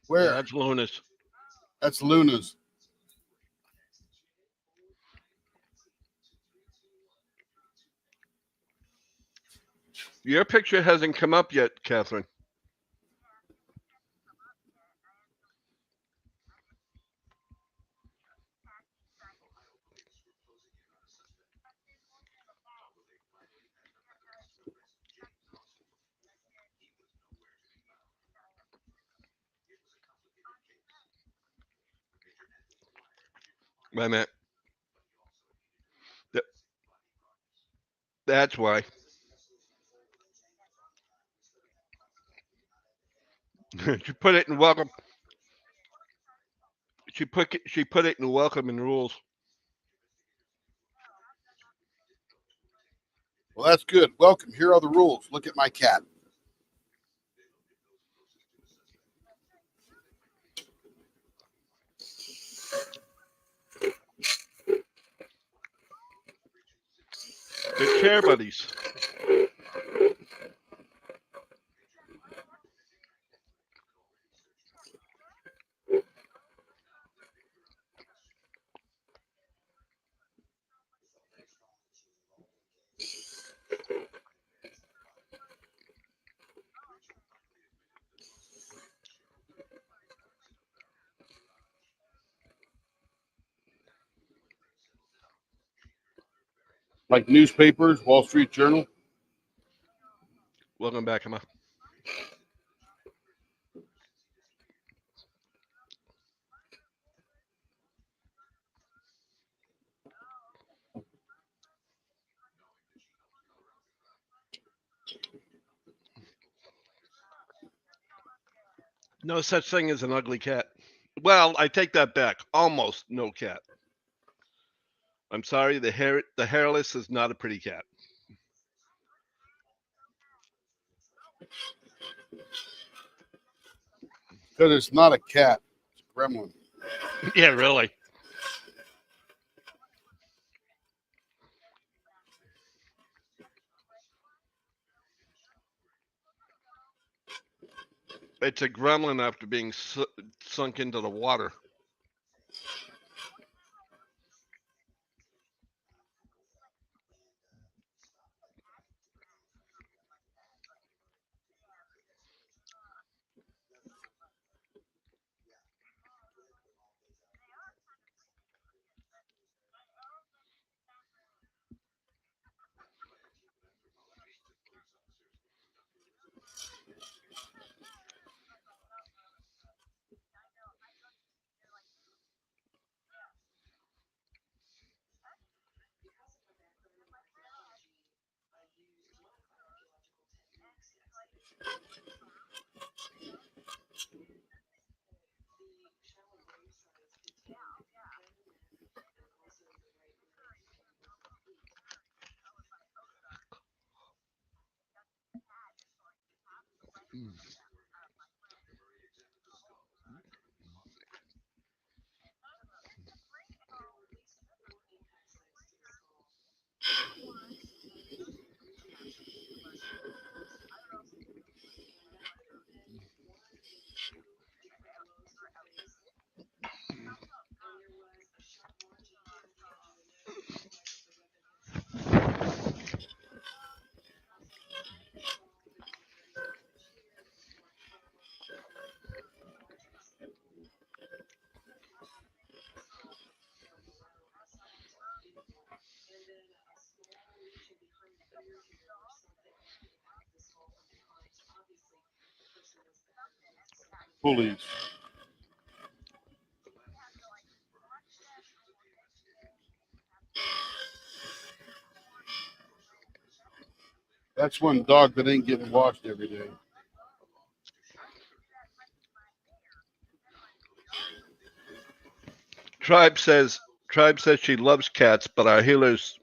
Where? Yeah, that's Luna's. That's Luna's. Your picture hasn't come up yet, Catherine. Wait a minute. That's why. She put it in welcome. She put it in welcome and rules. Well, that's good. Welcome. Here are the rules. Look at my cat. They're chair buddies. Like newspapers, Wall Street Journal. Welcome back, Emma. No such thing as an ugly cat. Well, I take that back. Almost no cat. I'm sorry, the hairless is not a pretty cat. Because it's not a cat. It's a gremlin. Yeah, really. It's a gremlin after being sunk into the water. Pulleys. That's one dog that ain't getting washed every day. Tribe says she loves cats, but our healers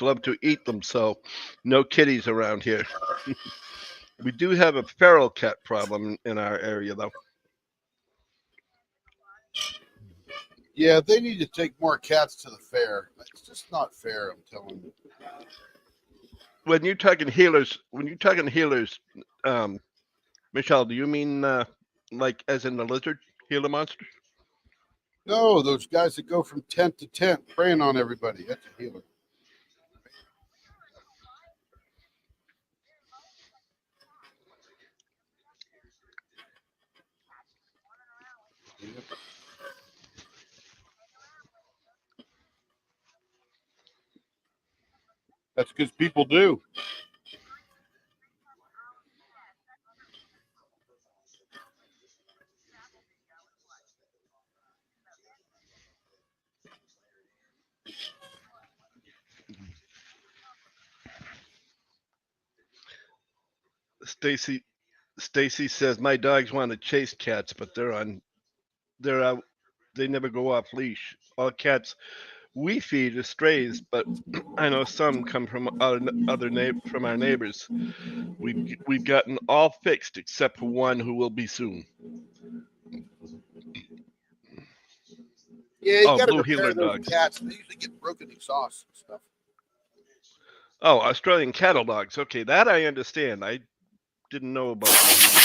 love to eat them, so no kitties around here. We do have a feral cat problem in our area, though. Yeah, they need to take more cats to the fair. It's just not fair, I'm telling you. When you're talking healers, Michelle, do you mean like as in the lizard Gila monster? No, those guys that go from tent to tent preying on everybody. That's a healer. Yep. That's because people do. Stacy says my dogs want to chase cats, but they're out. They never go off leash. All cats we feed are strays, but I know some come from from our neighbors. We've gotten all fixed except for one who will be soon. Yeah, you Oh, got to blue repair healer those dogs. cats. They usually get broken exhausts and stuff. Oh, Australian cattle dogs. Okay, that I understand. I didn't know about that.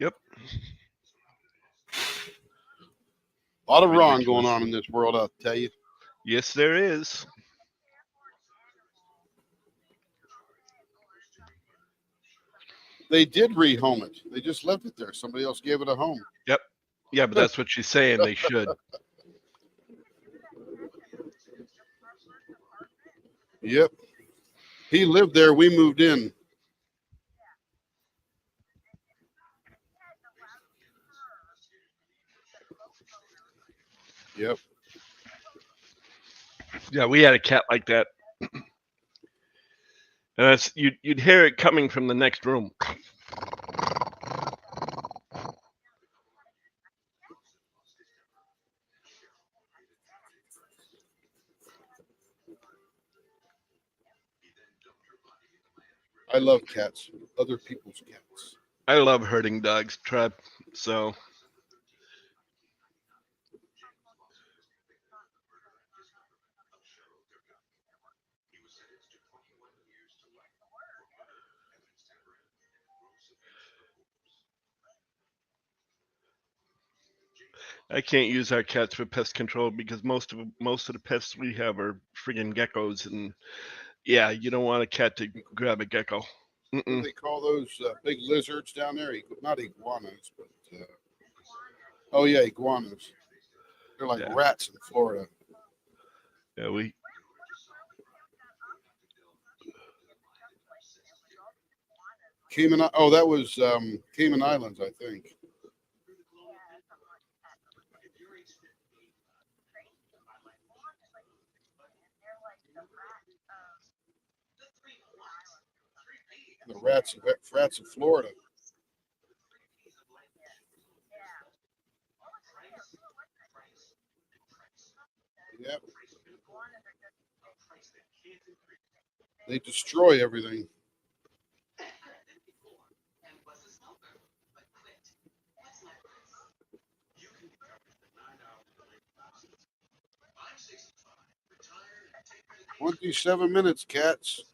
Yep. A lot of wrong Ridiculous. going on in this world, I'll tell you. Yes, there is. They did rehome it. They just left it there. Somebody else gave it a home. Yep. Yeah, but that's what she's saying. They should. Yep. He lived there. We moved in. Yep. Yeah, we had a cat like that. And that's you'd hear it coming from the next room. I love cats. Other people's cats. I love herding dogs, Trev. So I can't use our cats for pest control because most of the pests we have are friggin' geckos, and yeah, you don't want a cat to grab a gecko. What do they call those big lizards down there? Not iguanas, but oh yeah, iguanas. They're like Yeah. rats in Florida. Yeah, we. Cayman. Oh, that was Cayman Islands, I think. The rats of Florida. Yep. They destroy everything. Twenty 7 minutes, cats.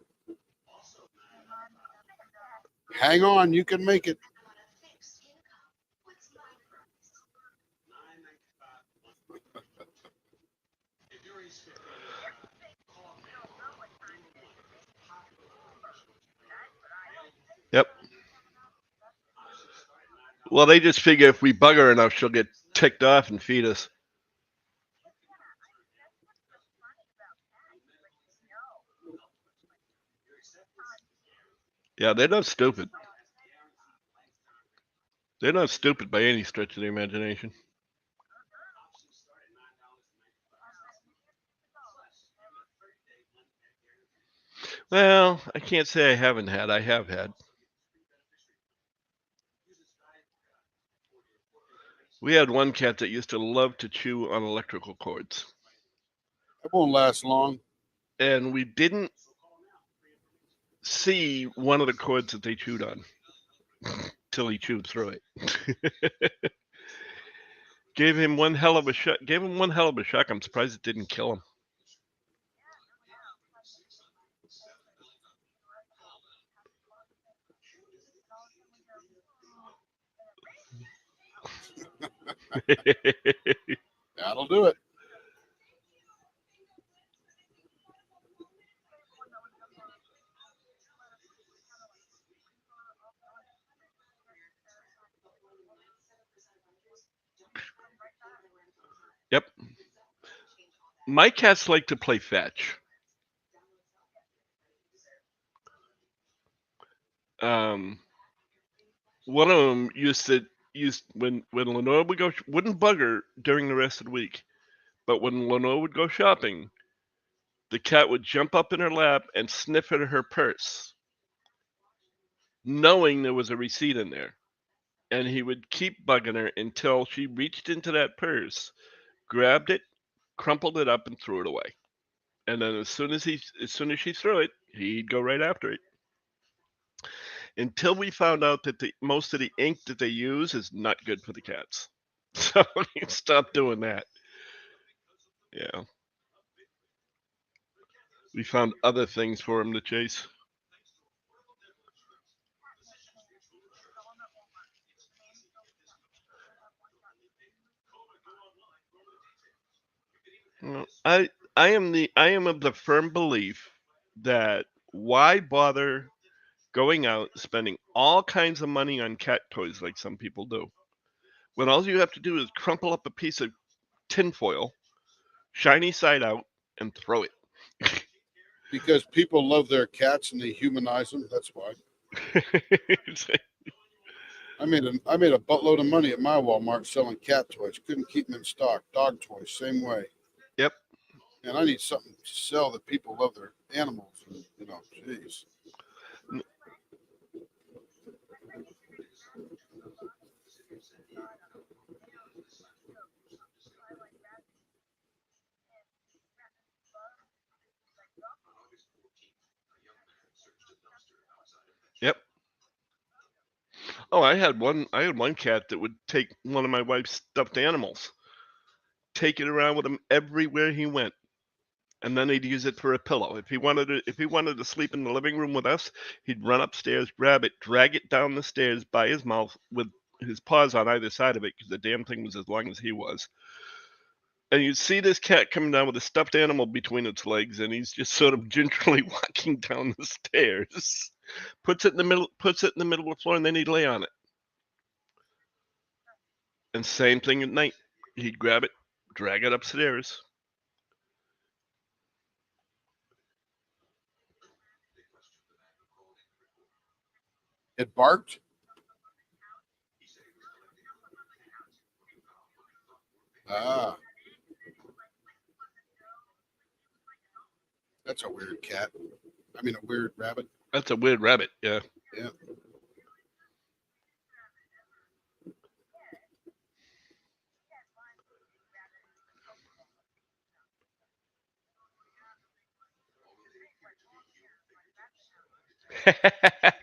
Hang on, you can make it. Yep. Well, they just figure if we bug her enough, she'll get ticked off and feed us. Yeah, they're not stupid. They're not stupid by any stretch of the imagination. Well, I can't say I haven't had. I have had. We had one cat that used to love to chew on electrical cords. It won't last long. And we didn't see one of the cords that they chewed on till he chewed through it. Gave him one hell of a shock. I'm surprised it didn't kill him. That'll do it. Yep. My cats like to play fetch. One of them used when Lenore would go, wouldn't bug her during the rest of the week, but when Lenore would go shopping, the cat would jump up in her lap and sniff at her purse, knowing there was a receipt in there. And he would keep bugging her until she reached into that purse, grabbed it, crumpled it up, and threw it away. And then as soon as she threw it, he'd go right after it. Until we found out that most of the ink that they use is not good for the cats. So he stopped doing that. Yeah. We found other things for him to chase. I am of the firm belief that why bother going out spending all kinds of money on cat toys like some people do, when all you have to do is crumple up a piece of tinfoil, shiny side out, and throw it. Because people love their cats and they humanize them. That's why. I made a buttload of money at my Walmart selling cat toys. Couldn't keep them in stock. Dog toys, same way. Yep. And I need something to sell that people love their animals. And, geez. Yep. Oh, I had one cat that would take one of my wife's stuffed animals, take it around with him everywhere he went, and then he'd use it for a pillow. If he wanted to sleep in the living room with us, he'd run upstairs, grab it, drag it down the stairs by his mouth with his paws on either side of it, because the damn thing was as long as he was. And you'd see this cat coming down with a stuffed animal between its legs, and he's just sort of gingerly walking down the stairs. Puts it in the middle of the floor, and then he'd lay on it. And same thing at night. He'd grab it, drag it upstairs. It barked. Ah, that's a weird cat. I mean, a weird rabbit. That's a weird rabbit. Yeah. Yeah.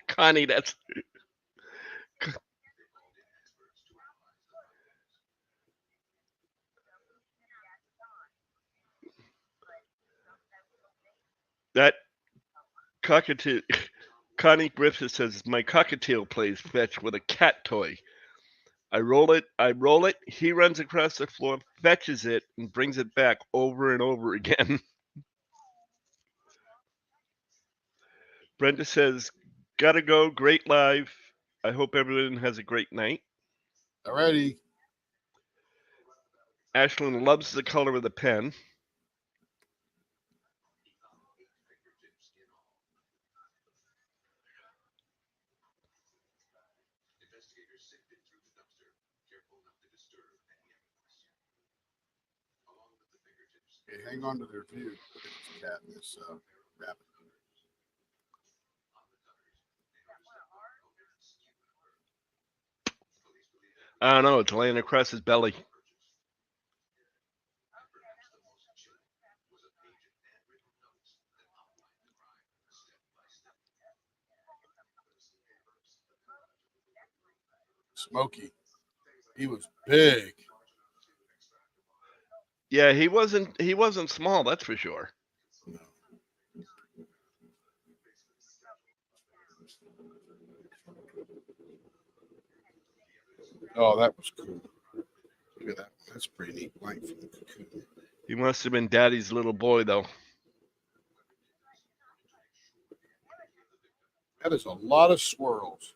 Connie, that's that cockatiel. Connie Griffith says my cockatiel plays fetch with a cat toy. I roll it, he runs across the floor, fetches it, and brings it back over and over again. Brenda says, gotta go, great live. I hope everyone has a great night. Alrighty. Ashlyn loves the color of the pen. Okay, hang on to their view. Look at this cat and this rabbit. I don't know, it's laying across his belly. Smokey. He was big. Yeah, he wasn't small, that's for sure. Oh, that was cool. Look at that. That's a pretty neat blank from the cocoon. He must have been daddy's little boy, though. That is a lot of swirls.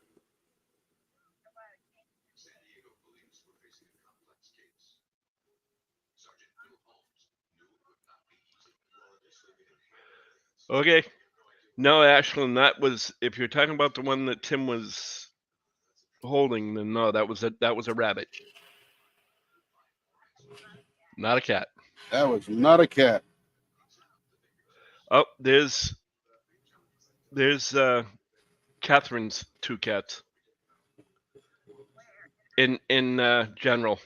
Okay. No, Ashlyn, that was, if you're talking about the one that Tim was holding, then no, that was a rabbit. Not a cat. That was not a cat. Oh, there's Catherine's two cats. In general.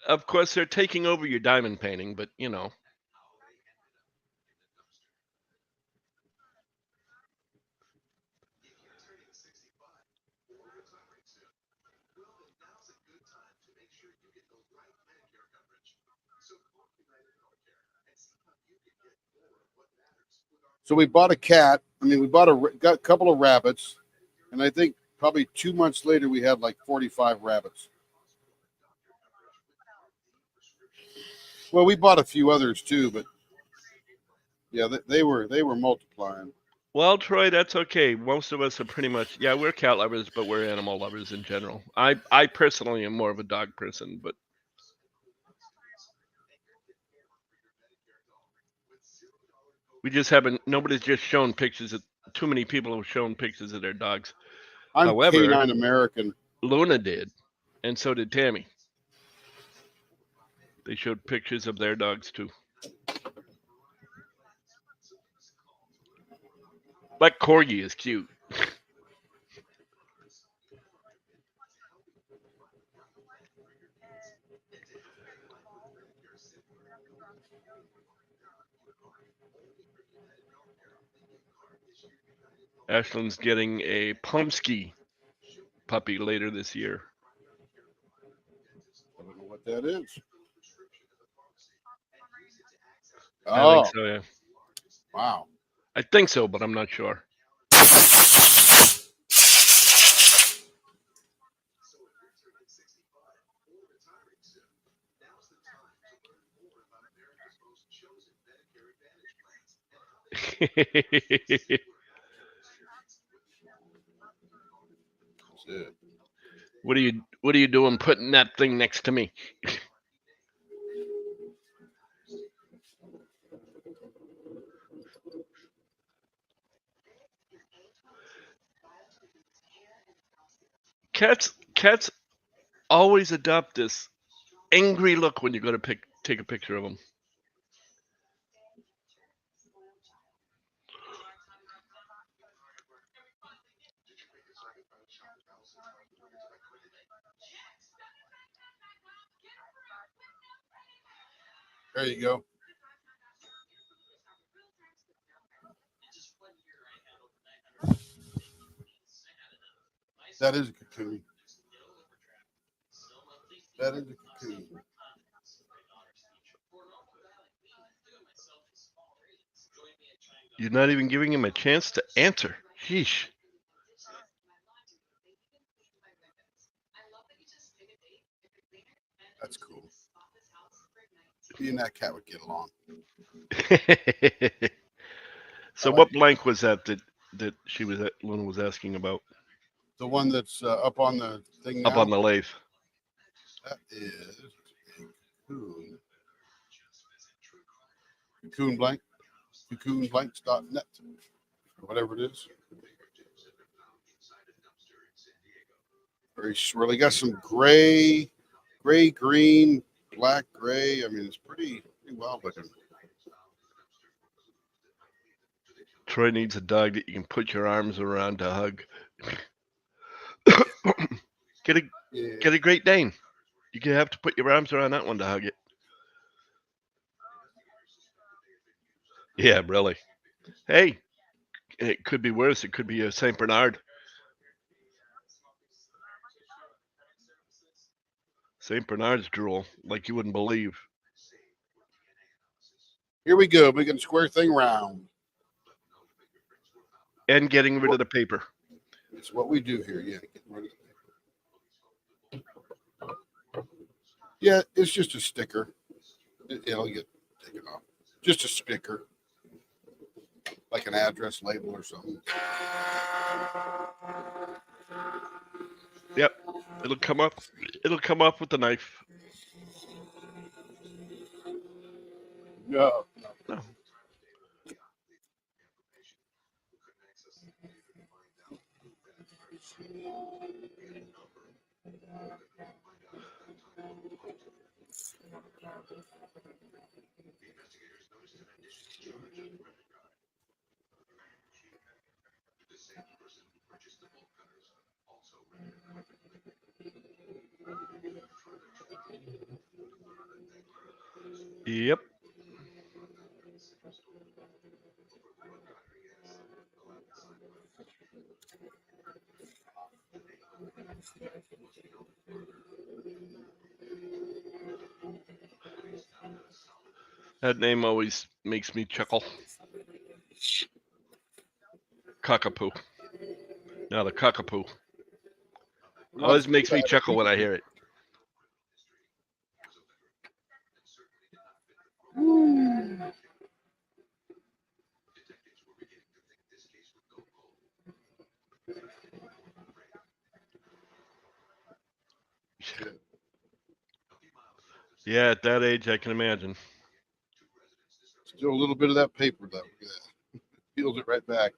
Of course, they're taking over your diamond painting, but you know. So we bought a cat. I mean, we got a couple of rabbits, and I think probably 2 months later we had like 45 rabbits. Well, we bought a few others too, but yeah, they were multiplying. Well, Troy, that's okay. Most of us are pretty much, yeah, we're cat lovers, but we're animal lovers in general. I personally am more of a dog person, but we just haven't, nobody's just shown pictures of, too many people have shown pictures of their dogs. I'm However, canine American. Luna did, and so did Tammy. They showed pictures of their dogs too. But Corgi is cute. Ashlyn's getting a Pomsky puppy later this year. I don't know what that is. I Oh, think so, yeah. wow. I think so, but I'm not sure. What are you doing putting that thing next to me? Cats always adopt this angry look when you go to take a picture of them. There you go. That is a cocoon. That is a cocoon. You're not even giving him a chance to answer. Sheesh. That's cool. Me and that cat would get along. So I like what blank was that she was Luna was asking about the one that's up on the thing now. up on the lathe? That is a cocoon. Cocoon blank. Cocoonblanks.net or whatever it is. Very swirly. Got some gray, green, black, gray. I mean, it's pretty wild looking. Troy needs a dog that you can put your arms around to hug. Get a Great Dane. You can have to put your arms around that one to hug it. Yeah, really. Hey, it could be worse. It could be a Saint Bernard. Saint Bernard's drool, like you wouldn't believe. Here we go, making square thing round. And getting rid of the paper. It's what we do here. Yeah, getting rid of the paper. Yeah, it's just a sticker. It'll get taken off. Just a sticker, like an address label or something. Yep, it'll come up. It'll come off with the knife. No. No. Yep. That name always makes me chuckle. Cockapoo. No, the cockapoo. Always makes me chuckle when I hear it. Yeah, at that age, I can imagine. Still a little bit of that paper though. Yeah. Peels it right back.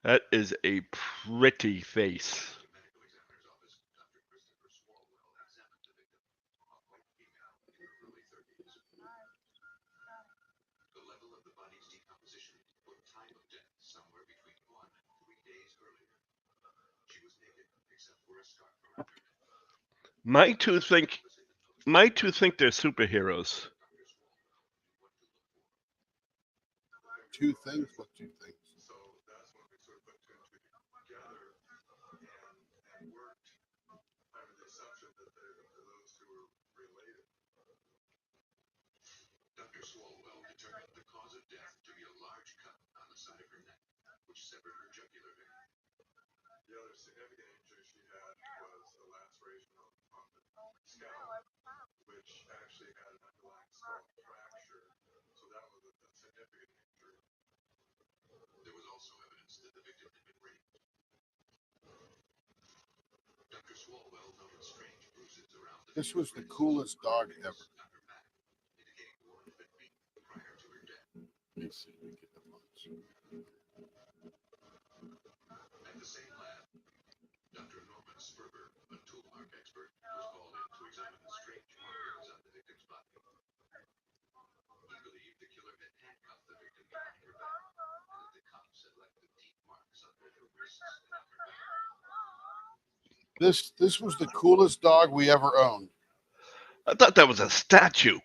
That is a pretty face. My two think they're superheroes. Two things. What two things? This was the coolest dog ever. Let me see if we get the marks. This was the coolest dog we ever owned. I thought that was a statue.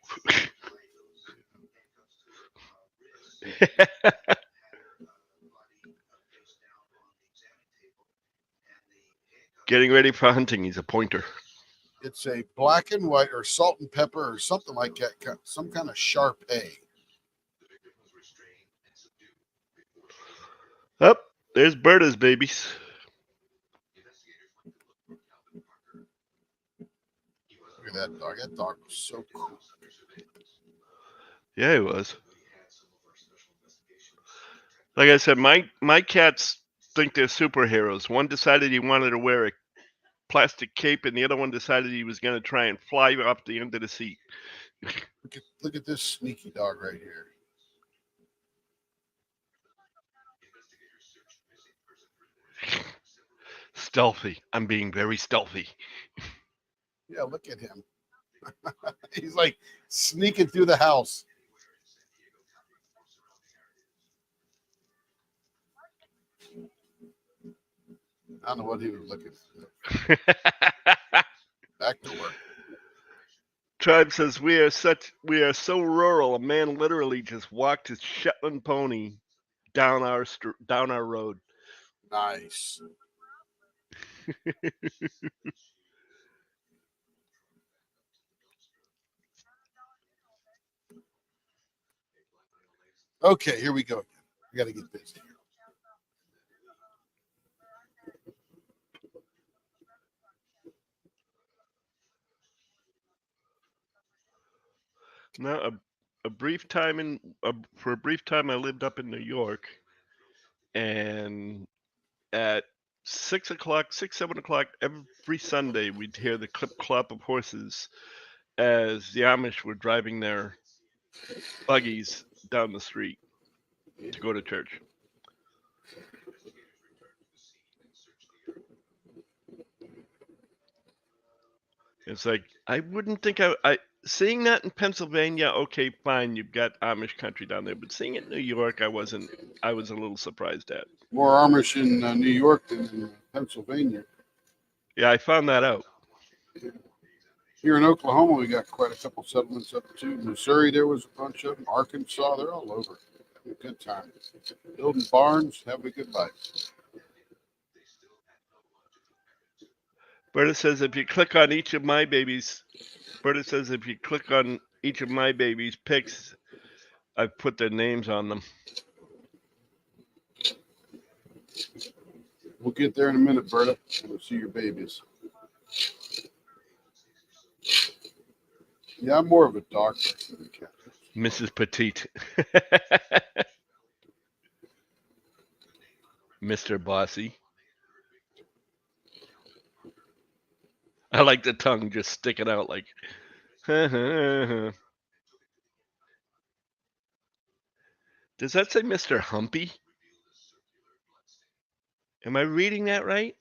Getting ready for hunting. He's a pointer. It's a black and white or salt and pepper or something like that, some kind of sharp A. Up there's Berta's babies. Look at that dog. That dog was so cool. Yeah, he was. Like I said, my cats think they're superheroes. One decided he wanted to wear a plastic cape, and the other one decided he was going to try and fly off the end of the seat. Look at this sneaky dog right here. Stealthy. I'm being very stealthy. Yeah, look at him. He's like sneaking through the house. I don't know what he was looking for. Back to work. Tribe says we are so rural. A man literally just walked his Shetland pony down our road. Nice. Okay, here we go. We got to get busy. Now, for a brief time, I lived up in New York, and at 6 o'clock, 7 o'clock every Sunday, we'd hear the clip clop of horses as the Amish were driving their buggies down the street to go to church. It's like, I wouldn't think I seeing that in Pennsylvania, okay, fine, you've got Amish country down there, but seeing it in New York, I was a little surprised at. More Amish in New York than in Pennsylvania. Yeah, I found that out. Here in Oklahoma, we got quite a couple settlements up too. Missouri, there was a bunch of them. Arkansas, they're all over. Good time. Building barns, having a good life. Berta says if you click on each of my babies' pics, I've put their names on them. We'll get there in a minute, Berta. We'll see your babies. Yeah, I'm more of a dog person than a cat. Mrs. Petite. Mr. Bossy. I like the tongue just sticking out like. Does that say Mr. Humpy? Am I reading that right?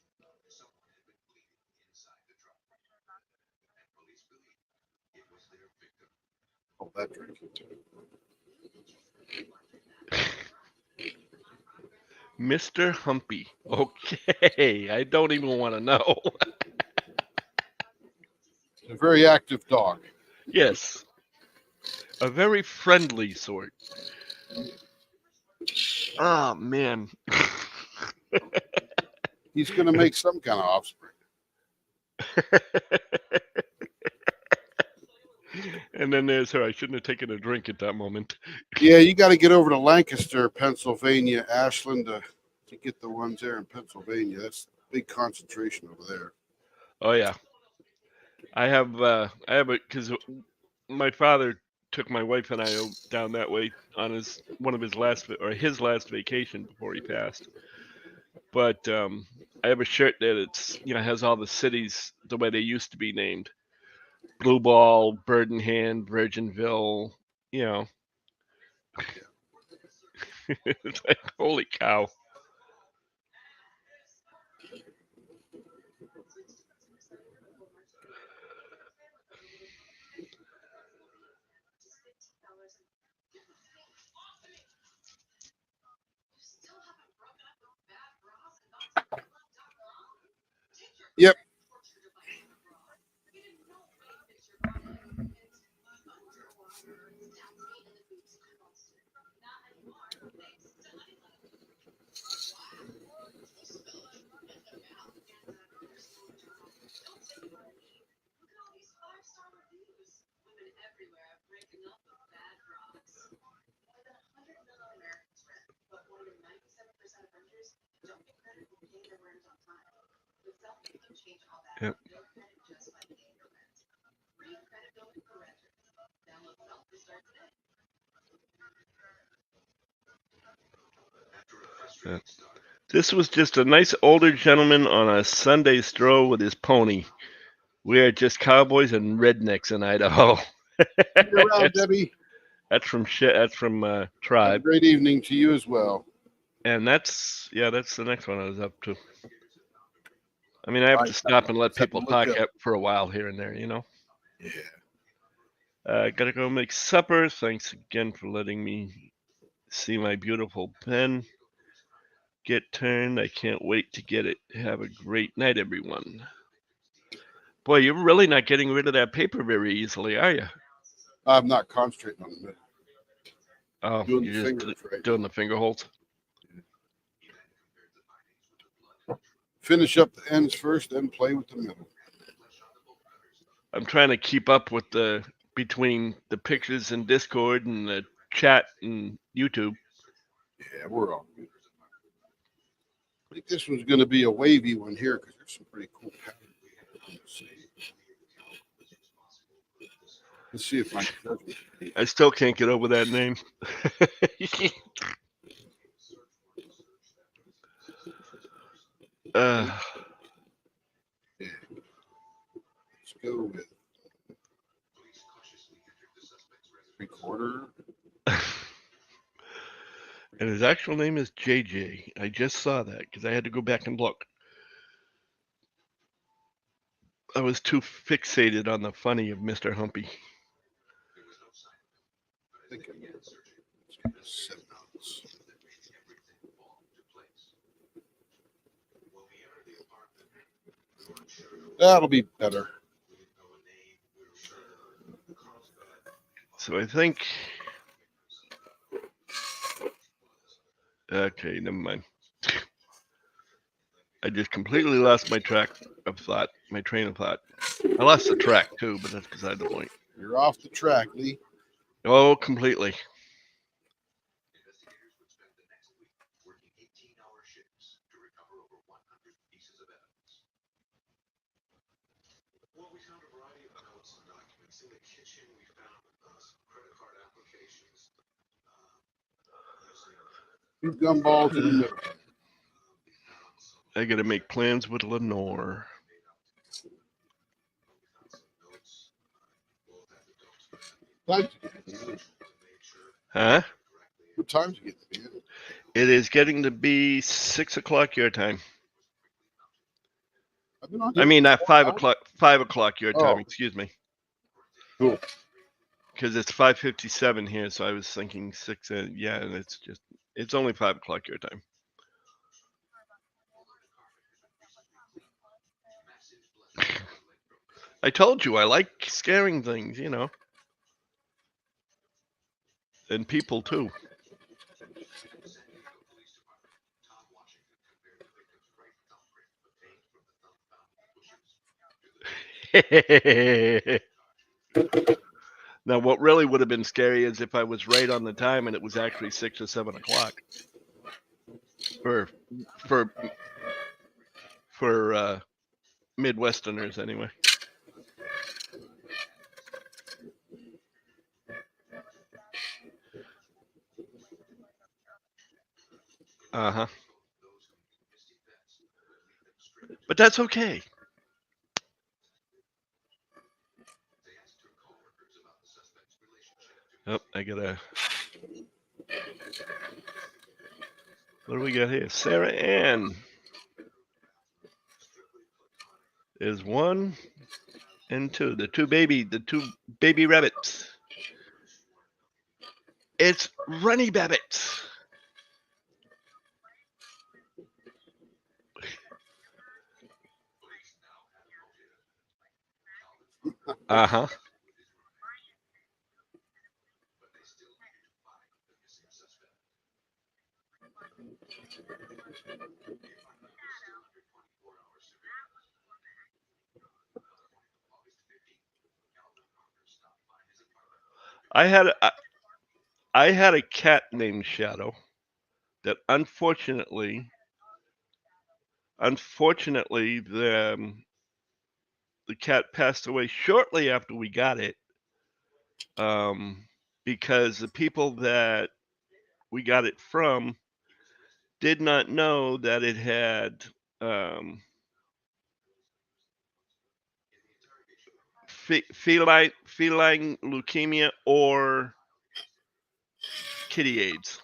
Oh, that drink. Mr. Humpy. Okay, I don't even want to know. It's a very active dog. Yes. A very friendly sort. Oh, man. He's going to make some kind of offspring. And then there's her. I shouldn't have taken a drink at that moment. Yeah, you got to get over to Lancaster, Pennsylvania, Ashland, to to get the ones there in Pennsylvania. That's big concentration over there. Oh yeah. I have because my father took my wife and I down that way on his last vacation before he passed. But I have a shirt that has all the cities the way they used to be named: Blue Ball, Bird in Hand, Virginville. It's like, holy cow. Yep. Yep. Yeah. This was just a nice older gentleman on a Sunday stroll with his pony. We are just cowboys and rednecks in Idaho. You're around, Debbie. That's from Have a Tribe, great evening to you as well. and that's the next one I was up to. I mean, I have to stop and let people talk up for a while here and there, Yeah. Gotta go make supper. Thanks again for letting me see my beautiful pen get turned. I can't wait to get it. Have a great night, everyone. Boy, you're really not getting rid of that paper very easily, are you? I'm not concentrating on it. Oh, Doing you're the just fingers right doing the finger holds. Finish up the ends first, then play with the middle. I'm trying to keep up with between the pictures in Discord and the chat and YouTube. Yeah, we're all good. I think this one's going to be a wavy one here because there's some pretty cool patterns. Let's see if my I still can't get over that name. Let's go with 3/4. And his actual name is JJ. I just saw that because I had to go back and look. I was too fixated on the funny of Mr. Humpy. I think I'm let's give it 7 ounce. That'll be better. So I think. Okay, never mind. I just completely lost my train of thought. I lost the track too, but that's beside the point. You're off the track, Lee. Oh, completely. Two gumballs in the middle. I gotta make plans with Lenore. Huh? What time's it getting? It is getting to be 6 o'clock your time. I mean, not 5 o'clock. 5 o'clock your time. Oh. Excuse me. Cool. Because it's 5:57 here, so I was thinking 6. Yeah, and it's only 5 o'clock your time. I told you I like scaring things, and people too. Now, what really would have been scary is if I was right on the time and it was actually 6 or 7 o'clock. for for for Midwesterners anyway. Uh-huh. But that's okay. Oh, I gotta. What do we got here? Sarah Ann is 1 and 2. The two baby rabbits. It's Runny Babbits. Uh-huh. I had a cat named Shadow that unfortunately the cat passed away shortly after we got it, because the people that we got it from did not know that it had feline leukemia or kitty AIDS.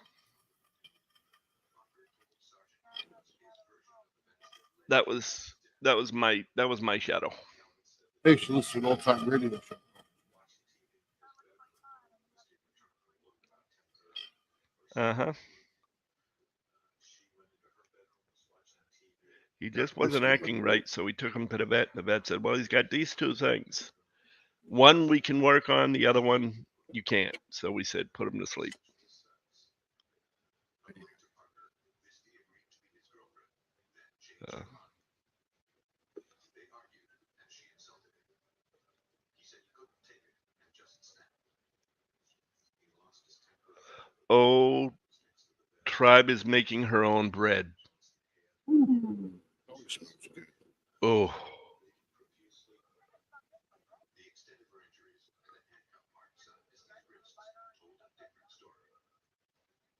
That was my Shadow. Hey, she listens to an old-time radio show. Uh-huh. He just wasn't acting right, so we took him to the vet. The vet said, well, he's got these two things. One we can work on, the other one you can't. So we said, put him to sleep. Oh, Tribe is making her own bread. Always smells good. Oh.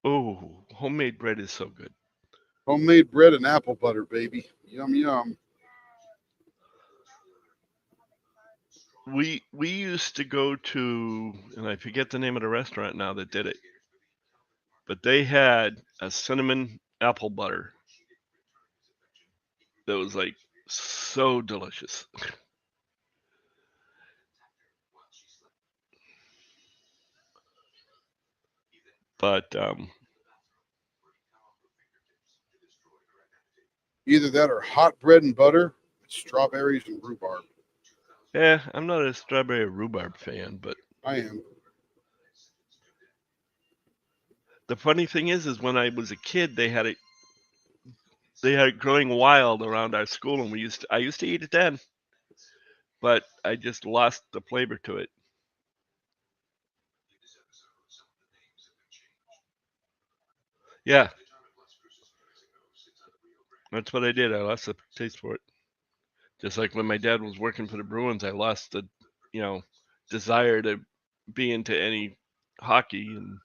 Oh, homemade bread is so good. Homemade bread and apple butter, baby. Yum, yum. We used to go to, and I forget the name of the restaurant now that did it, but they had a cinnamon apple butter that was like so delicious. But Either that or hot bread and butter with strawberries and rhubarb. yeah, I'm not a strawberry rhubarb fan, but I am. the funny thing is when I was a kid, they had it growing wild around our school, and I used to eat it then, but I just lost the flavor to it. Yeah, that's what I did. I lost the taste for it. Just like when my dad was working for the Bruins, I lost the, desire to be into any hockey and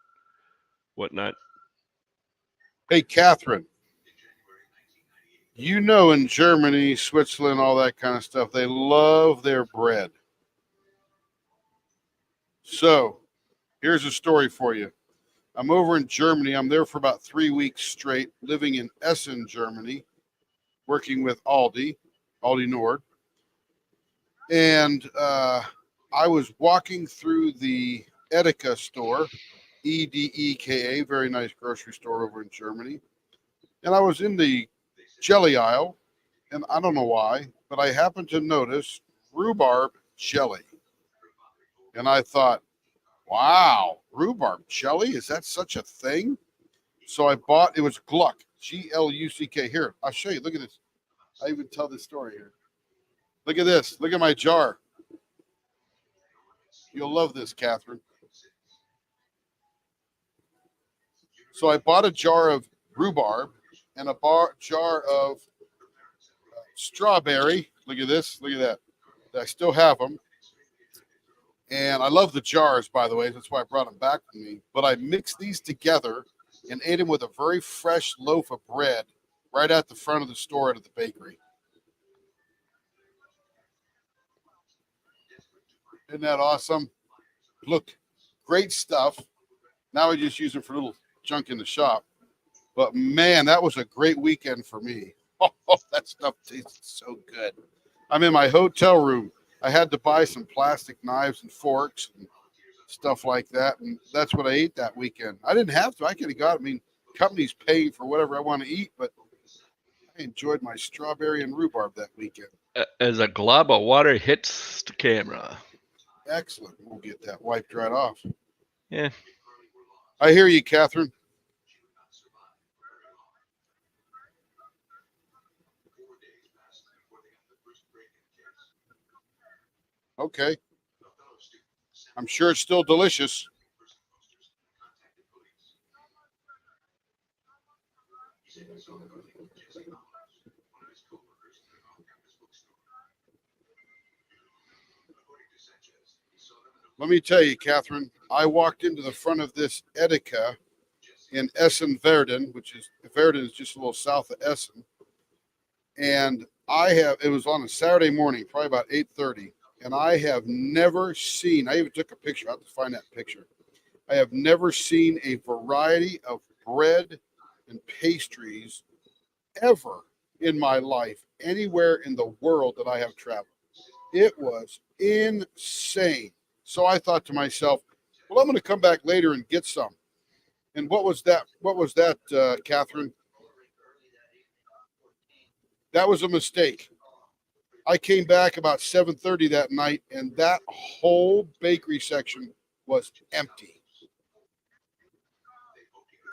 whatnot. Hey, Catherine. You know, in Germany, Switzerland, all that kind of stuff, they love their bread. So, here's a story for you. I'm over in Germany. I'm there for about 3 weeks straight, living in Essen, Germany, working with Aldi Nord. And I was walking through the Edeka store, Edeka, very nice grocery store over in Germany. And I was in the jelly aisle, and I don't know why, but I happened to notice rhubarb jelly. And I thought, wow, rhubarb jelly? Is that such a thing? So I bought, it was Gluck, Gluck. Here, I'll show you. Look at this. I even tell this story here. Look at this. Look at my jar. You'll love this, Catherine. So I bought a jar of rhubarb, and a jar of strawberry. Look at this. Look at that. I still have them. And I love the jars, by the way. That's why I brought them back with me. But I mixed these together and ate them with a very fresh loaf of bread right at the front of the store at the bakery. Isn't that awesome? Look, great stuff. Now I just use it for little junk in the shop. But man, that was a great weekend for me. Oh, that stuff tasted so good. I'm in my hotel room. I had to buy some plastic knives and forks and stuff like that. And that's what I ate that weekend. I didn't have to. I could have got it. I mean, company's paying for whatever I want to eat, but I enjoyed my strawberry and rhubarb that weekend. As a glob of water hits the camera. Excellent. We'll get that wiped right off. Yeah. I hear you, Catherine. Okay. I'm sure it's still delicious. Let me tell you, Catherine, I walked into the front of this Edeka in Essen-Verden, which is, Verden is just a little south of Essen. And it was on a Saturday morning, probably about 8:30. And I have never seen, I even took a picture, I have to find that picture. I have never seen a variety of bread and pastries ever in my life, anywhere in the world that I have traveled. It was insane. So I thought to myself, well, I'm going to come back later and get some. And what was that? What was that, Catherine? That was a mistake. I came back about 7:30 that night, and that whole bakery section was empty.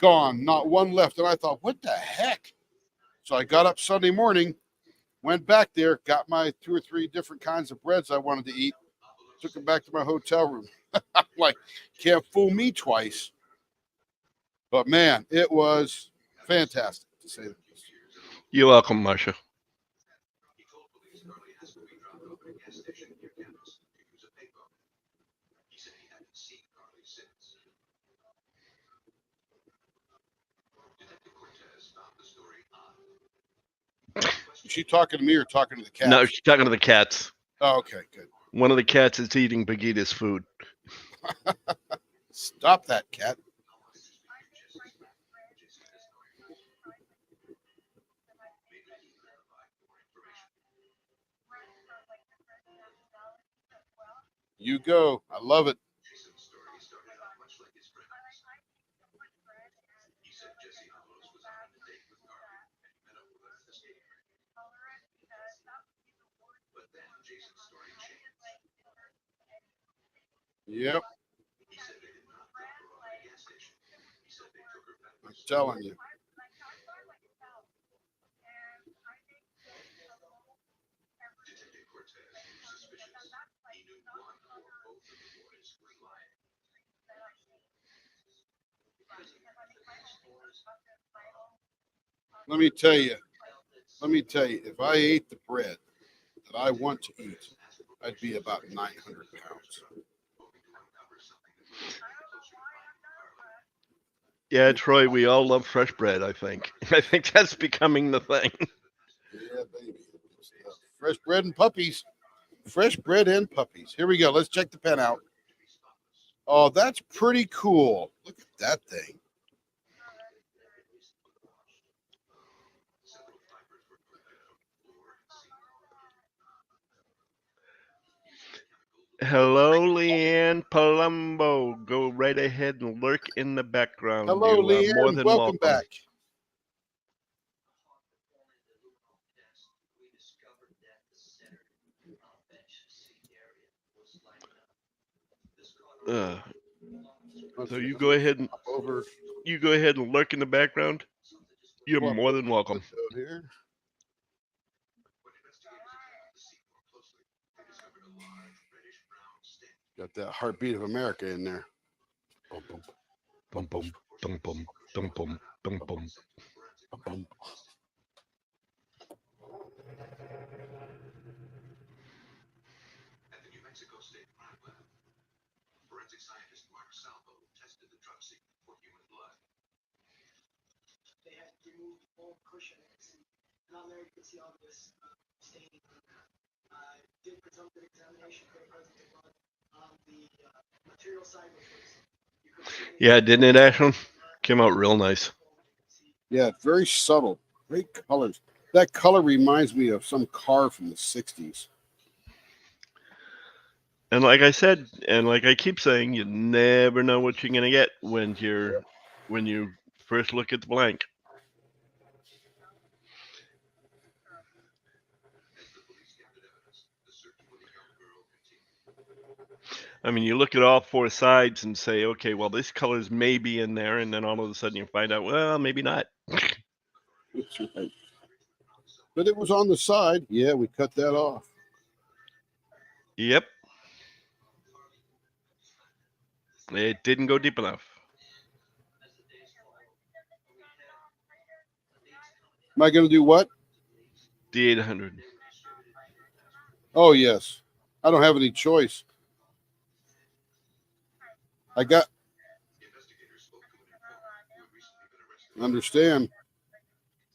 Gone, not one left. And I thought, what the heck? So I got up Sunday morning, went back there, got my 2 or 3 different kinds of breads I wanted to eat, took them back to my hotel room. I'm like, can't fool me twice. But man, it was fantastic, to say the least. You're welcome, Marsha. Is she talking to me or talking to the cat? No, she's talking to the cats. Oh, okay, good. One of the cats is eating Bagita's food. Stop that, cat. You go. I love it. Yep. I'm telling you. Let me tell you, if I ate the bread that I want to eat, I'd be about 900 pounds. Yeah, Troy, we all love fresh bread, I think. I think that's becoming the thing. Yeah, baby. Fresh bread and puppies. Fresh bread and puppies. Here we go. Let's check the pen out. Oh, that's pretty cool. Look at that thing. Hello, Leanne Palumbo. Go right ahead and lurk in the background. Hello, You are Leanne. more than Welcome back. So you go ahead and over. You go ahead and lurk in the background. You're Well, more than welcome. Here. Got that heartbeat of America in there. Boom, boom, Bum bum bum bum bum bum bum bum. At the New Mexico State Crime Lab, forensic scientist Mark Salvo tested the drug sequence for human blood. They had removed all cushion and on there you can see all this staining. Did presumptive examination for the presence of blood. The material side was you could see Yeah, didn't it, Ashland? Came out real nice. Yeah, very subtle, great colors. That color reminds me of some car from the 60s. And like I said, and like I keep saying, you never know what you're gonna get when you first look at the blank. I mean, you look at all four sides and say, okay, well, this color's maybe in there, and then all of a sudden you find out, well, maybe not. That's right. But it was on the side. Yeah, we cut that off. Yep. It didn't go deep enough. Am I going to do what? The 800. Oh, yes. I don't have any choice. I got. Understand.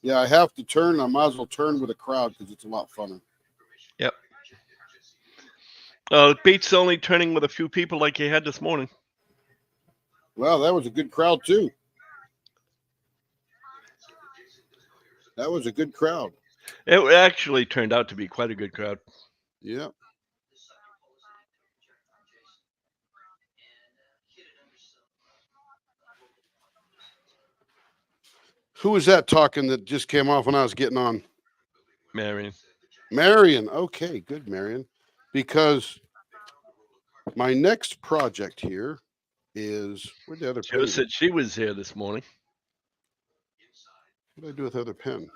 Yeah, I have to turn. I might as well turn with a crowd because it's a lot funner. Yep. Beats only turning with a few people like you had this morning. Well, that was a good crowd, too. That was a good crowd. It actually turned out to be quite a good crowd. Yeah. Who was that talking that just came off when I was getting on? Marion. Marion. Okay, good, Marion. Because my next project here is where'd the other Joe pen? said she was here this morning. What did I do with the other pen?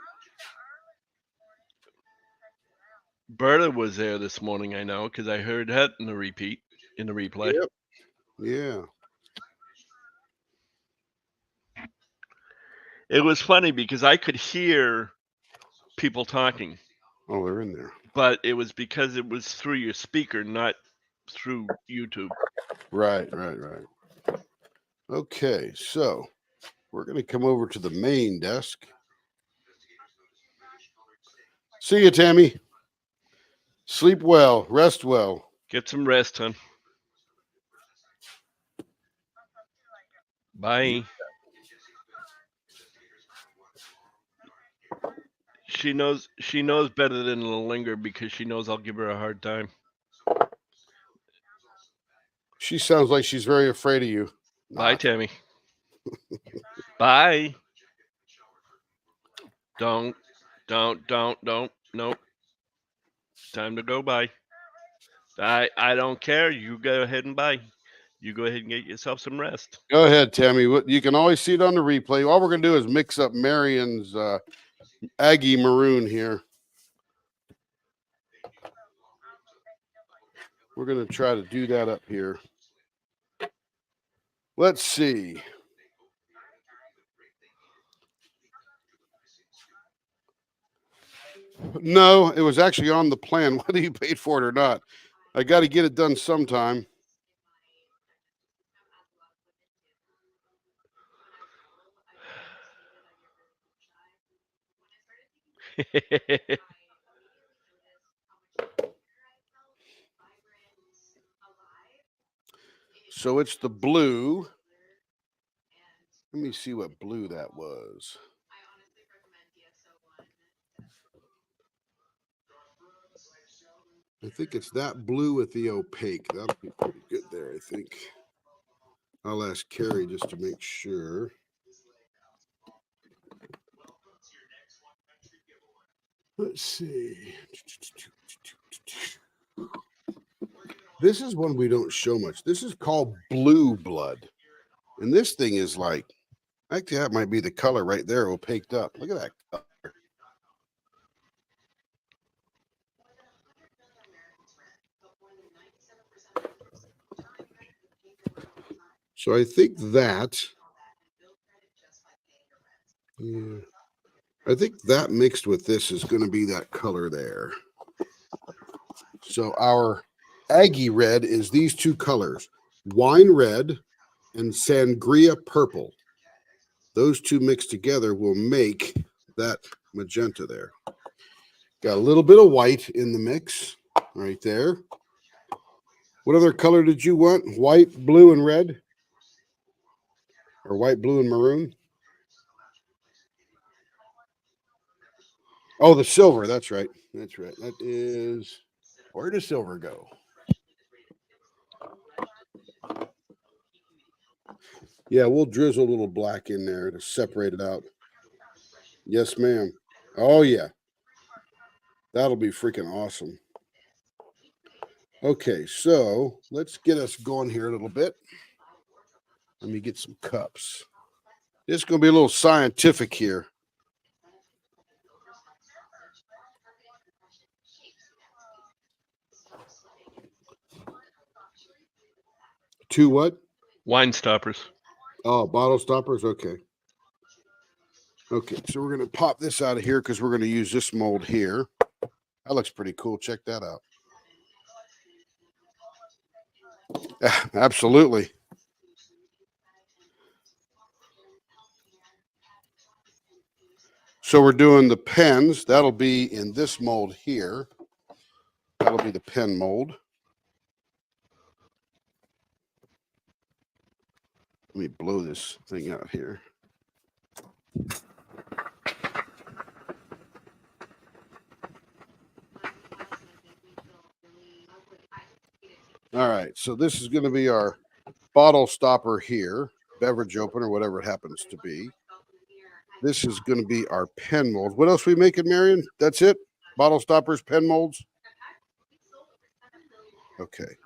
Berta was there this morning, I know, because I heard that in the replay. Yep. Yeah. It was funny because I could hear people talking, Oh, they're in there. but it was because it was through your speaker, not through YouTube. Right. Okay, so we're going to come over to the main desk. See you, Tammy. Sleep well, rest well. Get some rest, hon. Bye. She knows better than to linger because she knows I'll give her a hard time. She sounds like she's very afraid of you. Bye, Not. Tammy. Bye. Don't. Nope. Time to go. Bye. I don't care. You go ahead and bye. You go ahead and get yourself some rest. Go ahead, Tammy. You can always see it on the replay. All we're going to do is mix up Marion's Aggie maroon here. We're going to try to do that up here. Let's see. No, it was actually on the plan, whether you paid for it or not. I got to get it done sometime. So it's the blue. Let me see what blue that was. I think it's that blue with the opaque. That'll be pretty good there, I think. I'll ask Carrie just to make sure. Let's see. This is one we don't show much. This is called Blue Blood. And this thing is like, actually, that might be the color right there, opaqued up. Look at that color. So I think that, yeah, I think that mixed with this is going to be that color there. So our Aggie red is these two colors, wine red and sangria purple. Those two mixed together will make that magenta there. Got a little bit of white in the mix right there. What other color did you want? White, blue, and red? Or white, blue, and maroon? Oh, the silver. That's right. That's right. That is, where does silver go? Yeah, we'll drizzle a little black in there to separate it out. Yes, ma'am. Oh, yeah. That'll be freaking awesome. Okay, so let's get us going here a little bit. Let me get some cups. It's going to be a little scientific here. Two what? Wine stoppers. Oh, bottle stoppers. Okay. Okay, so we're going to pop this out of here because we're going to use this mold here. That looks pretty cool. Check that out. Yeah, absolutely. So we're doing the pens. That'll be in this mold here. That'll be the pen mold. Let me blow this thing out here. All right, so this is going to be our bottle stopper here, beverage opener, whatever it happens to be. This is going to be our pen mold. What else we making, Marion? That's it? Bottle stoppers, pen molds? Okay.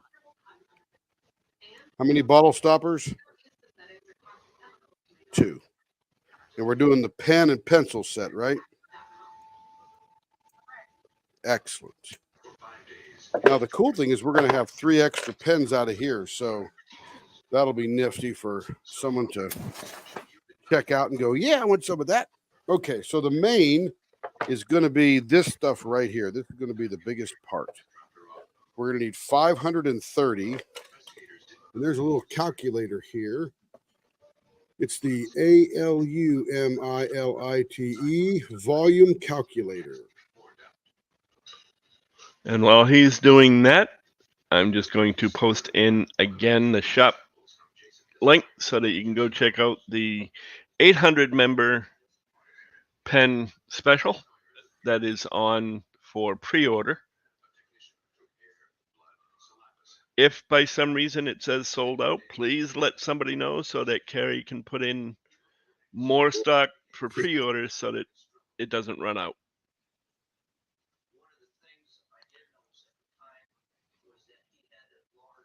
How many bottle stoppers? 2. And we're doing the pen and pencil set, right? Excellent. Now, the cool thing is we're going to have 3 extra pens out of here. So that'll be nifty for someone to check out and go, yeah, I want some of that. Okay, so the main is going to be this stuff right here. This is going to be the biggest part. We're going to need 530. And there's a little calculator here. It's the ALUMILITE volume calculator. And while he's doing that, I'm just going to post in again the shop link so that you can go check out the 800 member pen special that is on for pre-order. If by some reason it says sold out, please let somebody know so that Carrie can put in more stock for pre-orders so that it doesn't run out.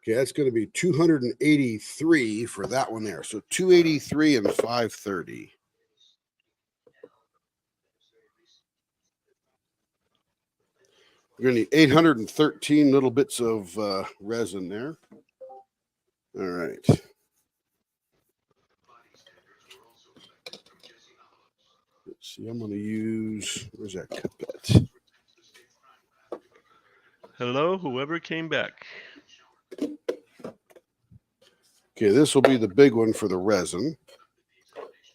Okay, that's going to be 283 for that one there. So 283 and 530. We're going to need 813 little bits of resin there. All right. Let's see, I'm going to use, where's that cup at? Hello, whoever came back. Okay, this will be the big one for the resin.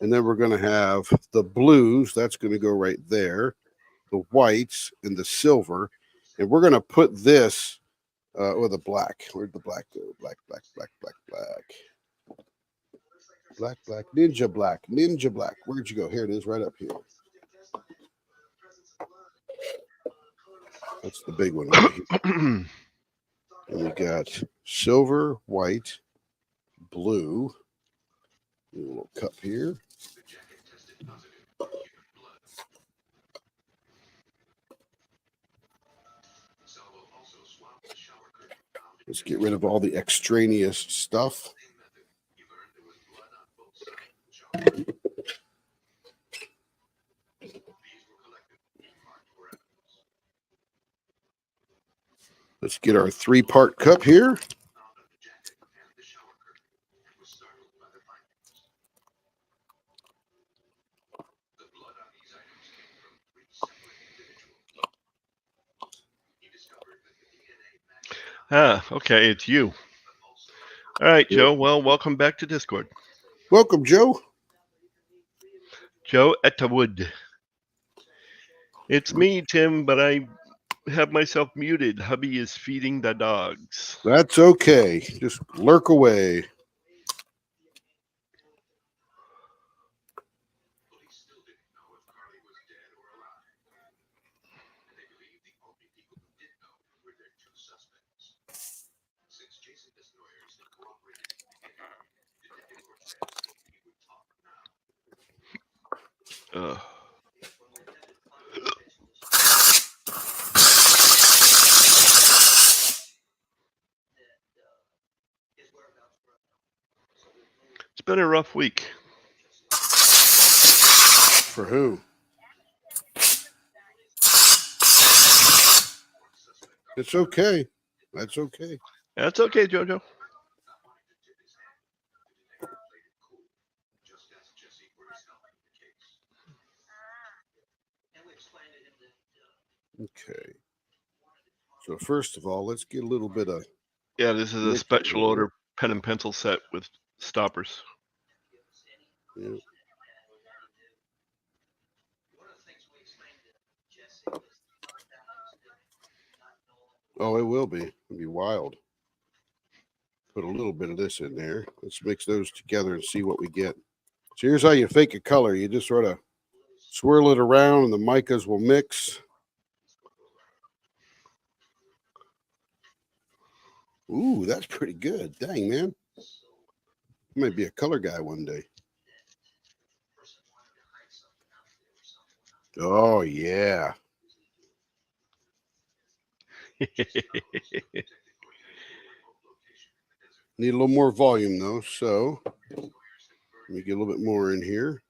And then we're going to have the blues. That's going to go right there. The whites and the silver. And we're going to put this with the black. Where'd the black go? Black, black, black, black, black. Black, black, ninja black, ninja black. Where'd you go? Here it is, right up here. That's the big one right here. And we got silver, white, blue. A little cup here. Let's get rid of all the extraneous stuff. Let's get our 3-part cup here. Ah, okay, it's you. All right, Joe. Well, welcome back to Discord. Welcome, Joe. Joe Etterwood. It's me, Tim, but I have myself muted. Hubby is feeding the dogs. That's okay. Just lurk away. Police still didn't know if Carly was dead or alive. And they believed the only people who did know were their two suspects. Since Jason Desnoyers had cooperated in the beginning, Detective Cortez hoped he would talk now. Ugh. It's been a rough week. For who? It's okay. That's okay. That's okay, Jojo. Not wanting to tip his hand, the detective played it cool, just asked Jesse for his help in the case. And we explained to him that, Okay. So first of all, let's get a little bit of Yeah, this is a special order pen and pencil set with stoppers. yeah. one of the things we explained to Jesse was Oh, it will be. It'll be wild. Put a little bit of this in there. Let's mix those together and see what we get. So here's how you fake a color. You just sort of swirl it around and the micas will mix. Ooh, that's pretty good. Dang, man. I might be a color guy one day. Oh, yeah. Need a little more volume, though. So let me get a little bit more in here.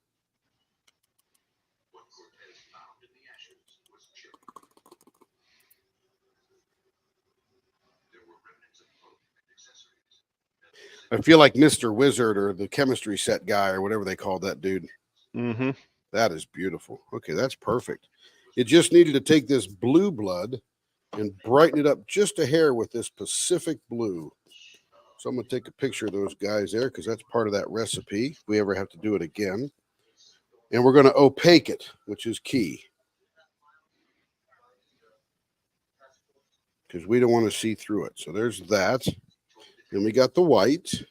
What Cortez found in the ashes was chip. There were remnants of clothing and accessories. I feel like Mr. Wizard or the chemistry set guy or whatever they call that dude. Mm-hmm. That is beautiful. Okay, that's perfect. It just needed to take this blue blood and brighten it up just a hair with this Pacific blue. So I'm going to take a picture of those guys there because that's part of that recipe if we ever have to do it again. And we're going to opaque it, which is key. Because we don't want to see through it. So there's that. Then we got the white. Burned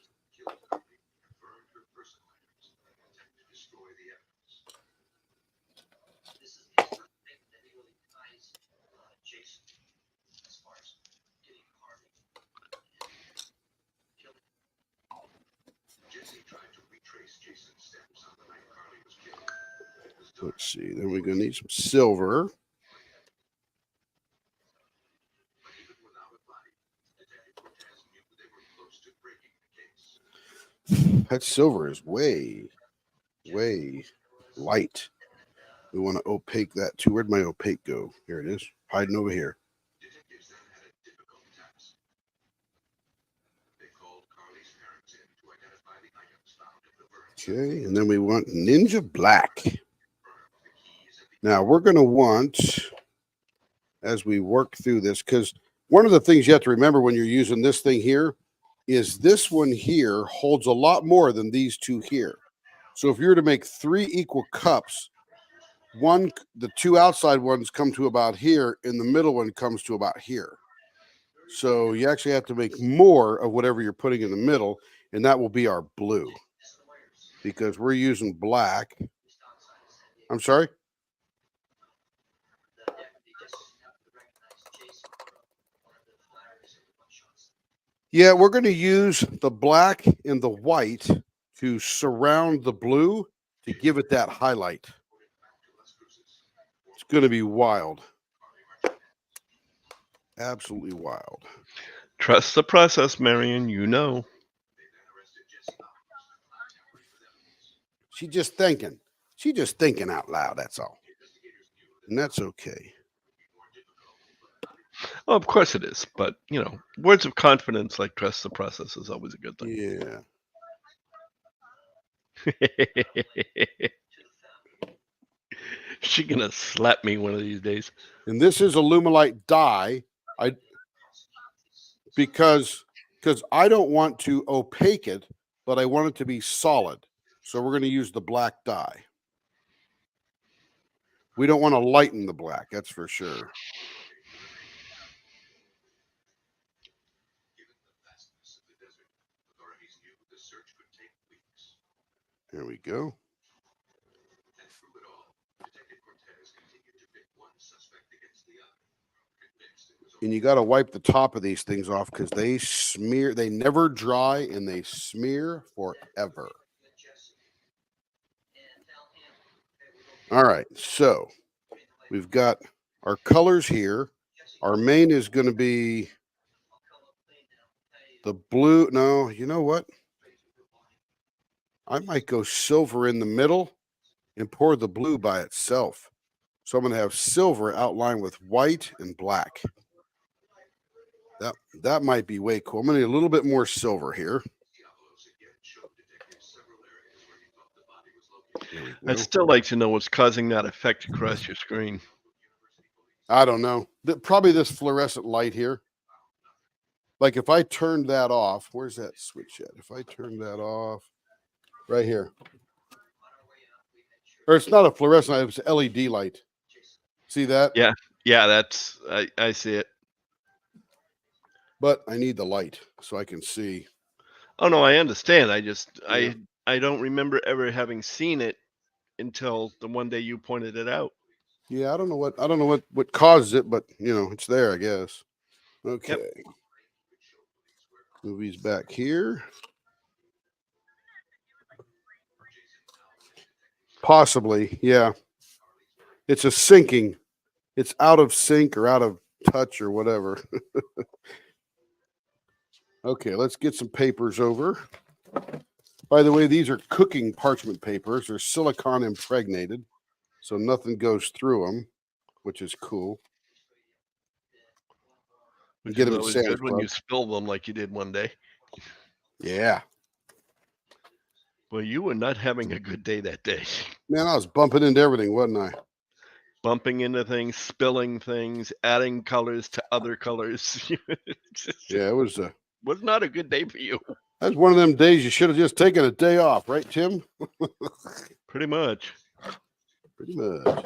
her personal items and attempted to destroy the evidence. this is the sort of thing that really ties Jason as far as getting Harvey killed. Jesse tried to retrace Jason's steps on the night Carly was killed. It was dark. Let's see. Then we're going to need some silver. But even without a body, Detective Cortez knew they were close to breaking the case. That silver is way light. We want to opaque that too. Where'd my opaque go? Here it is. Hiding over here. Detectives then had a difficult task. They called Carly's parents in to identify the items found in the burn. Okay. And then we want Ninja Black. The keys and the Now we're going to want, as we work through this, because one of the things you have to remember when you're using this thing here is this one here holds a lot more than these two here. So if you were to make 3 equal cups, the 2 outside ones come to about here and the middle one comes to about here. So you actually have to make more of whatever you're putting in the middle, and that will be our blue because we're using black. I'm sorry? The deputy just happened to recognize Jason for one of the flyers in the shots. Yeah, we're going to use the black and the white to surround the blue to give it that highlight. It's going to be wild. Absolutely wild. Trust the process, Marion. You know. She's just thinking. She's just thinking out loud. That's all. And that's okay. Oh, of course it is. But, you know, words of confidence like trust the process is always a good thing. Yeah. She's gonna slap me one of these days. And this is Alumilite dye. because I don't want to opaque it, but I want it to be solid. So we're going to use the black dye. We don't want to lighten the black, that's for sure. Given the vastness of the desert, authorities knew the search could take weeks. There we go. And through it all, Detective Cortez continued to pit one suspect against the other, convinced it was And you got to wipe the top of these things off because they smear, they never dry and they smear forever. All right, so we've got our colors here. Our main is going to be the blue. No, you know what? I might go silver in the middle and pour the blue by itself. So I'm going to have silver outlined with white and black. That might be way cool. I'm going to need a little bit more silver here. Diabolos again showed detectives several areas where he thought the body was located. There we I'd go. still like to know what's causing that effect across your screen. I don't know. Probably this fluorescent light here. Like if I turned that off, where's that switch at? If I turn that off, right here. Or it's not a fluorescent light, it's an LED light. See that? Yeah. Yeah, that's I see it. But I need the light so I can see. Oh no, I understand. I just Yeah. I don't remember ever having seen it until the one day you pointed it out. Yeah, I don't know what causes it, but you know, it's there, I guess. Okay. Movies back here. Possibly, yeah. It's a syncing. It's out of sync or out of touch or whatever. Okay, let's get some papers over. By the way, these are cooking parchment papers. They're silicone impregnated, so nothing goes through them, which is cool. Which Get is them at always Sam's good when you Club. spill them like you did one day. Yeah. Well, you were not having a good day that day. Man, I was bumping into everything, wasn't I? Bumping into things, spilling things, adding colors to other colors. Yeah, it was Was not a good day for you. that's one of them days you should have just taken a day off, right, Tim? Pretty much. Pretty much.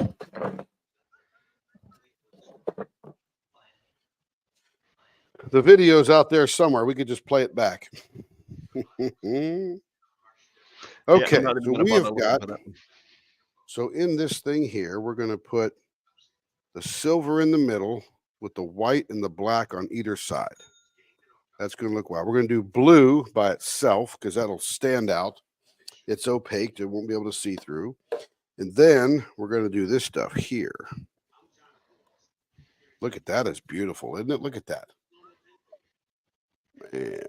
The video's out there somewhere. We could just play it back. Okay, Yeah, I'm not even so gonna we bother have looking got, for that one. so in this thing here, we're going to put the silver in the middle with the white and the black on either side. That's going to look wild. We're going to do blue by itself because that'll stand out. It's opaque. It won't be able to see through. And then we're going to do this stuff here. Look at that. It's beautiful, isn't it? Look at that. Man.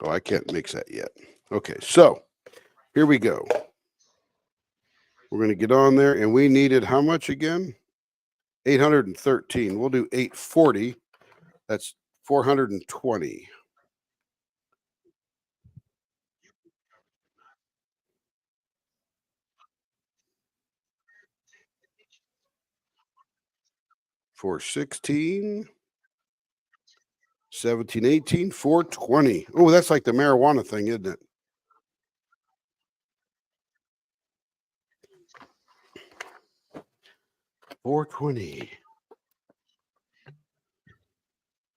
Oh, I can't mix that yet. Okay, so here we go. We're going to get on there, and we needed how much again? 813. We'll do 840. That's 420. For 16, 17, 18, 420. Oh, that's like the marijuana thing, isn't it? $420.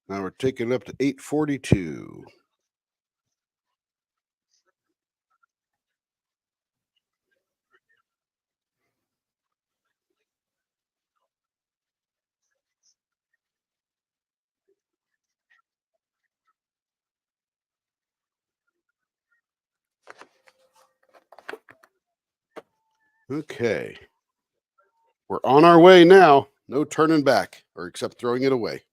Now we're taking it up to 842. Okay. We're on our way now. No turning back, or except throwing it away.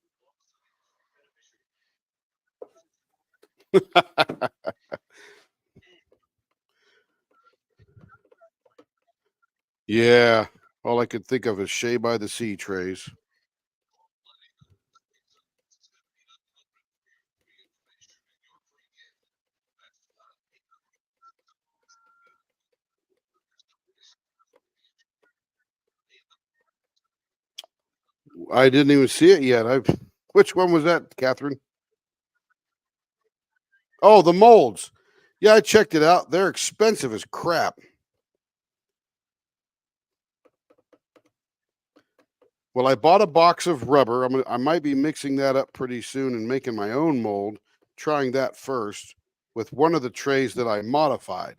Yeah. All I could think of is Shea by the Sea trays. I didn't even see it yet. Which one was that, Catherine? Oh, the molds. Yeah, I checked it out. They're expensive as crap. Well, I bought a box of rubber. I might be mixing that up pretty soon and making my own mold, trying that first with one of the trays that I modified.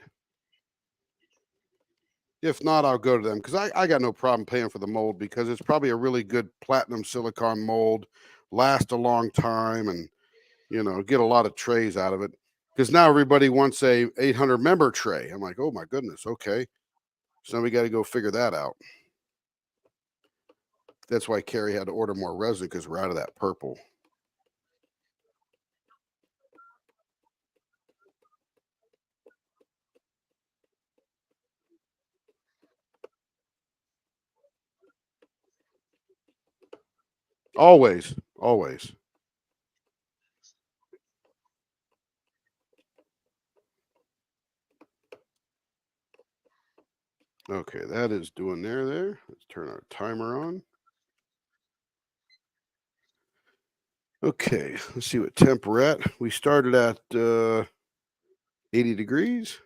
If not, I'll go to them because I got no problem paying for the mold because it's probably a really good platinum silicon mold, last a long time, and get a lot of trays out of it. Because now everybody wants a 800 member tray. I'm like, oh my goodness, okay. So we got to go figure that out. That's why Carrie had to order more resin because we're out of that purple. Always, always. Okay, that is doing there. Let's turn our timer on. Okay, let's see what temp we're at. We started at 80 degrees,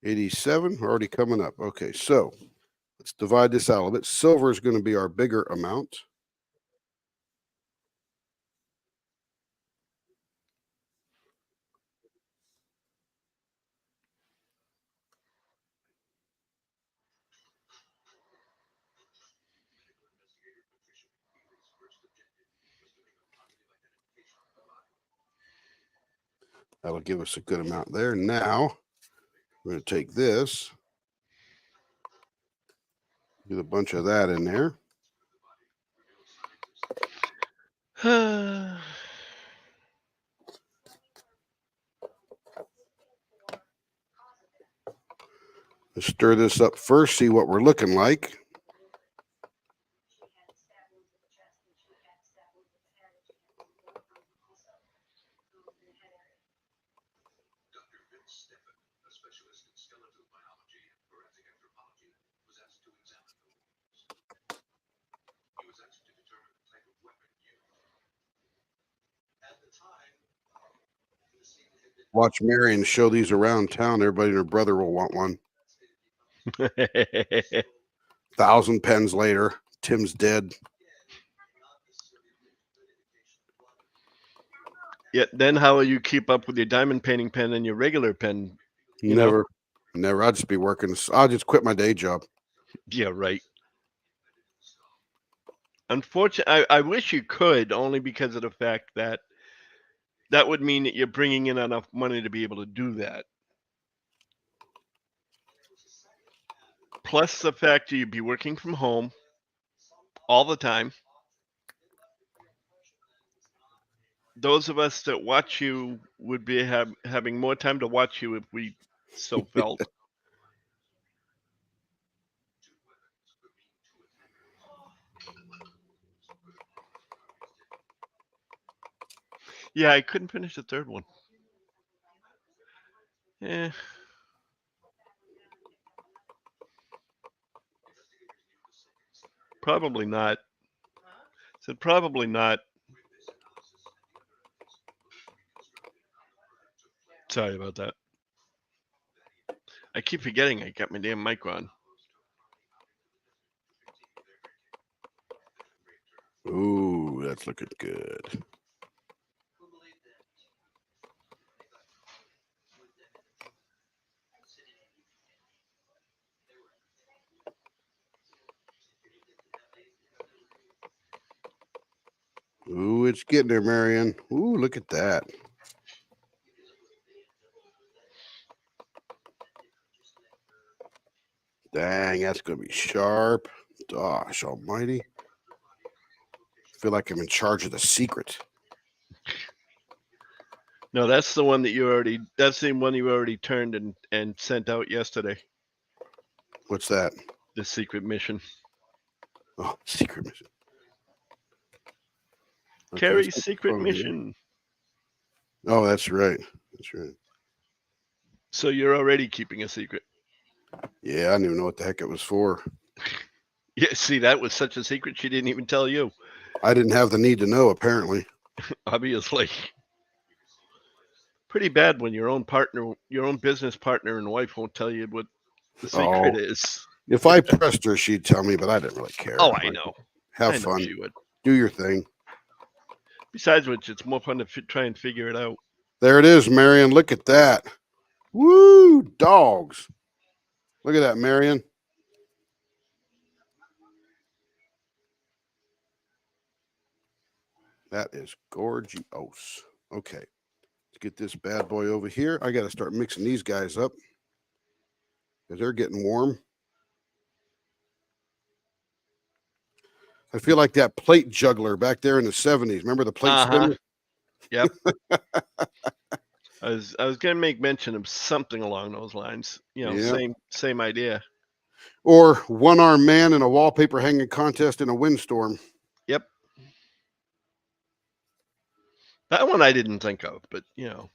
87, we're already coming up. Okay, so let's divide this out a little bit. Silver is going to be our bigger amount. That'll give us a good amount there. Now, we're going to take this, get a bunch of that in there. Let's stir this up first, see what we're looking like. Dr. Vince Steffen, a specialist in skeletal biology and forensic anthropology, was asked to examine the wounds. He was asked to determine the type of weapon used. At the time, the scene had been Watch Marion show these around town. Everybody and her brother will want one. 1,000 pens later, Tim's dead. Yeah, then how will you keep up with your diamond painting pen and your regular pen? You know? Never. I'll just be working. I'll just quit my day job. Yeah, right. Unfortunately, I wish you could, only because of the fact that would mean that you're bringing in enough money to be able to do that. Plus the fact that you'd be working from home all the time. Those of us that watch you would be having more time to watch you if we so felt. Yeah, I couldn't finish the third one. Yeah. Probably not. Said probably not. Sorry about that. I keep forgetting I got my damn mic on. Ooh, that's looking good. Ooh, it's getting there, Marion. Ooh, look at that. Dang, that's going to be sharp. Gosh almighty. I feel like I'm in charge of the secret. No, that's the one that that's the one you already turned and sent out yesterday. What's that? The secret mission. Oh, secret mission. Okay, Carrie's secret mission. Oh, that's right. That's right. So you're already keeping a secret. Yeah, I didn't even know what the heck it was for. Yeah, see, that was such a secret she didn't even tell you. I didn't have the need to know, apparently. Obviously. Pretty bad when your own partner, your own business partner and wife won't tell you what the secret Oh, is. if I pressed her, she'd tell me, but I didn't really care. Oh, I Like, know. have I know fun. she would. Do your thing. Besides which, it's more fun to try and figure it out. There it is, Marion. Look at that. Woo, dogs. Look at that, Marion. That is gorgeous. Okay, let's get this bad boy over here. I got to start mixing these guys up because they're getting warm. I feel like that plate juggler back there in the 70s. Remember the plate spinner? Yep. I was gonna make mention of something along those lines. You know, Yeah. same idea. Or one-armed man in a wallpaper hanging contest in a windstorm. Yep. That one I didn't think of, but you know.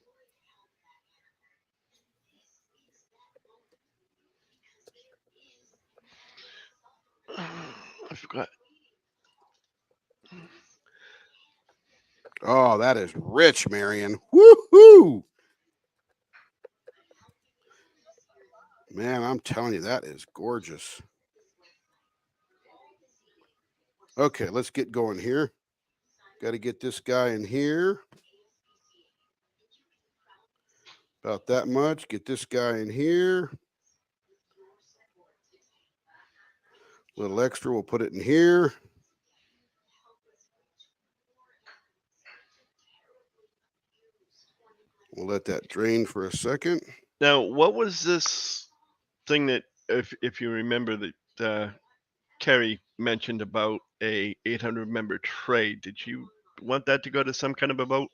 I forgot. Oh, that is rich, Marion. Woohoo! Man, I'm telling you, that is gorgeous. Okay, let's get going here. Got to get this guy in here. About that much. Get this guy in here. A little extra, we'll put it in here. We'll let that drain for a second. Now, what was this thing that, if you remember, that Kerry mentioned about a 800 member trade? Did you want that to go to some kind of a vote?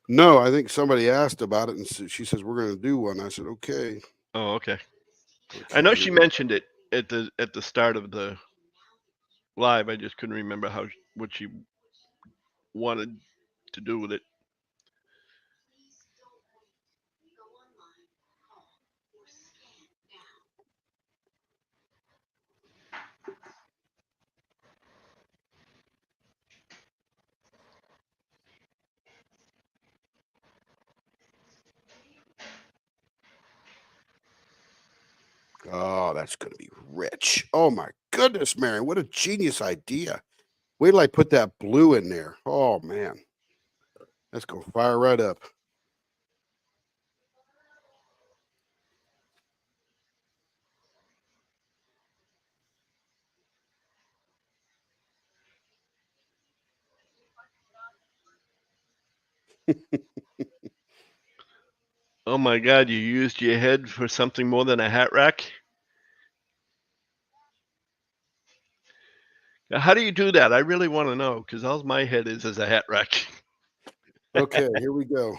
No, I think somebody asked about it, and she says we're going to do one. I said okay. Oh, okay. I know she mentioned it at the start of the live. I just couldn't remember what she wanted to do with it. Oh, that's going to be rich. Oh my goodness, Marion, what a genius idea. Wait till I put that blue in there. Oh man, that's going to fire right up. Oh my God, you used your head for something more than a hat rack? Now, how do you do that? I really want to know, because all my head is a hat rack. Okay, here we go.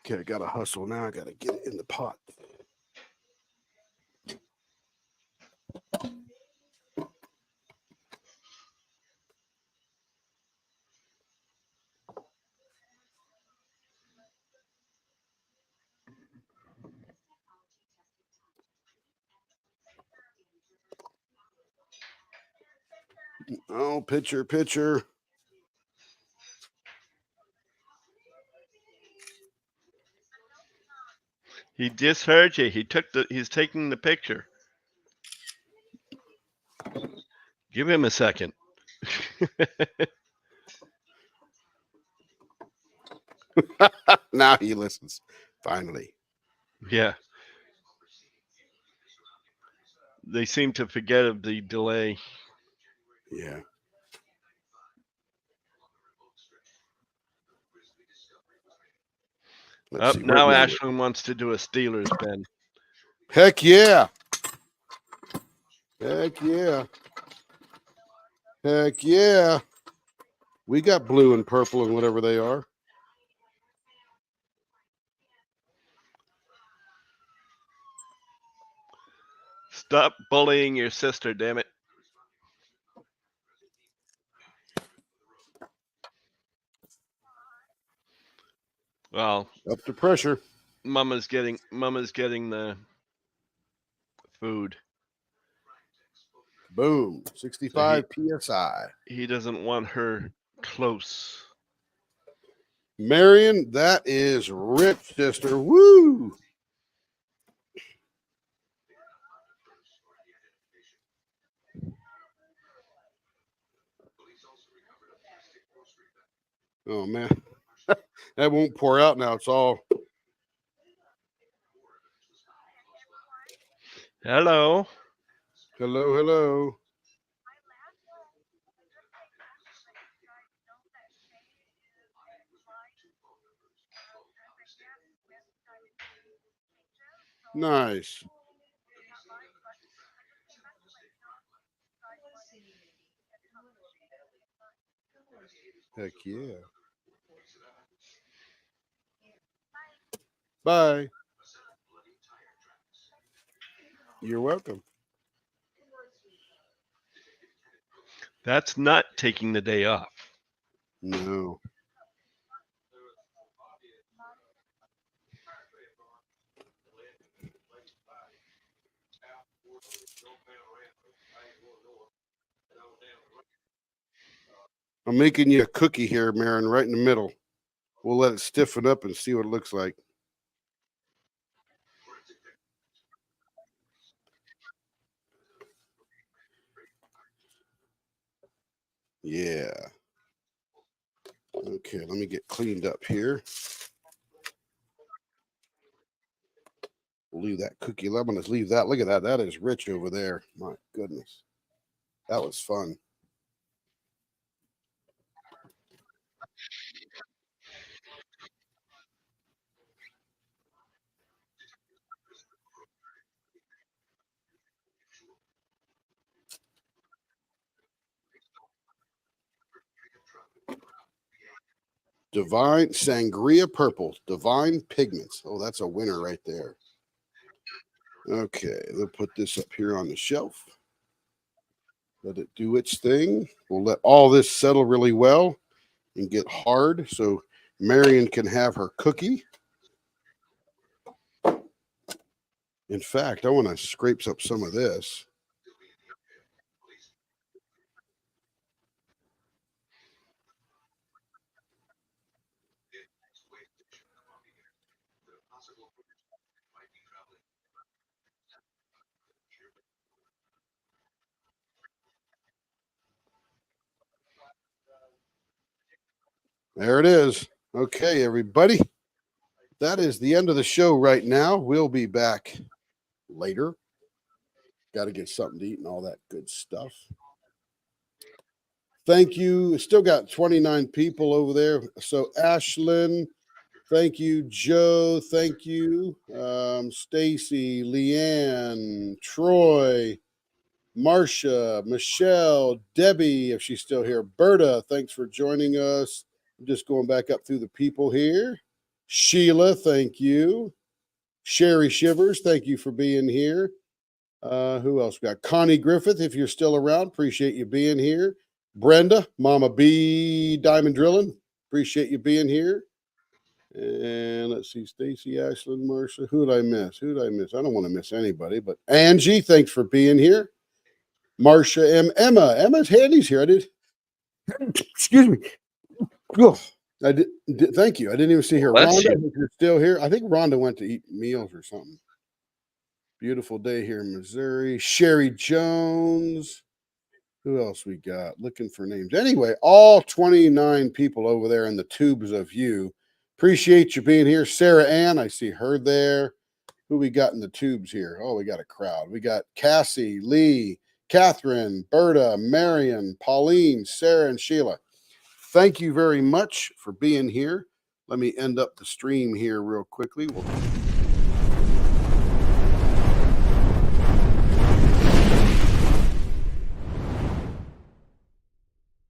Okay, I got to hustle now. I got to get it in the pot. Oh, pitcher. He just heard you. He's taking the picture. Give him a second. Now he listens. Finally. Yeah. They seem to forget of the delay. Yeah. Let's see. Now Ashland wants to do a Steelers pen. Heck yeah. Heck yeah. Heck yeah. We got blue and purple and whatever they are. Stop bullying your sister, damn it. Well, Up to pressure. Mama's getting the food. Boom. 65 psi. He doesn't want her close. Marion, that is rich, sister. Woo! Oh man, that won't pour out now. It's all. Hello. Hello, hello. Nice. Heck yeah. Bye. You're welcome. That's not taking the day off. No. I'm making you a cookie here, Marin, right in the middle. We'll let it stiffen up and see what it looks like. Yeah. Okay, let me get cleaned up here. We'll leave that cookie. I'm going to leave that. Look at that. That is rich over there. My goodness. That was fun. Divine Sangria Purple. Divine Pigments. Oh, that's a winner right there. Okay, we'll put this up here on the shelf. Let it do its thing. We'll let all this settle really well and get hard so Marion can have her cookie. In fact, I want to scrape up some of this. There it is. Okay, everybody. That is the end of the show right now. We'll be back later. Got to get something to eat and all that good stuff. Thank you. Still got 29 people over there. So Ashlyn, thank you. Joe, thank you. Stacy, Leanne, Troy, Marcia, Michelle, Debbie, if she's still here. Berta, thanks for joining us. I'm just going back up through the people here. Sheila, thank you. Sherry Shivers, thank you for being here. Who else we got? Connie Griffith, if you're still around, appreciate you being here. Brenda, Mama B, Diamond Drilling, appreciate you being here. And let's see, Stacy, Ashlyn, Marcia. Who did I miss? I don't want to miss anybody, but Angie, thanks for being here. Marcia M. Emma's Handy's here. I did. Excuse me. Oh, I did. Thank you. I didn't even see her. Bless Rhonda, you. if you're still here. I think Rhonda went to eat meals or something. Beautiful day here in Missouri. Sherry Jones. Who else we got? Looking for names. Anyway, all 29 people over there in the tubes of you. Appreciate you being here. Sarah Ann, I see her there. Who we got in the tubes here? Oh, we got a crowd. We got Cassie, Lee, Catherine, Berta, Marion, Pauline, Sarah, and Sheila. Thank you very much for being here. Let me end up the stream here real quickly. We'll